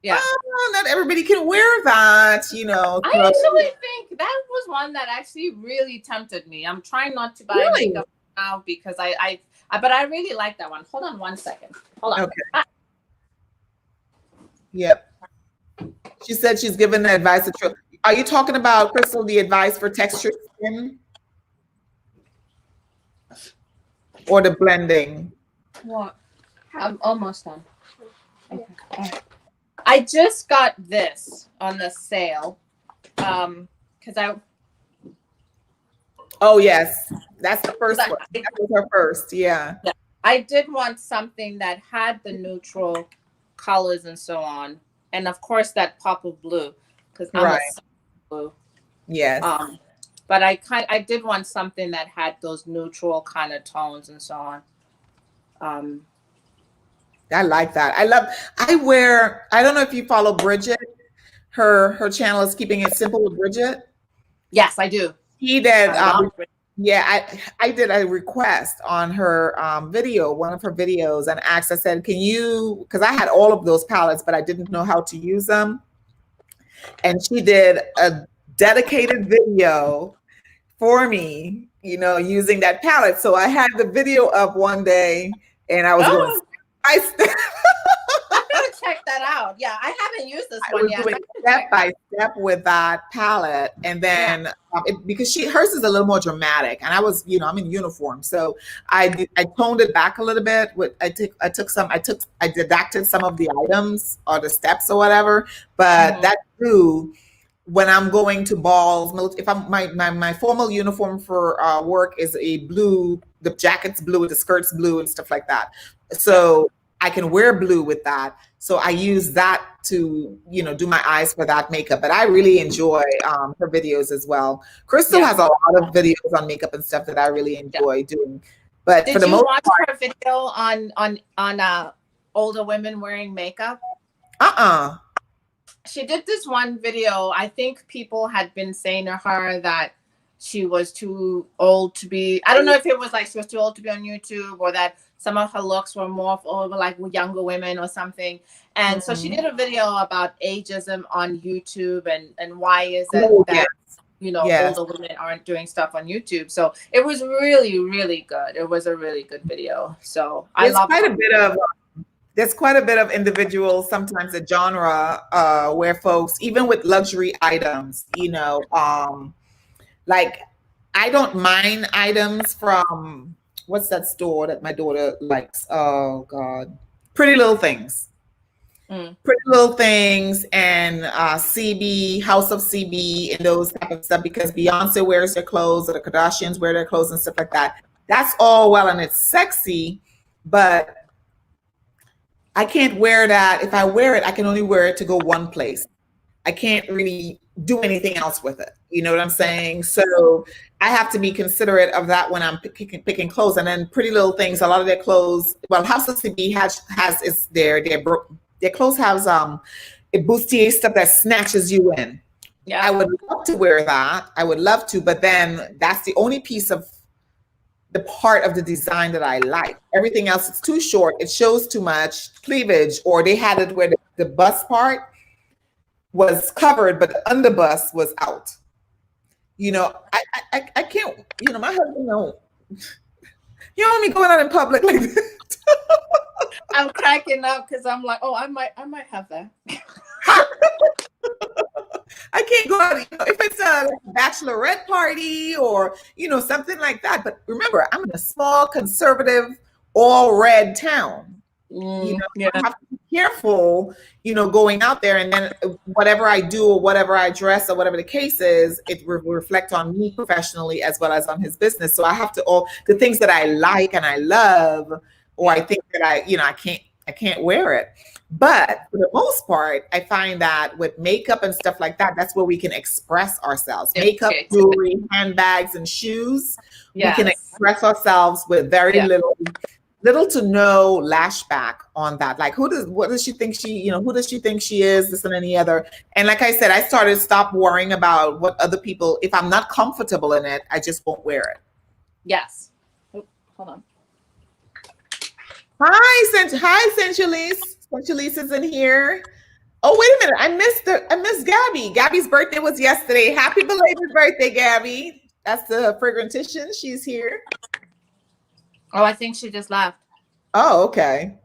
S1: not everybody can wear that,
S2: I actually think that was one that actually really tempted me. I'm trying not to buy makeup now because but I really like that one. Hold on one second. Hold on.
S1: Okay. Yep. She said she's given the advice. Are you talking about, Crystal, the advice for textured skin? Or the blending?
S2: What? I'm almost done. Okay. I just got this on the sale because
S1: oh yes, that's the first one. That was her first. Yeah.
S2: I did want something that had the neutral colors and so on, and of course that pop of blue because I'm a blue.
S1: Yes.
S2: But I did want something that had those neutral kind of tones and so on.
S1: I like that. I don't know if you follow Bridget. Her channel is Keeping It Simple with Bridget.
S2: Yes, I do.
S1: I did a request on her video, one of her videos, and asked, I said, can you, because I had all of those palettes, but I didn't know how to use them. And she did a dedicated video for me, using that palette. So I had the video up one day and I was going,
S2: I'm gonna check that out. Yeah, I haven't used this one yet.
S1: Step by step with that palette, and then because hers is a little more dramatic, and I was, I'm in uniform, so I toned it back a little bit. I deducted some of the items or the steps or whatever, but that too. When I'm going to balls, if I'm my formal uniform for work is a blue, the jacket's blue, the skirt's blue, and stuff like that. So I can wear blue with that. So I use that to, do my eyes for that makeup. But I really enjoy her videos as well. Crystal has a lot of videos on makeup and stuff that I really enjoy doing. But
S2: did
S1: for the
S2: you
S1: most
S2: watch
S1: part,
S2: her video on older women wearing makeup? She did this one video. I think people had been saying to her that she was too old to be, I don't know if it was like she was too old to be on YouTube or that some of her looks were more over like younger women or something. And so she did a video about ageism on YouTube and why is it that, older women aren't doing stuff on YouTube. So it was really, really good. It was a really good video. So I love
S1: quite a bit of there's quite a bit of individuals, sometimes a genre, where folks, even with luxury items, like I don't mind items from what's that store that my daughter likes? Oh God, Pretty Little Things. Pretty Little Things and CB, House of CB, and those type of stuff because Beyonce wears their clothes or the Kardashians wear their clothes and stuff like that. That's all well and it's sexy, but I can't wear that. If I wear it, I can only wear it to go one place. I can't really do anything else with it. You know what I'm saying? So I have to be considerate of that when I'm picking clothes. And then Pretty Little Things, a lot of their clothes, well, House of CB has is their clothes has a bustier stuff that snatches you in. Yeah, I would love to wear that. I would love to, but then that's the only piece of the part of the design that I like. Everything else is too short. It shows too much cleavage, or they had it where the bust part was covered, but the underbust was out. I can't, my husband, no. You don't want me going out in public like that.
S2: I'm cracking up because I'm like, oh, I might have that.
S1: I can't go out, if it's a bachelorette party or, something like that. But remember, I'm in a small, conservative, all red town. I have to be careful, going out there, and then whatever I do or whatever I dress or whatever the case is, it will reflect on me professionally as well as on his business. So I have to, all the things that I like and I love, or I think that I can't wear it. But for the most part, I find that with makeup and stuff like that, that's where we can express ourselves. Makeup, jewelry, handbags, and shoes. Yes. We can express ourselves with very little to no lashback on that. Like, who does she think she is, this and any other. And like I said, I stop worrying about what other people, if I'm not comfortable in it, I just won't wear it.
S2: Yes. Oh, hold on.
S1: Hi, Sensualise. Sensualise is in here. Oh, wait a minute. I missed Gabby. Gabby's birthday was yesterday. Happy belated birthday, Gabby. That's the fragrantician. She's here.
S2: Oh, I think she just left.
S1: Oh, okay.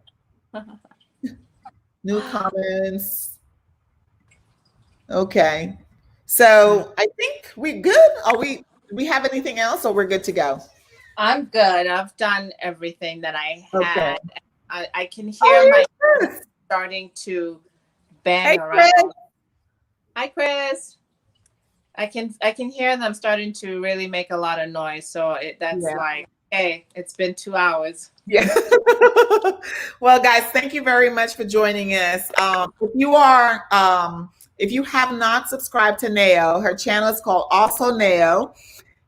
S1: New comments. Okay. So I think we're good. Do we have anything else, or we're good to go?
S2: I'm good. I've done everything that I had. Okay. I can hear my starting to bang around. Chris. Hi, Chris. I can hear them starting to really make a lot of noise. So that's like, hey, it's been 2 hours.
S1: Yeah. Well, guys, thank you very much for joining us. If you have not subscribed to Neo, her channel is called Ahhhsoneo,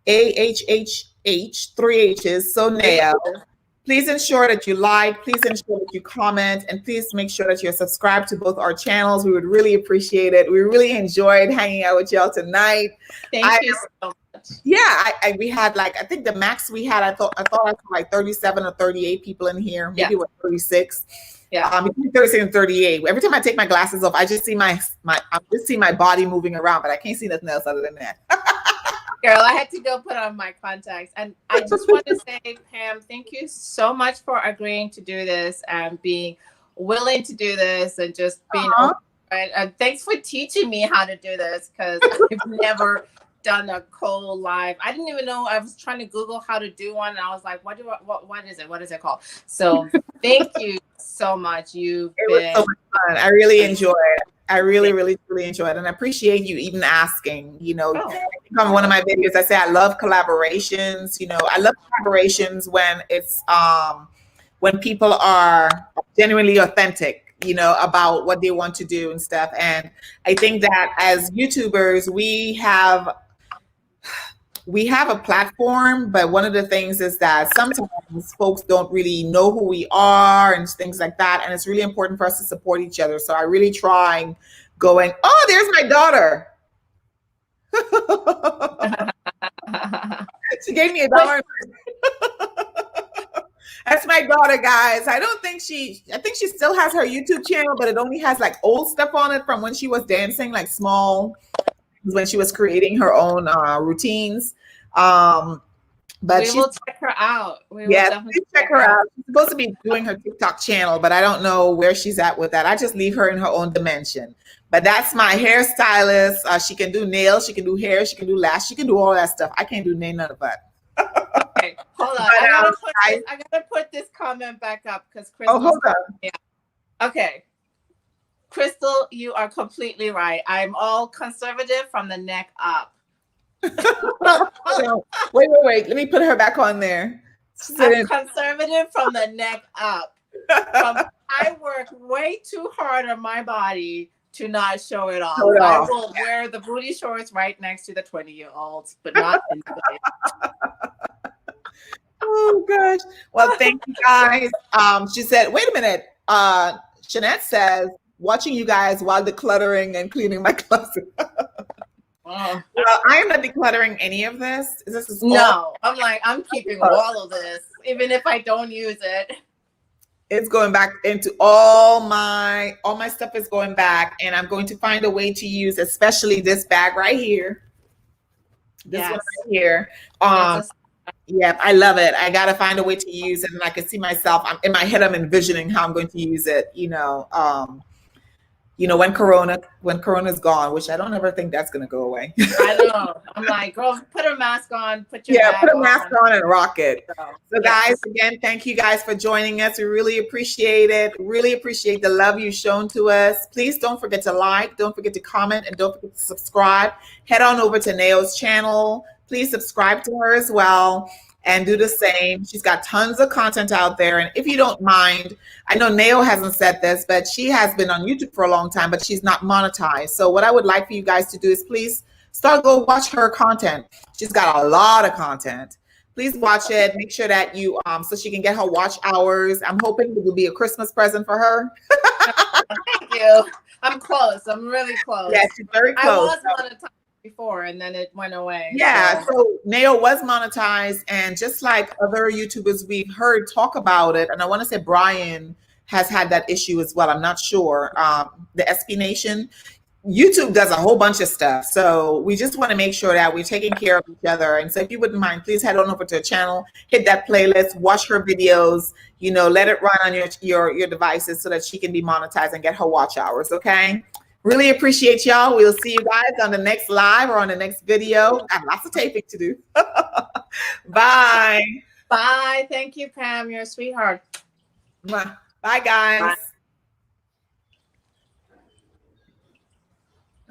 S1: AHHH, 3 H's, so Neo. Please ensure that you like, please ensure that you comment, and please make sure that you're subscribed to both our channels. We would really appreciate it. We really enjoyed hanging out with y'all tonight.
S2: Thank you so much.
S1: Yeah, we had I think the max we had, I thought I saw like 37 or 38 people in here, maybe 36. Yeah, between 36 and 38. Every time I take my glasses off, I just see my body moving around, but I can't see nothing else other than that.
S2: Girl, I had to go put on my contacts. And I just want to say, Pam, thank you so much for agreeing to do this and being willing to do this and just being open. And thanks for teaching me how to do this, because I've never done a Collab. I didn't even know. I was trying to Google how to do one, and I was like, what is it? What is it called? So thank you so much. It was so much
S1: fun. I really enjoyed it. I really, really, really enjoy it. And I appreciate you even asking, on one of my videos, I say I love collaborations. I love collaborations when it's, when people are genuinely authentic, about what they want to do and stuff. And I think that as YouTubers, we have a platform, but one of the things is that sometimes folks don't really know who we are and things like that. And it's really important for us to support each other. So I really try going, oh, there's my daughter. She gave me $1. That's my daughter, guys. I think she still has her YouTube channel, but it only has like old stuff on it from when she was dancing, like small, when she was creating her own routines. But
S2: we will check her out. We will
S1: yes,
S2: definitely
S1: please check her out. She's supposed to be doing her TikTok channel, but I don't know where she's at with that. I just leave her in her own dimension. But that's my hairstylist. She can do nails, she can do hair, she can do lash, she can do all that stuff. I can't do none of that.
S2: Okay, hold on.
S1: But,
S2: I gotta put this comment back up because
S1: oh,
S2: Crystal's
S1: hold on.
S2: yeah. Okay. Crystal, you are completely right. I'm all conservative from the neck up.
S1: Wait. Let me put her back on there.
S2: I'm conservative from the neck up. I work way too hard on my body to not show it off. I will wear the booty shorts right next to the 20-year-olds, but not inside.
S1: Oh gosh. Well, thank you guys. She said, wait a minute. Shanette says, watching you guys while decluttering and cleaning my closet. Well, I am not decluttering any of this.
S2: No, I'm keeping all of this, even if I don't use it.
S1: It's going back into all my stuff is going back, and I'm going to find a way to use, especially this bag right here. This one right here. Yeah, I love it. I got to find a way to use it, and I can see myself. In my head, I'm envisioning how I'm going to use it. When Corona's gone, which I don't ever think that's going to go away.
S2: I know. I'm like, girl, put a mask on, put a
S1: mask on and rock it. So guys, again, thank you guys for joining us. We really appreciate it. Really appreciate the love you've shown to us. Please don't forget to like, don't forget to comment, and don't forget to subscribe. Head on over to Neo's channel. Please subscribe to her as well and do the same. She's got tons of content out there. And if you don't mind, I know Neo hasn't said this, but she has been on YouTube for a long time, but she's not monetized. So what I would like for you guys to do is please go watch her content. She's got a lot of content. Please watch it. Make sure that you, so she can get her watch hours. I'm hoping it will be a Christmas present for her.
S2: Thank you. I'm close. I'm really close.
S1: Yes, she's very close.
S2: I was monetized before, and then it went away.
S1: Yeah, so Neo was monetized, and just like other YouTubers we've heard talk about it, and I want to say Brian has had that issue as well. I'm not sure. The SB Nation, YouTube does a whole bunch of stuff, so we just want to make sure that we're taking care of each other. And so if you wouldn't mind, please head on over to her channel, hit that playlist, watch her videos, let it run on your devices so that she can be monetized and get her watch hours. Okay. Really appreciate y'all. We'll see you guys on the next live or on the next video. I have lots of taping to do. Bye.
S2: Bye. Thank you, Pam. You're a sweetheart.
S1: Bye, guys. Bye.